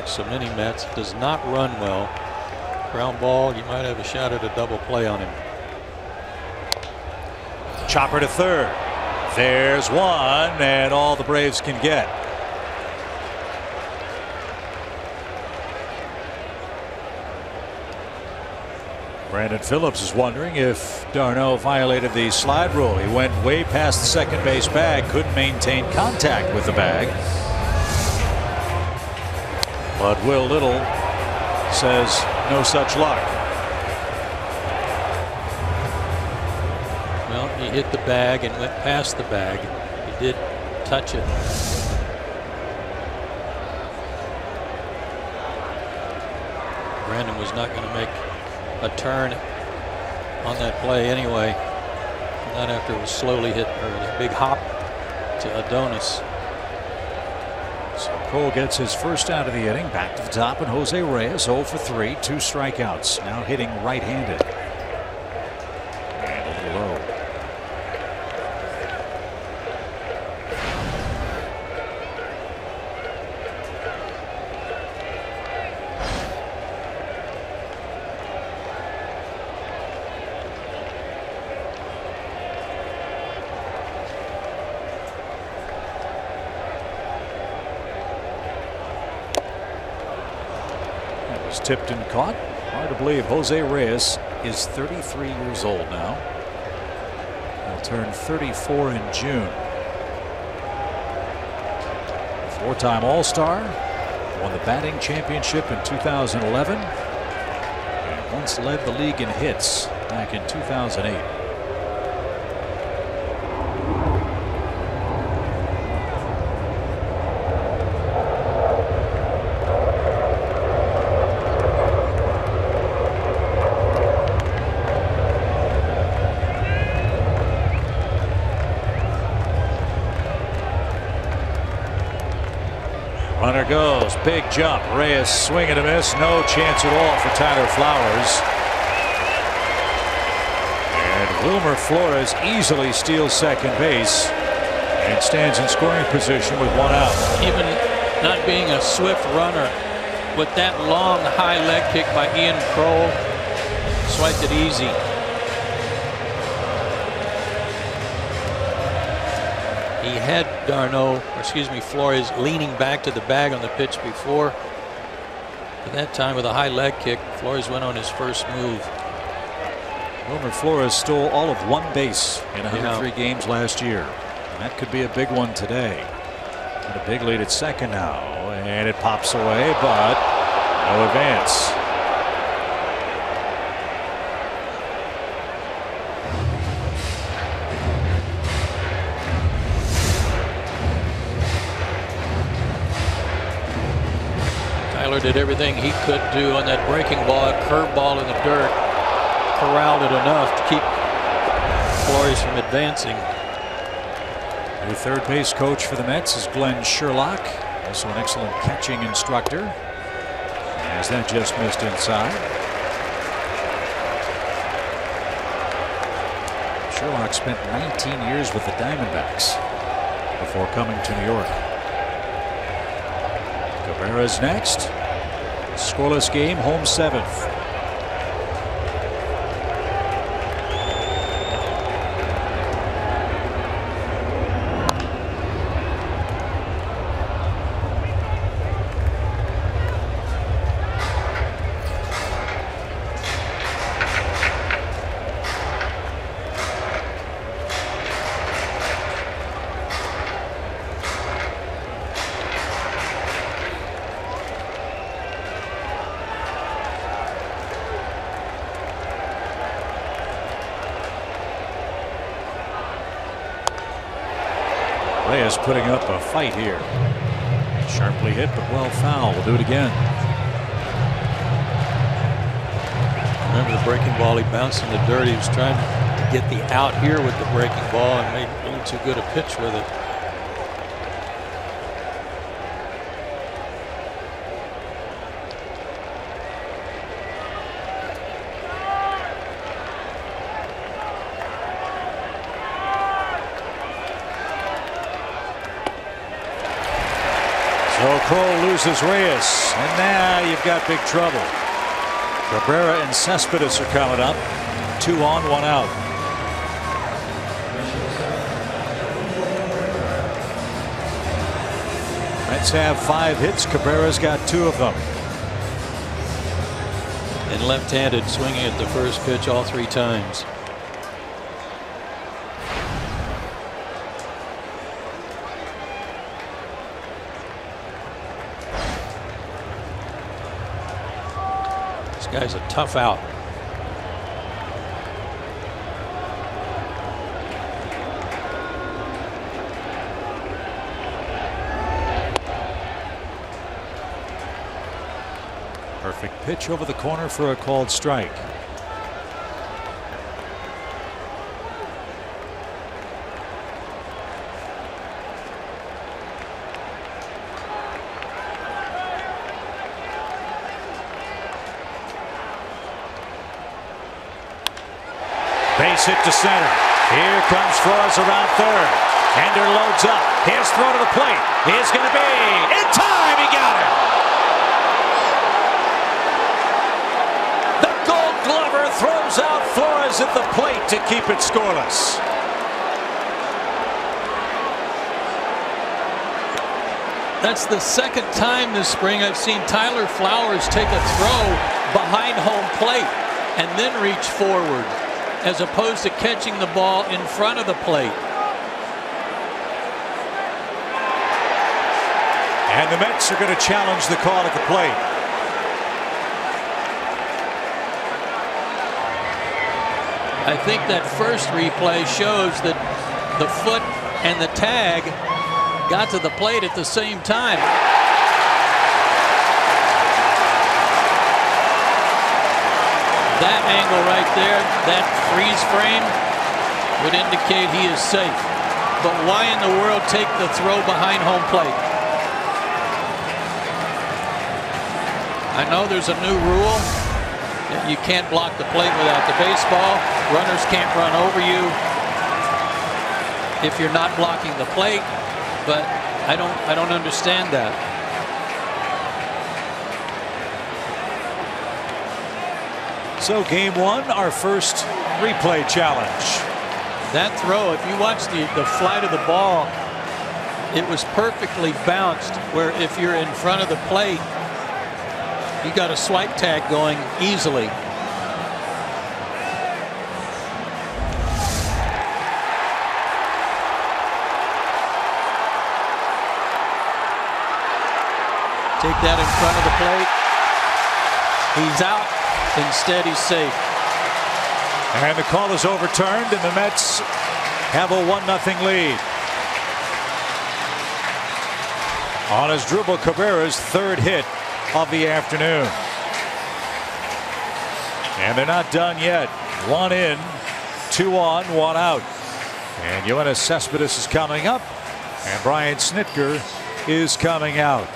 Speaker 3: So many Mets, does not run well. Ground ball, you might have a shot at a double play on him.
Speaker 2: Chopper to third. There's one, and all the Braves can get. Brandon Phillips is wondering if d'Arnaud violated the slide rule. He went way past the second base bag, couldn't maintain contact with the bag. But Will Little says no such luck.
Speaker 3: Well, he hit the bag and went past the bag. He did touch it. Brandon was not going to make a turn on that play anyway. Not after it was slowly hit, or a big hop to Adonis.
Speaker 2: So Cole gets his first out of the inning. Back to the top, and Jose Reyes 0 for 3, 2 strikeouts. Now hitting right-handed. And a little low. Tipped and caught. Hard to believe Jose Reyes is 33 years old now. He'll turn 34 in June. Four-time All-Star. Won the batting championship in 2011. And once led the league in hits back in 2008. Runner goes, big jump. Reyes swing and a miss. No chance at all for Tyler Flowers. And Wilmer Flores easily steals second base and stands in scoring position with 1 out.
Speaker 3: Even not being a swift runner, with that long high leg kick by Ian Kroll, swiped it easy. He had Flores leaning back to the bag on the pitch before. At that time, with a high leg kick, Flores went on his first move.
Speaker 2: Wilmer Flores stole all of 1 base in 103 games last year. And that could be a big one today. And a big lead at second now. And it pops away, but no advance.
Speaker 3: Did everything he could do on that breaking ball, curveball in the dirt, corralled it enough to keep Flores from advancing.
Speaker 2: New third base coach for the Mets is Glenn Sherlock, also an excellent catching instructor. As that just missed inside. Sherlock spent 19 years with the Diamondbacks before coming to New York. Cabrera's next. Scoreless game, home 7th. Reyes putting up a fight here. Sharply hit, but well foul. We'll do it again.
Speaker 3: Remember the breaking ball, he bounced in the dirt. He was trying to get the out here with the breaking ball and made a little too good a pitch with it.
Speaker 2: So Cole loses Reyes, and now you've got big trouble. Cabrera and Cespedes are coming up. 2 on, 1 out. Mets have 5 hits. Cabrera's got 2 of them.
Speaker 3: And left-handed, swinging at the first pitch all 3 times. This guy's a tough out.
Speaker 2: Perfect pitch over the corner for a called strike. Base hit to center. Here comes Flores around third. Ender loads up. His throw to the plate is going to be in time. He got it. The Gold Glover throws out Flores at the plate to keep it scoreless.
Speaker 3: That's the second time this spring I've seen Tyler Flowers take a throw behind home plate and then reach forward, as opposed to catching the ball in front of the plate.
Speaker 2: And the Mets are going to challenge the call at the plate.
Speaker 3: I think that first replay shows that the foot and the tag got to the plate at the same time. That angle right there, that freeze frame, would indicate he is safe. But why in the world take the throw behind home plate? I know there's a new rule that you can't block the plate without the baseball. Runners can't run over you if you're not blocking the plate, but I don't understand that.
Speaker 2: So game one, our first replay challenge.
Speaker 3: That throw, if you watch the flight of the ball, it was perfectly bounced, where if you're in front of the plate, you got a swipe tag going easily. Take that in front of the plate. He's out. Instead, he's safe.
Speaker 2: And the call is overturned, and the Mets have a 1-0 lead. On his dribble, Cabrera's third hit of the afternoon. And they're not done yet. 1 in, 2 on, 1 out. And Yoenis Cespedes is coming up, and Brian Snitker is coming out.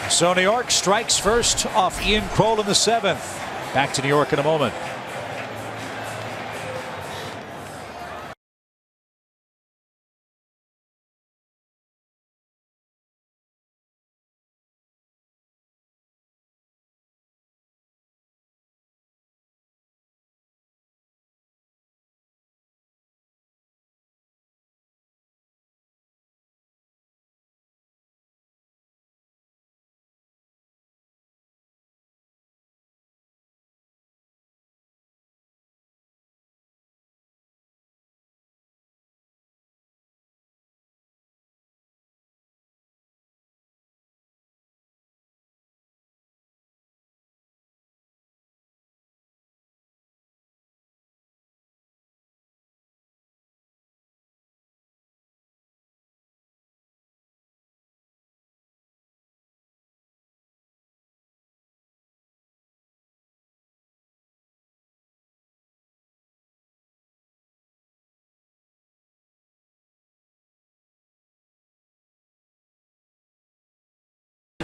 Speaker 2: So New York strikes first off Ian Kroll in the 7th. Back to New York in a moment.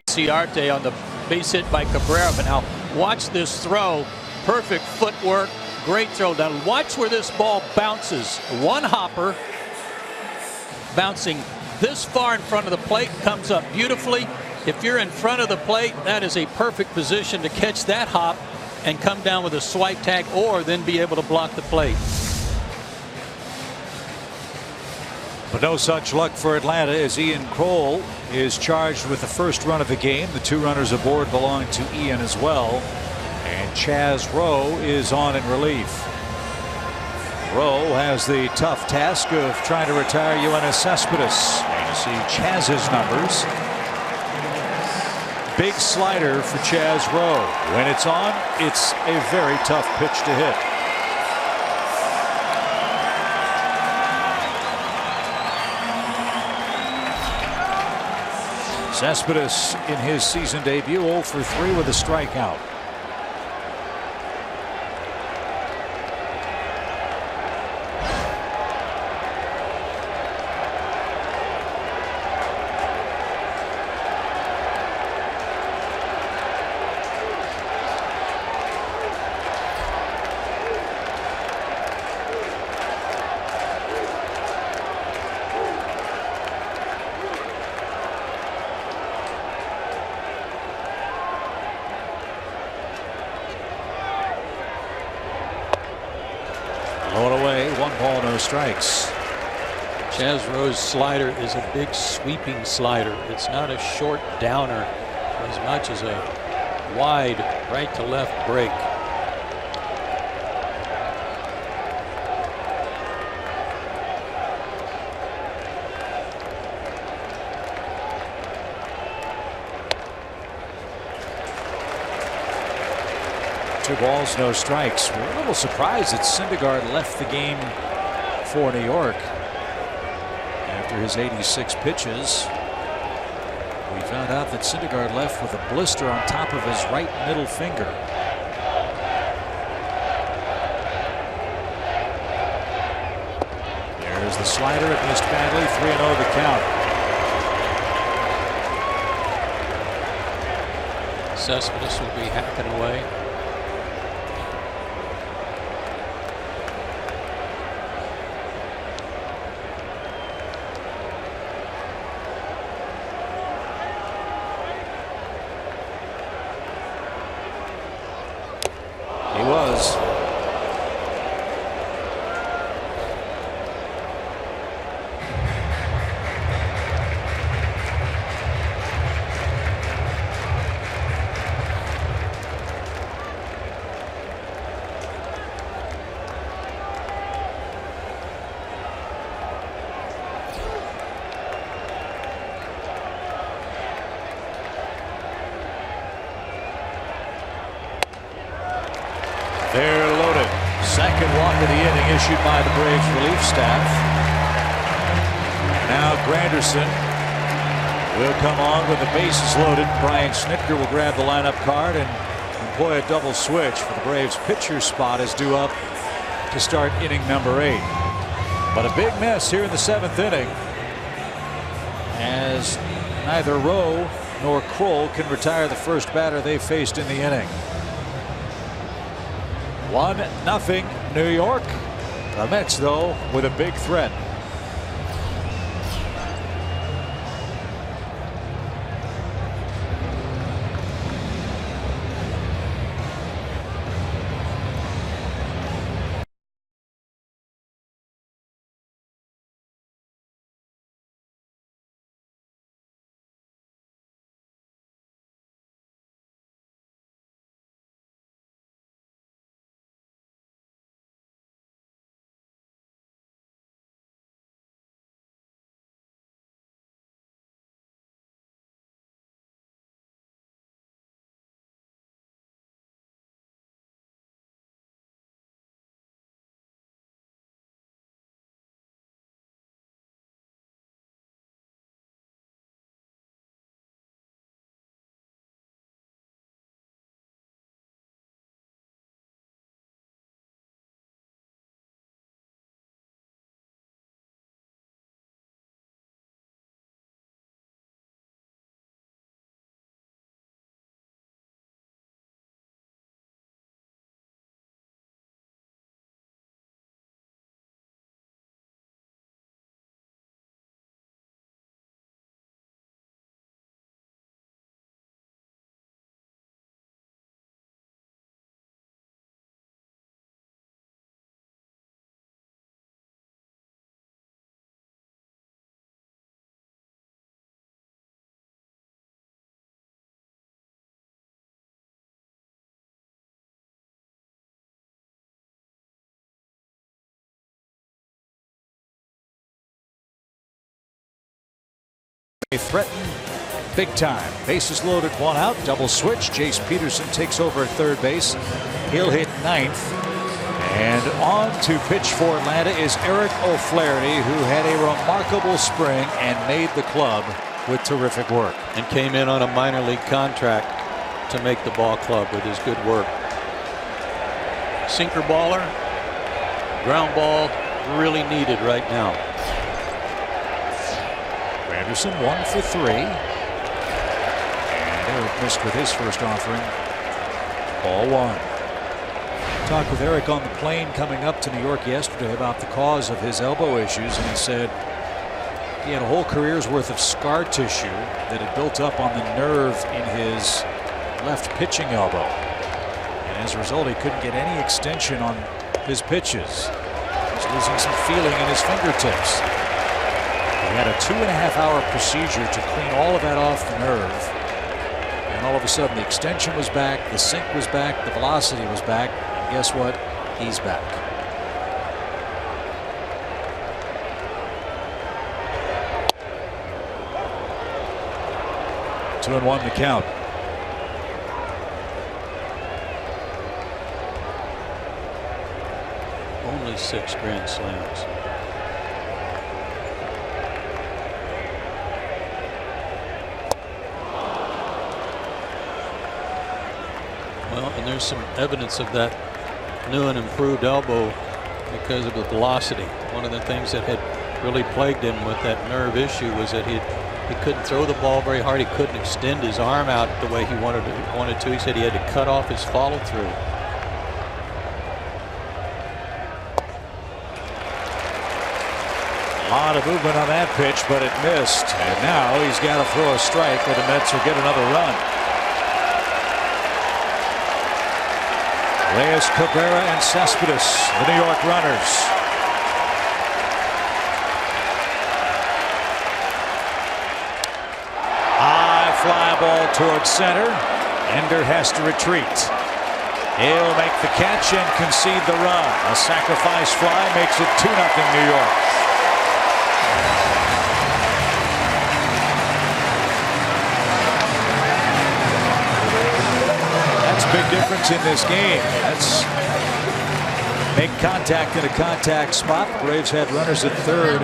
Speaker 3: Ciarte on the base hit by Cabrera. But now watch this throw. Perfect footwork. Great throw. Now watch where this ball bounces. One hopper bouncing this far in front of the plate, comes up beautifully. If you're in front of the plate, that is a perfect position to catch that hop and come down with a swipe tag, or then be able to block the plate.
Speaker 2: But no such luck for Atlanta, as Ian Kroll is charged with the first run of the game. The 2 runners aboard belong to Ian as well. And Chaz Rowe is on in relief. Rowe has the tough task of trying to retire Yoenis Cespedes. And you see Chaz's numbers. big slider for Chaz Rowe. When it's on, it's a very tough pitch to hit. Cespedes in his season debut 0 for 3 with a strikeout. Low away, 1 ball, no strikes.
Speaker 3: Chaz Rowe's slider is a big sweeping slider. It's not a short downer as much as a wide right to left break.
Speaker 2: Two balls, no strikes. We're a little surprised that Syndergaard left the game for New York after his 86 pitches. We found out that Syndergaard left with a blister on top of his right middle finger. There's the slider. It missed badly. 3-0 the count.
Speaker 3: Cespedes will be hacking away.
Speaker 2: He was. They're loaded. Second walk of the inning issued by the Braves relief staff. Now Granderson will come on with the bases loaded. Brian Snitker will grab the lineup card and employ a double switch for the Braves. Pitcher spot is due up to start inning number 8. But a big mess here in the 7th inning, as neither Rowe nor Kroll can retire the first batter they faced in the inning. 1-0 New York. The Mets, though, with a big threat. They threaten big time. Bases loaded, one out, double switch. Jace Peterson takes over at third base. He'll hit ninth. And on to pitch for Atlanta is Eric O'Flaherty, who had a remarkable spring and made the club with terrific work.
Speaker 3: And came in on a minor league contract to make the ball club with his good work. Sinker baller, ground ball, really needed right now.
Speaker 2: Anderson 1 for 3. And Eric missed with his first offering. Ball 1. Talked with Eric on the plane coming up to New York yesterday about the cause of his elbow issues, and he said he had a whole career's worth of scar tissue that had built up on the nerve in his left pitching elbow, and as a result he couldn't get any extension on his pitches. He's losing some feeling in his fingertips. He had a 2.5-hour procedure to clean all of that off the nerve, and all of a sudden the extension was back, the sink was back, the velocity was back, and guess what? He's back. Two and 1 to count.
Speaker 3: Only 6 grand slams. Well, and there's some evidence of that new and improved elbow because of the velocity. One of the things that had really plagued him with that nerve issue was that he couldn't throw the ball very hard. He couldn't extend his arm out the way he wanted to. He said he had to cut off his follow through.
Speaker 2: A lot of movement on that pitch, but it missed. And now he's got to throw a strike, or the Mets will get another run. Reyes, Cabrera, and Cespedes, the New York runners. High fly ball towards center. Ender has to retreat. He'll make the catch and concede the run. A sacrifice fly makes it 2-0 New York. Big difference in this game. That's make contact in a contact spot. The Braves had runners at third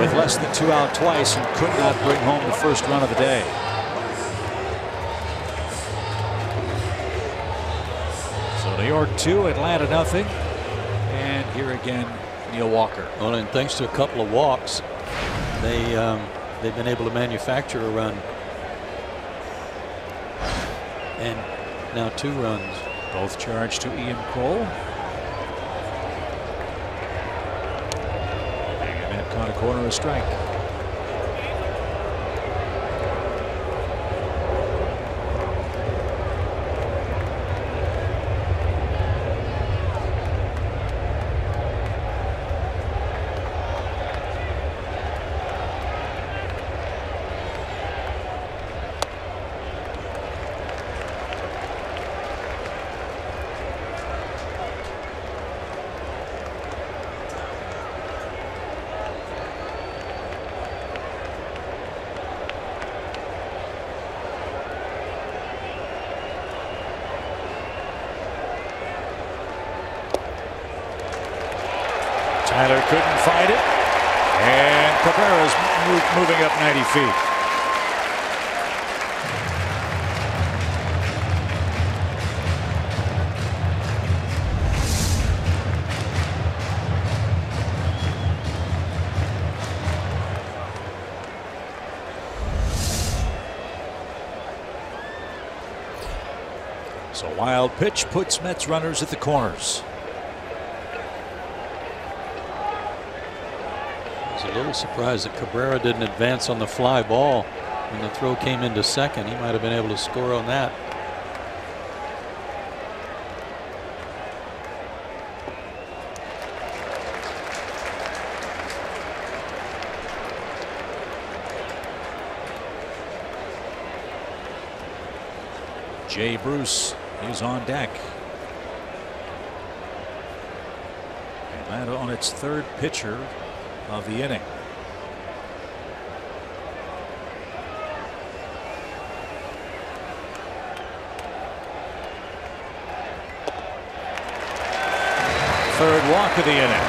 Speaker 2: with less than 2 out twice and could not bring home the first run of the day. So New York 2, Atlanta nothing. And here again, Neil Walker.
Speaker 3: Well, and thanks to a couple of walks, they've been able to manufacture a run. And now 2 runs.
Speaker 2: Both charged to Ian Cole. And that caught a corner, a strike. Tyler couldn't find it, and Cabrera's moving up 90 feet. So wild pitch puts Mets runners at the corners.
Speaker 3: A little surprised that Cabrera didn't advance on the fly ball when the throw came into second. He might have been able to score on that.
Speaker 2: Jay Bruce is on deck. Atlanta on its 3rd pitcher of the inning. third walk of the inning.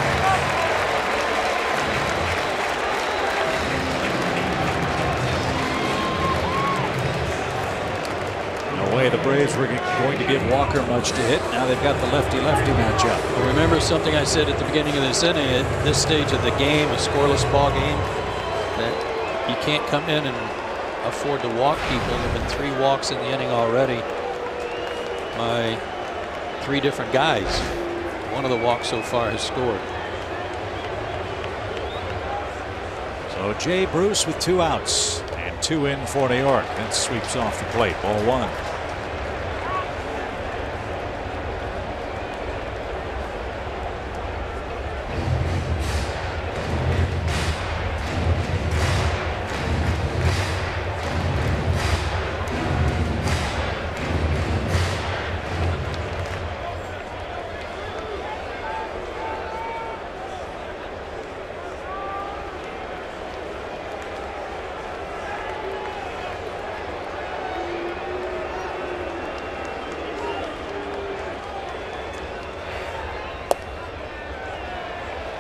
Speaker 2: No way the Braves were going to give Walker much to hit. Now they've got the lefty-lefty matchup.
Speaker 3: Well, remember something I said at the beginning of this inning, at this stage of the game, a scoreless ball game, that you can't come in and afford to walk people. There have been 3 walks in the inning already by 3 different guys. One of the walks so far has scored.
Speaker 2: So Jay Bruce with 2 outs and 2 in for New York. Then sweeps off the plate. Ball 1.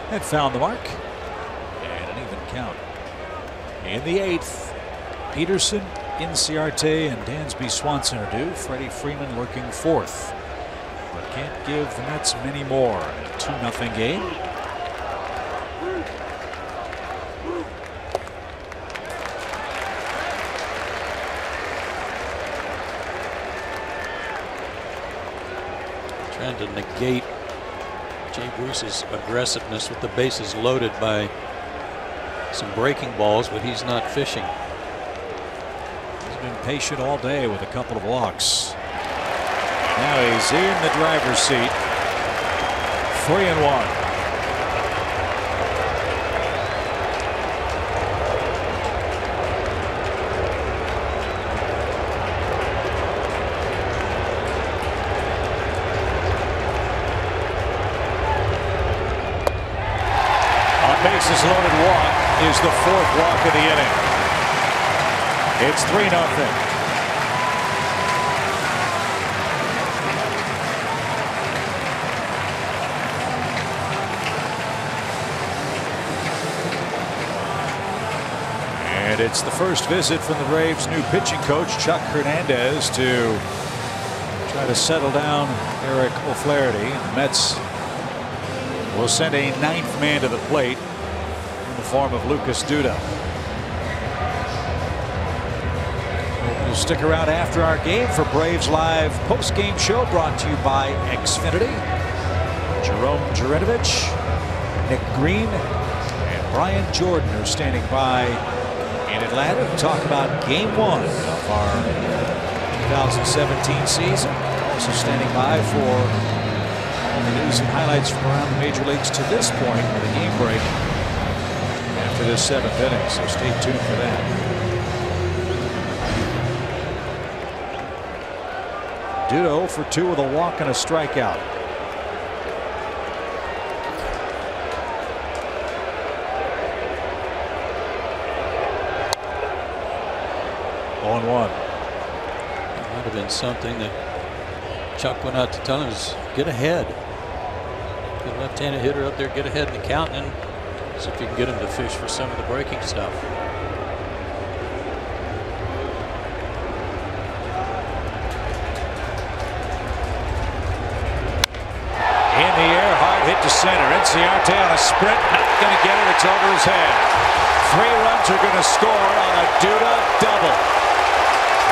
Speaker 2: Had found the mark. And an even count. In the 8th, Peterson, Inciarte, and Dansby Swanson are due. Freddie Freeman lurking 4th. But can't give the Mets many more. A 2-0 game.
Speaker 3: Trying to negate Jay Bruce's aggressiveness with the bases loaded by some breaking balls, but he's not fishing.
Speaker 2: He's been patient all day with a couple of walks. Now he's in the driver's seat. 3-1. Bases loaded walk is the 4th walk of the inning. It's 3-0. And it's the first visit from the Braves' new pitching coach, Chuck Hernandez, to try to settle down Eric O'Flaherty. The Mets will send a 9th man to the plate in the form of Lucas Duda. We'll stick around after our game for Braves Live post-game show brought to you by Xfinity. Jerome Jurinovich, Nick Green, and Brian Jordan are standing by in Atlanta to talk about Game 1 of our 2017 season. Also standing by for the news and highlights from around the major leagues to this point with a game break after this 7th inning, so stay tuned for that. Duda for 2 with a walk and a strikeout. On 1.
Speaker 3: It might have been something that Chuck went out to tell him is get ahead. Get a left-handed hitter up there, get ahead in the count, and see if you can get him to fish for some of the breaking stuff.
Speaker 2: In the air, hard hit to center. Inciarte on a sprint, not going to get it. It's over his head. 3 runs are going to score on a Duda double,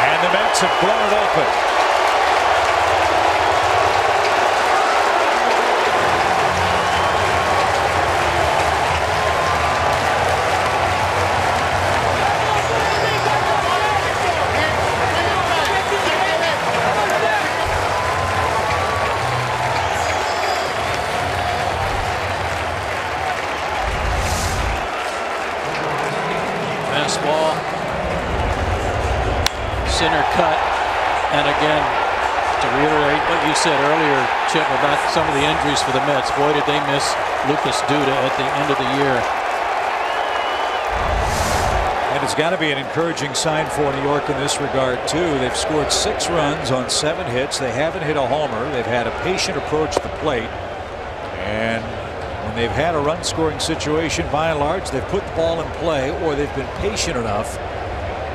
Speaker 2: and the Mets have blown it open.
Speaker 3: Fastball, center cut, and again, to reiterate what you said earlier, Chip, about some of the injuries for the Mets. Boy, did they miss Lucas Duda at the end of the year.
Speaker 2: And it's got to be an encouraging sign for New York in this regard, too. They've scored 6 runs on 7 hits. They haven't hit a homer. They've had a patient approach to the plate. And when they've had a run-scoring situation, by and large, they've put the ball in play, or they've been patient enough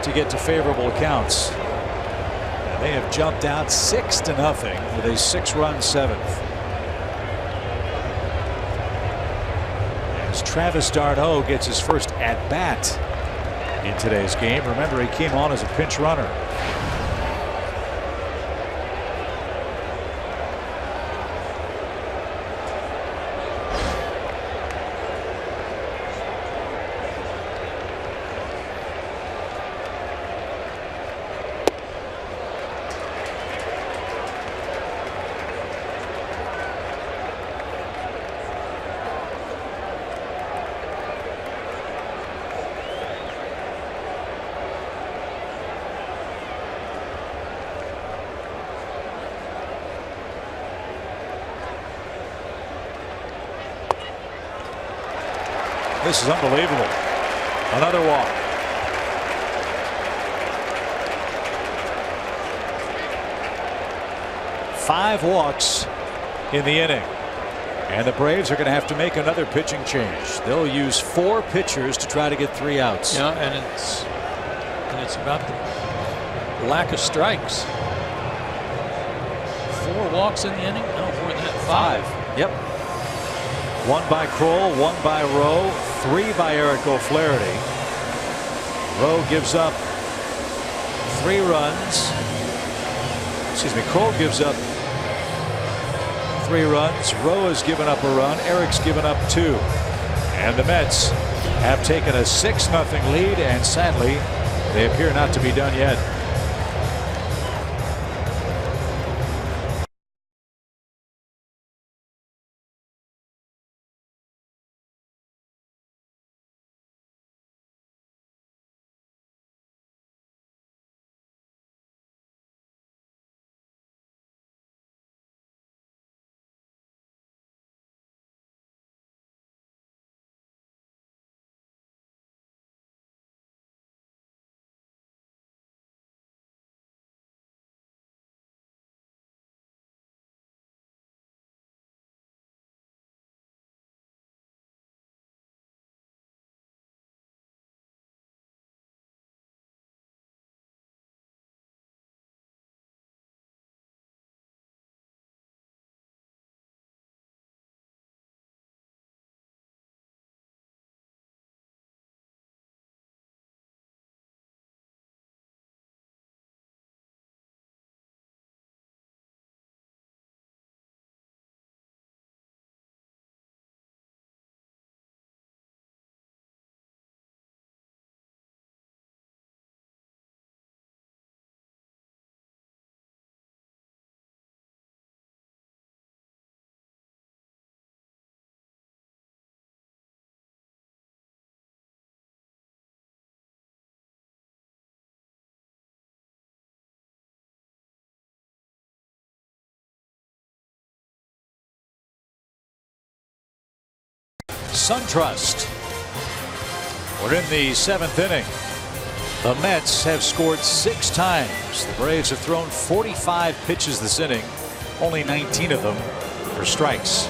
Speaker 2: to get to favorable accounts. And they have jumped out 6-0 with a 6-run seventh. As Travis d'Arnaud gets his first at-bat in today's game. Remember, he came on as a pinch runner. This is unbelievable. Another walk. Five walks in the inning. And the Braves are going to have to make another pitching change. They'll use 4 pitchers to try to get 3 outs.
Speaker 3: Yeah, and it's about the lack of strikes. 4 walks in the inning? No, more than that. 5.
Speaker 2: Yep. 1 by Kroll, 1 by Rowe, 3 by Eric O'Flaherty. Rowe gives up 3 runs. Excuse me, Kroll gives up 3 runs. Rowe has given up a run. Eric's given up 2. And the Mets have taken a 6-0 lead, and sadly, they appear not to be done yet. SunTrust. We're in the 7th inning. The Mets have scored 6 times. The Braves have thrown 45 pitches this inning, only 19 of them for strikes.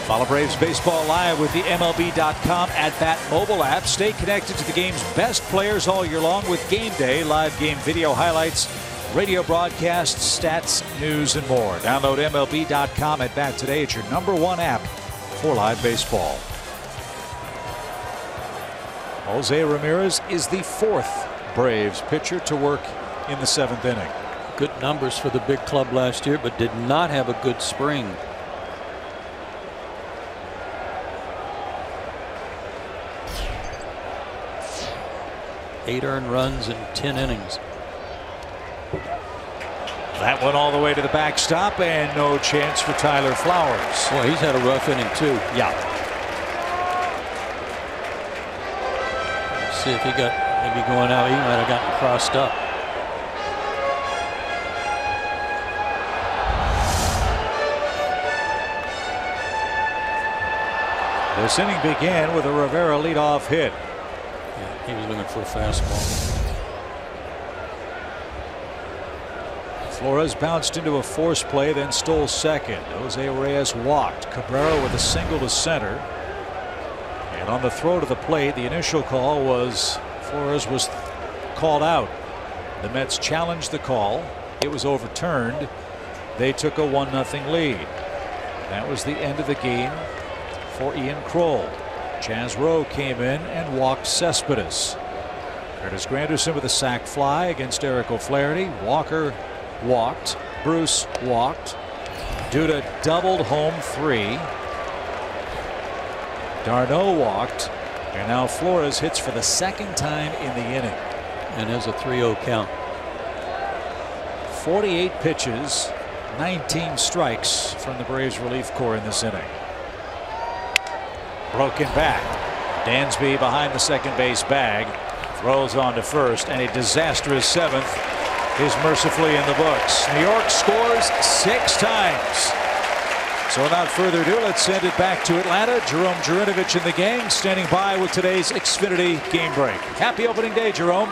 Speaker 2: Follow Braves baseball live with the MLB.com at-bat mobile app. Stay connected to the game's best players all year long with Game Day, live game video highlights, radio broadcasts, stats, news, and more. Download MLB.com at-bat today. It's your #1 app for live baseball. Jose Ramirez is the 4th Braves pitcher to work in the 7th inning.
Speaker 3: Good numbers for the big club last year, but did not have a good spring. Eight earned runs in 10 innings.
Speaker 2: That went all the way to the backstop, and no chance for Tyler Flowers.
Speaker 3: Boy, he's had a rough inning too.
Speaker 2: Yeah.
Speaker 3: See if he got maybe going out. He might have gotten crossed up.
Speaker 2: This inning began with a Rivera leadoff hit.
Speaker 3: Yeah, he was looking for a fastball.
Speaker 2: Flores bounced into a force play, then stole second. Jose Reyes walked. Cabrera with a single to center. And on the throw to the plate, the initial call was Flores was called out. The Mets challenged the call. It was overturned. They took a 1-0 lead. That was the end of the game for Ian Kroll. Chaz Rowe came in and walked Cespedes. Curtis Granderson with a sac fly against Eric O'Flaherty. Walker walked. Bruce walked. Duda doubled home 3. d'Arnaud walked. And now Flores hits for the second time in the inning.
Speaker 3: And has a 3-0 count.
Speaker 2: 48 pitches, 19 strikes from the Braves relief corps in this inning. Broken back. Dansby behind the second base bag. Throws on to first, and a disastrous 7th is mercifully in the books. New York scores 6 times. So without further ado, let's send it back to Atlanta. Jerome Jurinovich and the gang standing by with today's Xfinity game break. Happy opening day, Jerome.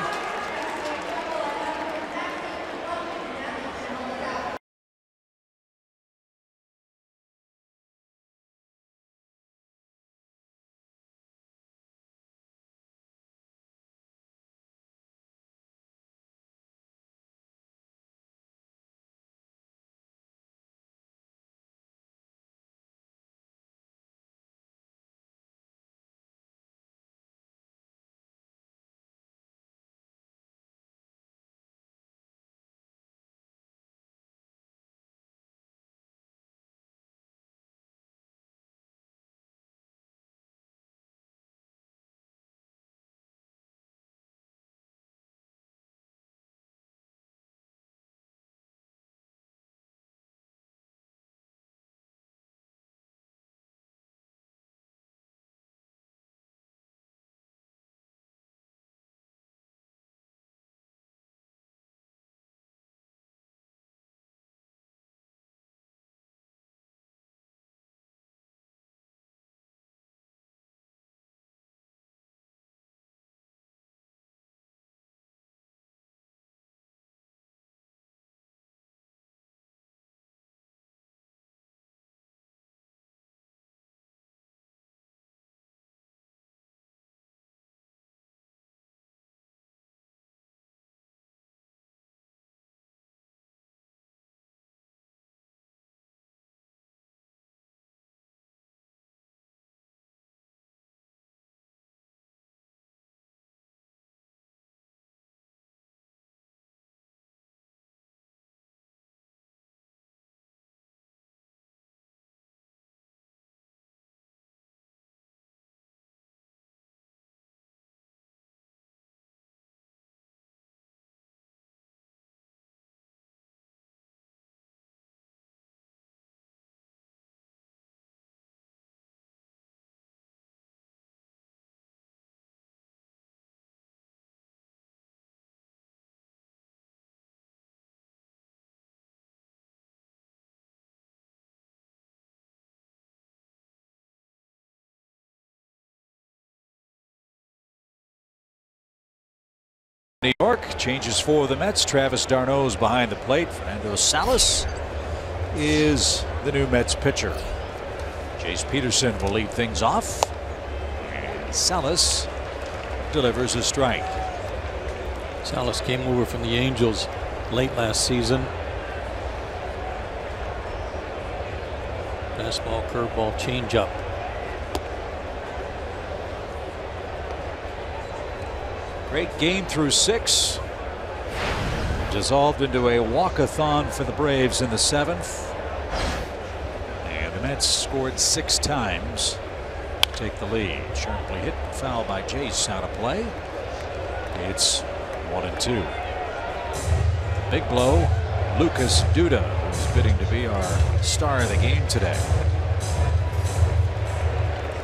Speaker 2: New York changes for the Mets. Travis d'Arnaud's behind the plate. Fernando Salas is the new Mets pitcher. Jace Peterson will lead things off. And Salas delivers a strike.
Speaker 3: Salas came over from the Angels late last season. Fastball, curveball, changeup.
Speaker 2: Great game through 6. Dissolved into a walk-a-thon for the Braves in the 7th. And the Mets scored 6 times to take the lead. Sharply hit, foul by Jace, out of play. It's 1-2. Big blow. Lucas Duda, who's bidding to be our star of the game today.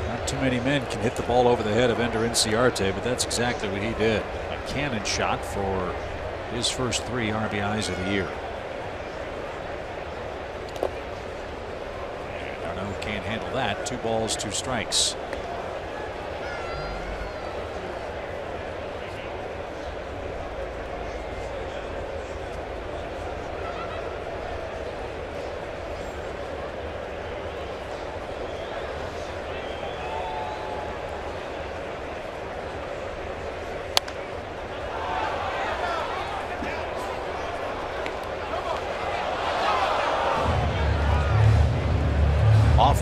Speaker 2: Not too many men can hit the ball over the head of Ender Inciarte, but that's exactly what he did. A cannon shot for his first 3 RBIs of the year. And Arnaud can't handle that. 2 balls, 2 strikes.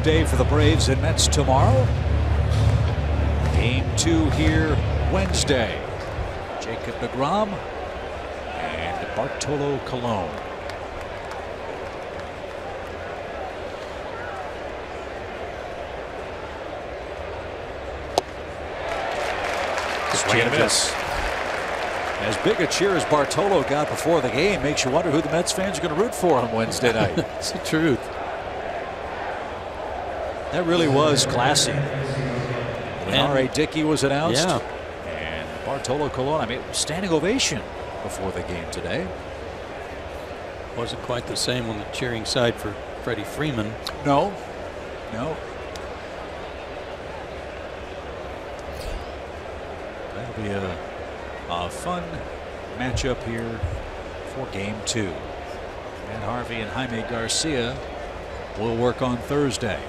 Speaker 2: off day for the Braves and Mets tomorrow. Game 2 here Wednesday. Jacob deGrom and Bartolo Colon. Swing and a miss. As big a cheer as Bartolo got before the game makes you wonder who the Mets fans are going to root for on Wednesday night.
Speaker 3: It's the truth.
Speaker 2: That really was classy. When R.A. Dickey was announced.
Speaker 3: Yeah.
Speaker 2: And Bartolo Colon, I mean, standing ovation before the game today.
Speaker 3: Wasn't quite the same on the cheering side for Freddie Freeman.
Speaker 2: No. No. That'll be a fun matchup here for game 2. Matt Harvey and Jaime Garcia will work on Thursday.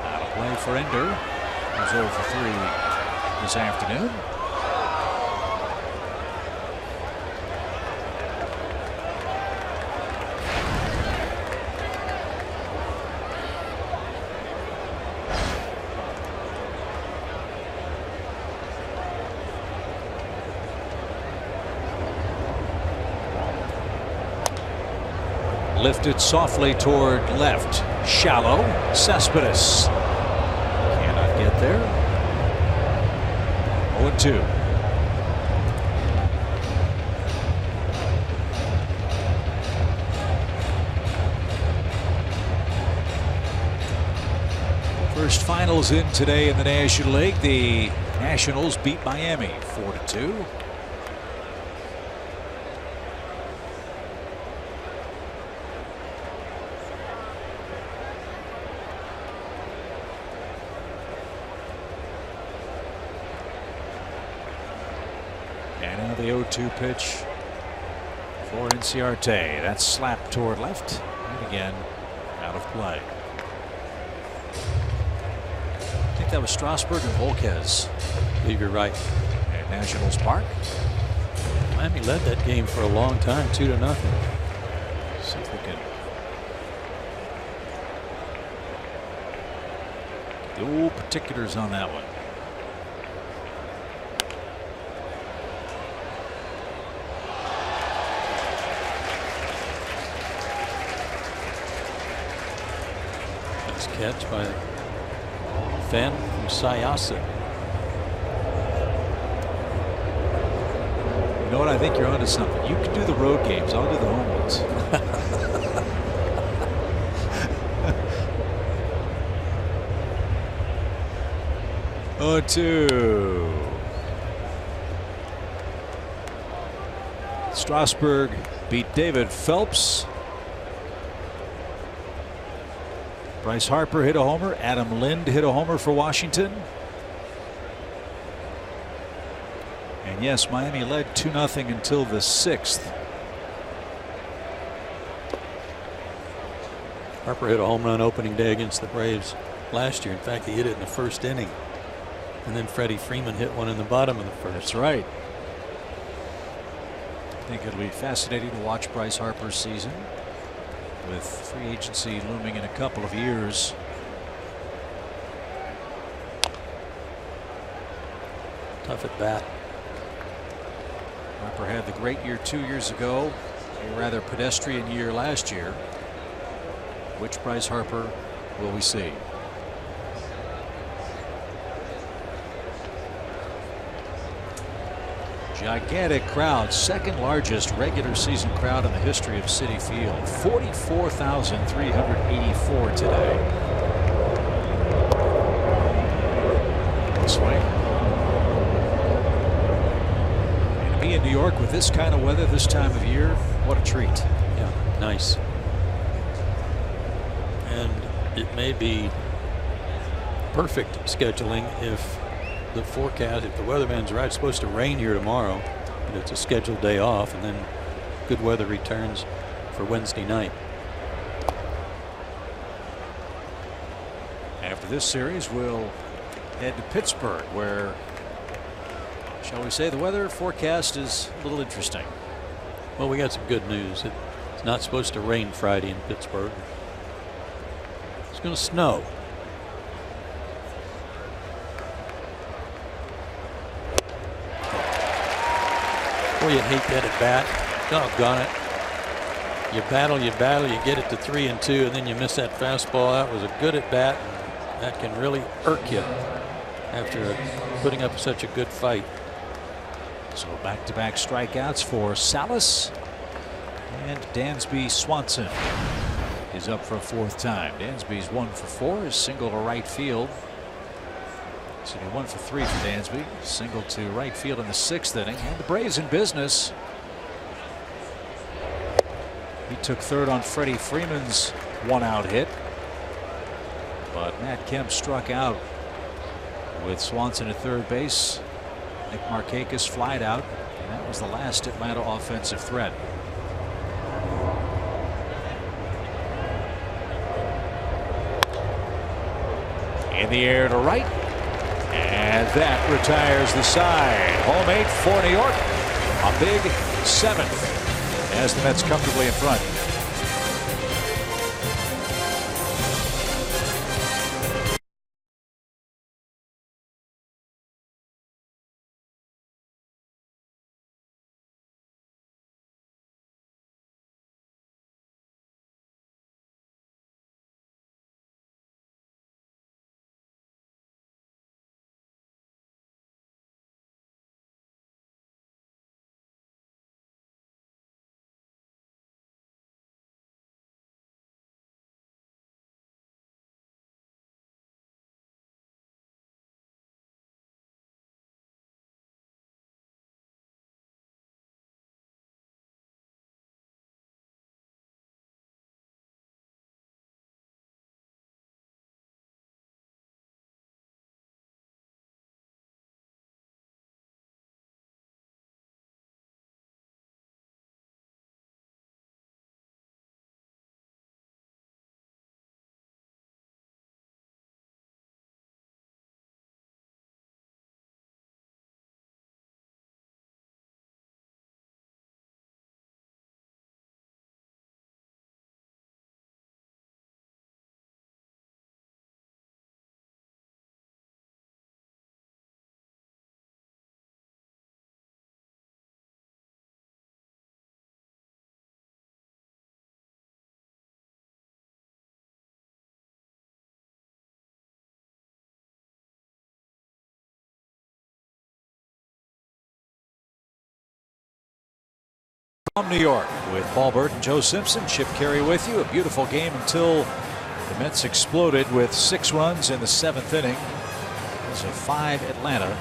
Speaker 2: Out of play for Ender. He's 0 for 3 this afternoon. Lifted softly toward left. Shallow. Cespedes cannot get there. 0-2. First finals in today in the National League. The Nationals beat Miami 4-2. The 0-2 pitch for Inciarte. That's slapped toward left and again out of play. I think that was Strasburg and Volquez.
Speaker 3: I believe you're right.
Speaker 2: At Nationals Park.
Speaker 3: Miami led that game for a long time, 2-0.
Speaker 2: See if we can. No particulars on that one.
Speaker 3: Catch by Fan from Sayasa.
Speaker 2: You know what? I think you're onto something. You can do the road games. I'll do the home ones. 0-2. Strasburg beat David Phelps. Bryce Harper hit a homer. Adam Lind hit a homer for Washington. And yes, Miami led 2-0 until the 6th.
Speaker 3: Harper hit a home run opening day against the Braves last year. In fact, he hit it in the first inning. And then Freddie Freeman hit one in the bottom of the first.
Speaker 2: That's right. I think it'll be fascinating to watch Bryce Harper's season, with free agency looming in a couple of years.
Speaker 3: Tough at bat.
Speaker 2: Harper had the great year 2 years ago, a rather pedestrian year last year. Which Bryce Harper will we see? Gigantic crowd, second largest regular season crowd in the history of Citi Field. 44,384 today. Swing. And to be in New York with this kind of weather this time of year, what a treat.
Speaker 3: Yeah, nice. And it may be perfect scheduling if the forecast, if the weatherman's right. It's supposed to rain here tomorrow, but it's a scheduled day off, and then good weather returns for Wednesday night.
Speaker 2: After this series, we'll head to Pittsburgh, where, shall we say, the weather forecast is a little interesting.
Speaker 3: Well, we got some good news. It's not supposed to rain Friday in Pittsburgh. It's going to snow. Boy, you hate that at bat. Doggone it. You battle, you get it to 3-2, and then you miss that fastball. That was a good at bat. That can really irk you after putting up such a good fight.
Speaker 2: So back-to-back strikeouts for Salas, and Dansby Swanson is up for a fourth time. Dansby's 1 for 4, his single to right field. So 1 for 3 for Dansby, single to right field in the 6th inning, and the Braves in business. He took third on Freddie Freeman's 1-out hit, but Matt Kemp struck out with Swanson at third base. Nick Markakis flied out, and that was the last Atlanta offensive threat. In the air to right, and that retires the side. Home 8 for New York, a big 7th as the Mets comfortably in front. From New York with Paul Burt and Joe Simpson, Chip Carey with you. A beautiful game until the Mets exploded with 6 runs in the 7th inning. So 5 Atlanta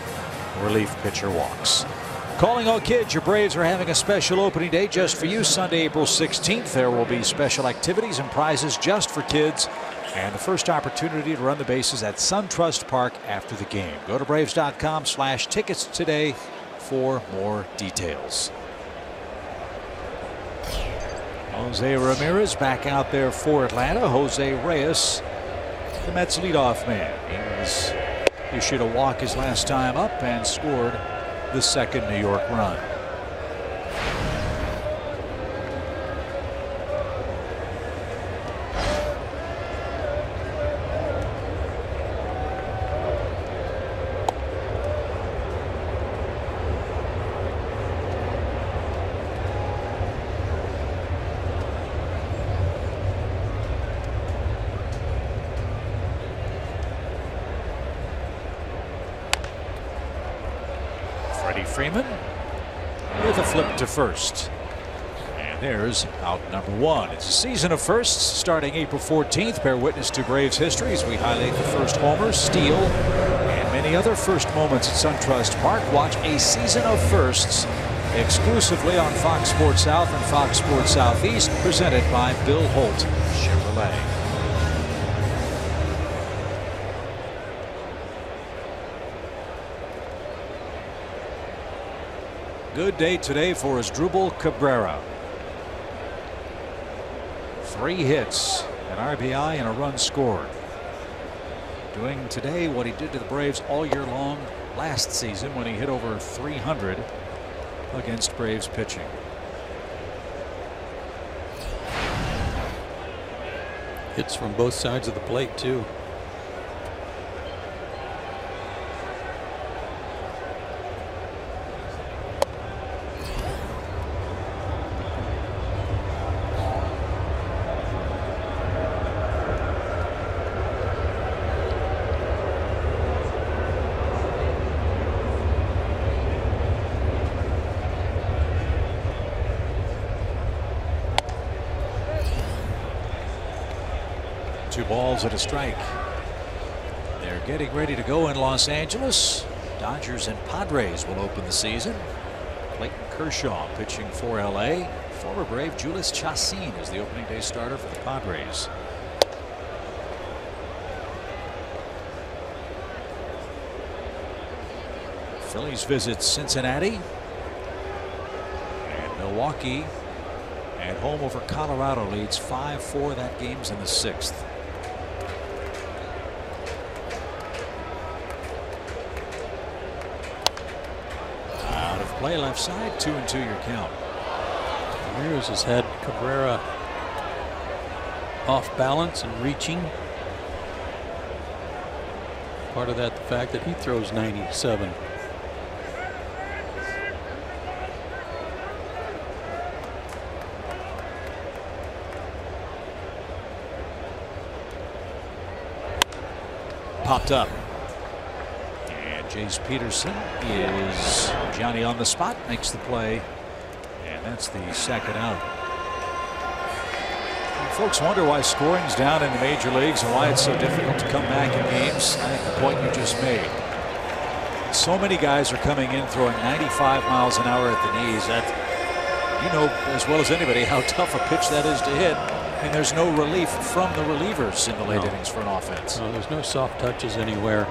Speaker 2: relief pitcher walks. Calling all kids, your Braves are having a special opening day just for you. Sunday, April 16th. There will be special activities and prizes just for kids, and the first opportunity to run the bases at SunTrust Park after the game. Go to Braves.com/tickets today for more details. Jose Ramirez back out there for Atlanta. Jose Reyes, the Mets leadoff man. He issued a walk his last time up and scored the 2nd New York run. Freeman with a flip to first. And there's out number 1. It's a season of firsts starting April 14th. Bear witness to Braves history as we highlight the first homer, steal, and many other first moments at SunTrust Park. Watch a season of firsts exclusively on Fox Sports South and Fox Sports Southeast, presented by Bill Holt Chevrolet. Good day today for Asdrubal Cabrera. 3 hits, an RBI, and a run scored. Doing today what he did to the Braves all year long last season when he hit over 300 against Braves pitching.
Speaker 3: Hits from both sides of the plate, too.
Speaker 2: Two balls and a strike. They're getting ready to go in Los Angeles. Dodgers and Padres will open the season. Clayton Kershaw pitching for LA. Former Brave Julius Chassin is the opening day starter for the Padres. Phillies visit Cincinnati. And Milwaukee at home over Colorado leads 5-4. That game's in the 6th. Out of play left side, 2-2 your count.
Speaker 3: Ramirez has had Cabrera off balance and reaching. Part of that, the fact that he throws 97.
Speaker 2: Popped up. And Jace Peterson is Johnny on the spot, makes the play. And that's the second out. And folks wonder why scoring's down in the major leagues and why it's so difficult to come back in games. I think the point you just made. So many guys are coming in throwing 95 miles an hour at the knees. That, you know as well as anybody how tough a pitch that is to hit. And there's no relief from the relievers in the late innings for an offense.
Speaker 3: No, there's no soft touches anywhere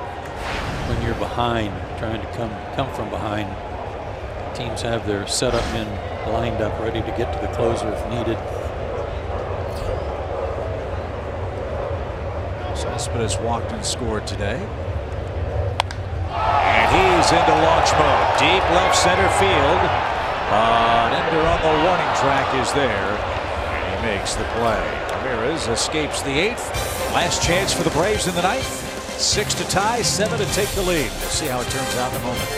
Speaker 3: when you're behind, trying to come from behind. Teams have their setup men lined up, ready to get to the closer if needed.
Speaker 2: Cespedes walked and scored today. And he's into launch mode. Deep left center field. Ender on the warning track is there. Makes the play. Ramirez escapes the 8th. Last chance for the Braves in the 9th. 6 to tie, 7 to take the lead. We'll see how it turns out in a moment.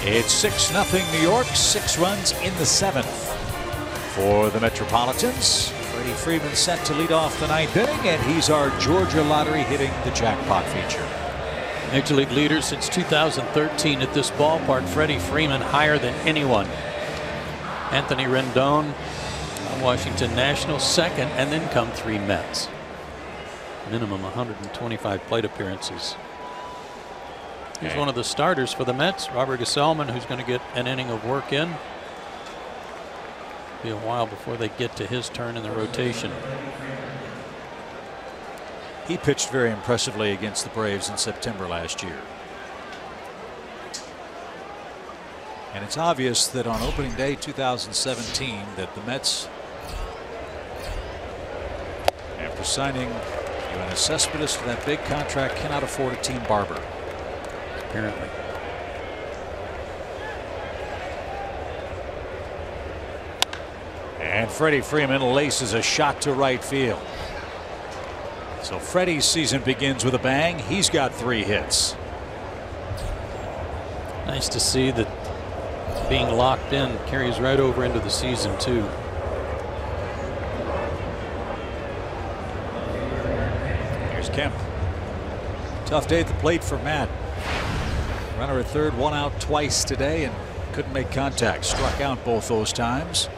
Speaker 2: It's 6-0 New York, 6 runs in the 7th for the Metropolitans. Freddie Freeman set to lead off the ninth inning, and he's our Georgia lottery hitting the jackpot feature.
Speaker 3: Major League leader since 2013 at this ballpark. Freddie Freeman higher than anyone. Anthony Rendon, Washington Nationals second, and then come 3 Mets. Minimum 125 plate appearances. He's one of the starters for the Mets, Robert Gesellman, who's going to get an inning of work in. Be a while before they get to his turn in the rotation.
Speaker 2: He pitched very impressively against the Braves in September last year. And it's obvious that on opening day 2017 that the Mets, after signing Yoenis Cespedes to that big contract, cannot afford a team barber.
Speaker 3: Apparently.
Speaker 2: And Freddie Freeman laces a shot to right field. So Freddie's season begins with a bang. He's got 3 hits.
Speaker 3: Nice to see that being locked in carries right over into the season too.
Speaker 2: Here's Kemp. Tough day at the plate for Matt. Runner at third, 1 out twice today and couldn't make contact. Struck out both those times.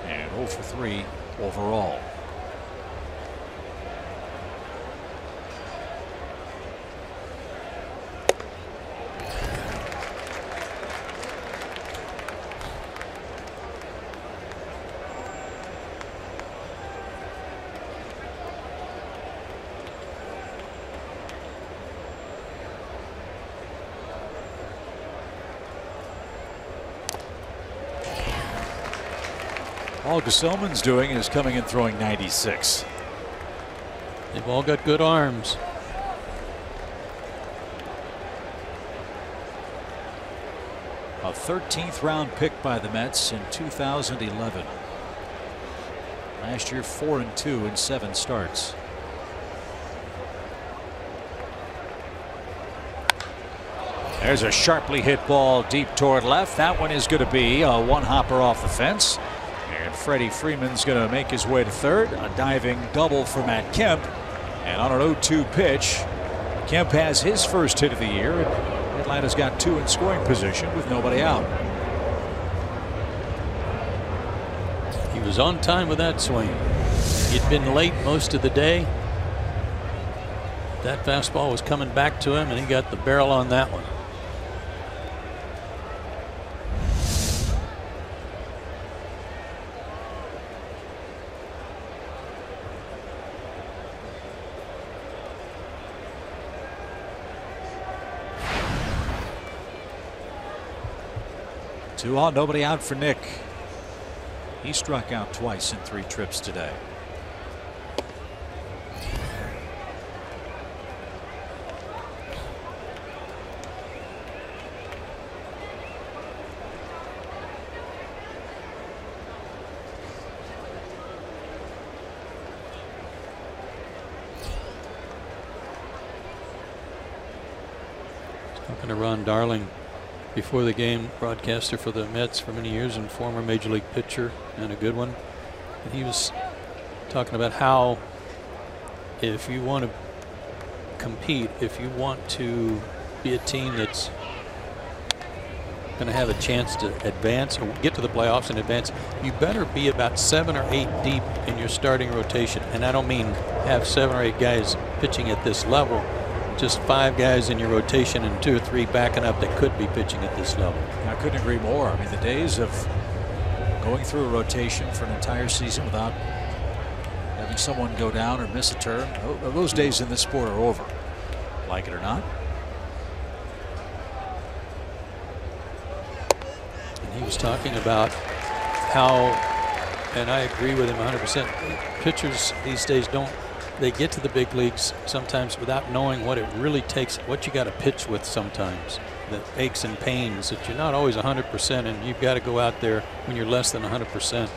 Speaker 2: And 0 for 3 overall. All Gesellman's doing is coming and throwing 96.
Speaker 3: They've all got good arms.
Speaker 2: A 13th round pick by the Mets in 2011. Last year 4-2 in 7 starts. There's a sharply hit ball deep toward left. That one is going to be a one-hopper off the fence. And Freddie Freeman's going to make his way to third. A diving double for Matt Kemp. And on an 0-2 pitch, Kemp has his first hit of the year. Atlanta's got 2 in scoring position with nobody out.
Speaker 3: He was on time with that swing. He'd been late most of the day. That fastball was coming back to him, and he got the barrel on that one.
Speaker 2: Two on, nobody out for Nick. He struck out twice in 3 trips today.
Speaker 3: Talking to Ron Darling before the game, broadcaster for the Mets for many years and former major league pitcher and a good one. And he was talking about how if you want to compete, if you want to be a team that's going to have a chance to advance or get to the playoffs and advance, you better be about 7 or 8 deep in your starting rotation. And I don't mean have 7 or 8 guys pitching at this level. Just 5 guys in your rotation and 2 or 3 backing up that could be pitching at this level.
Speaker 2: I couldn't agree more. I mean, the days of going through a rotation for an entire season without having someone go down or miss a turn, those days in this sport are over. Like it or not.
Speaker 3: And he was talking about how, and I agree with him 100%, pitchers these days they get to the big leagues sometimes without knowing what it really takes, what you got to pitch with sometimes, the aches and pains that you're not always 100%, and you've got to go out there when you're less than 100%.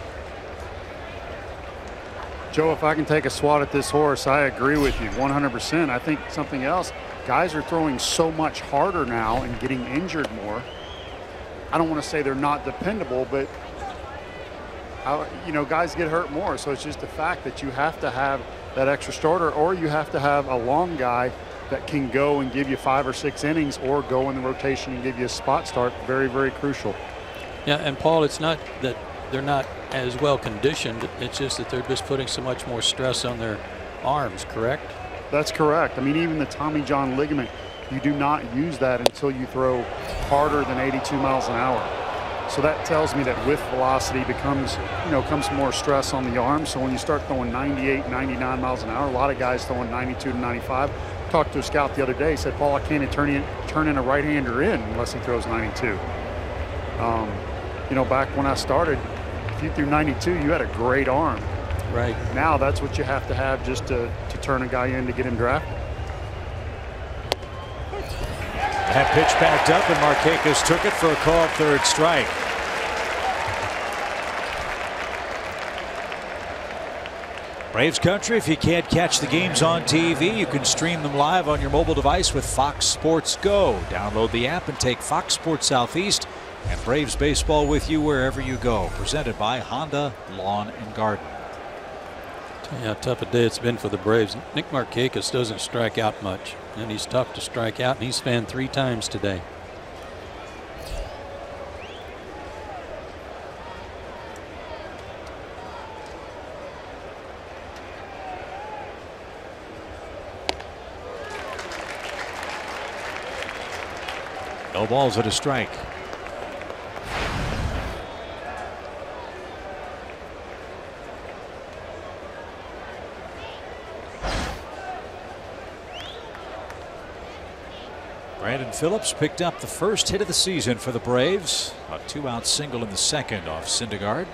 Speaker 1: Joe, if I can take a swat at this horse, I agree with you 100%. I think something else, guys are throwing so much harder now and getting injured more. I don't want to say they're not dependable, but you know, guys get hurt more. So it's just the fact that you have to have that extra starter, or you have to have a long guy that can go and give you 5 or 6 innings, or go in the rotation and give you a spot start. Very, very crucial.
Speaker 3: Yeah, and Paul, it's not that they're not as well conditioned. It's just that they're just putting so much more stress on their arms, correct?
Speaker 1: That's correct. I mean, even the Tommy John ligament, you do not use that until you throw harder than 82 miles an hour. So that tells me that with velocity comes more stress on the arm. So when you start throwing 98, 99 miles an hour, a lot of guys throwing 92 to 95. Talked to a scout the other day. He said, Paul, I can't turn in a right-hander in unless he throws 92. You know, back when I started, if you threw 92, you had a great arm.
Speaker 3: Right.
Speaker 1: Now that's what you have to have just to turn a guy in to get him drafted.
Speaker 2: That pitch backed up, and Markakis took it for a called third strike. Braves country, if you can't catch the games on TV, you can stream them live on your mobile device with Fox Sports Go. Download the app and take Fox Sports Southeast and Braves baseball with you wherever you go. Presented by Honda Lawn and Garden.
Speaker 3: Tell you how tough a day it's been for the Braves. Nick Markakis doesn't strike out much, and he's tough to strike out, and he's fanned 3 times today.
Speaker 2: No balls at a strike. Brandon Phillips picked up the first hit of the season for the Braves. A 2-out single in the second off Syndergaard,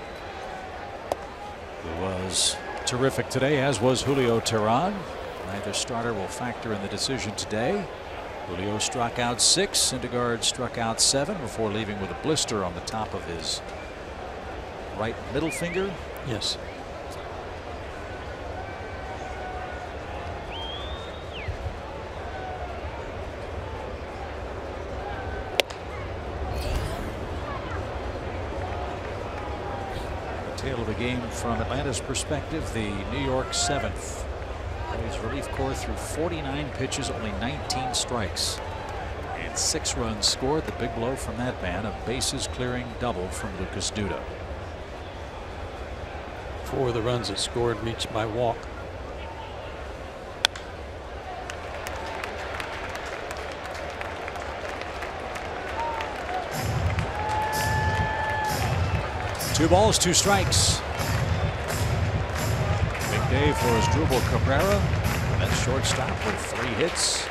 Speaker 2: who was terrific today, as was Julio Teheran. Neither starter will factor in the decision today. Julio struck out 6, Syndergaard struck out 7 before leaving with a blister on the top of his right middle finger.
Speaker 3: Yes.
Speaker 2: Tail of the game from Atlanta's perspective, the New York 7th. Braves relief corps threw 49 pitches, only 19 strikes, and 6 runs scored. The big blow from that man, a bases clearing double from Lucas Duda.
Speaker 3: 4 of the runs that scored reached by walk.
Speaker 2: Two balls, 2 strikes. Big day for Asdrubal Cabrera. That's shortstop with 3 hits.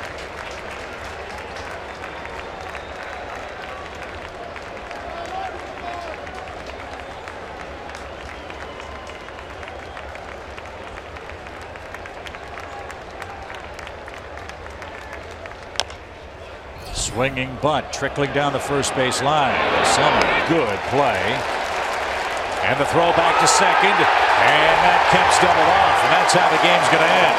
Speaker 2: Swinging bunt trickling down the first base line. Some good play. And the throw back to second, and that Kemp's doubled off, and that's how the game's going to end.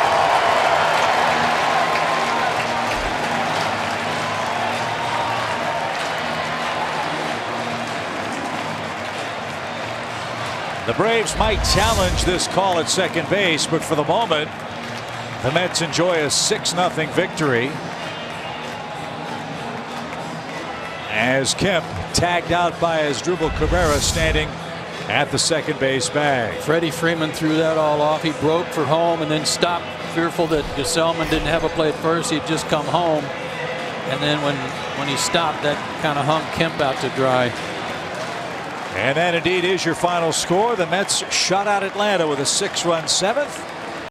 Speaker 2: The Braves might challenge this call at second base, but for the moment, the Mets enjoy a 6-0 victory. As Kemp tagged out by Asdrubal Cabrera, standing at the second base bag.
Speaker 3: Freddie Freeman threw that all off. He broke for home and then stopped, fearful that Gesellman didn't have a play at first. He'd just come home, and then when he stopped, that kind of hung Kemp out to dry.
Speaker 2: And that indeed is your final score. The Mets shut out Atlanta with a 6-run 7th.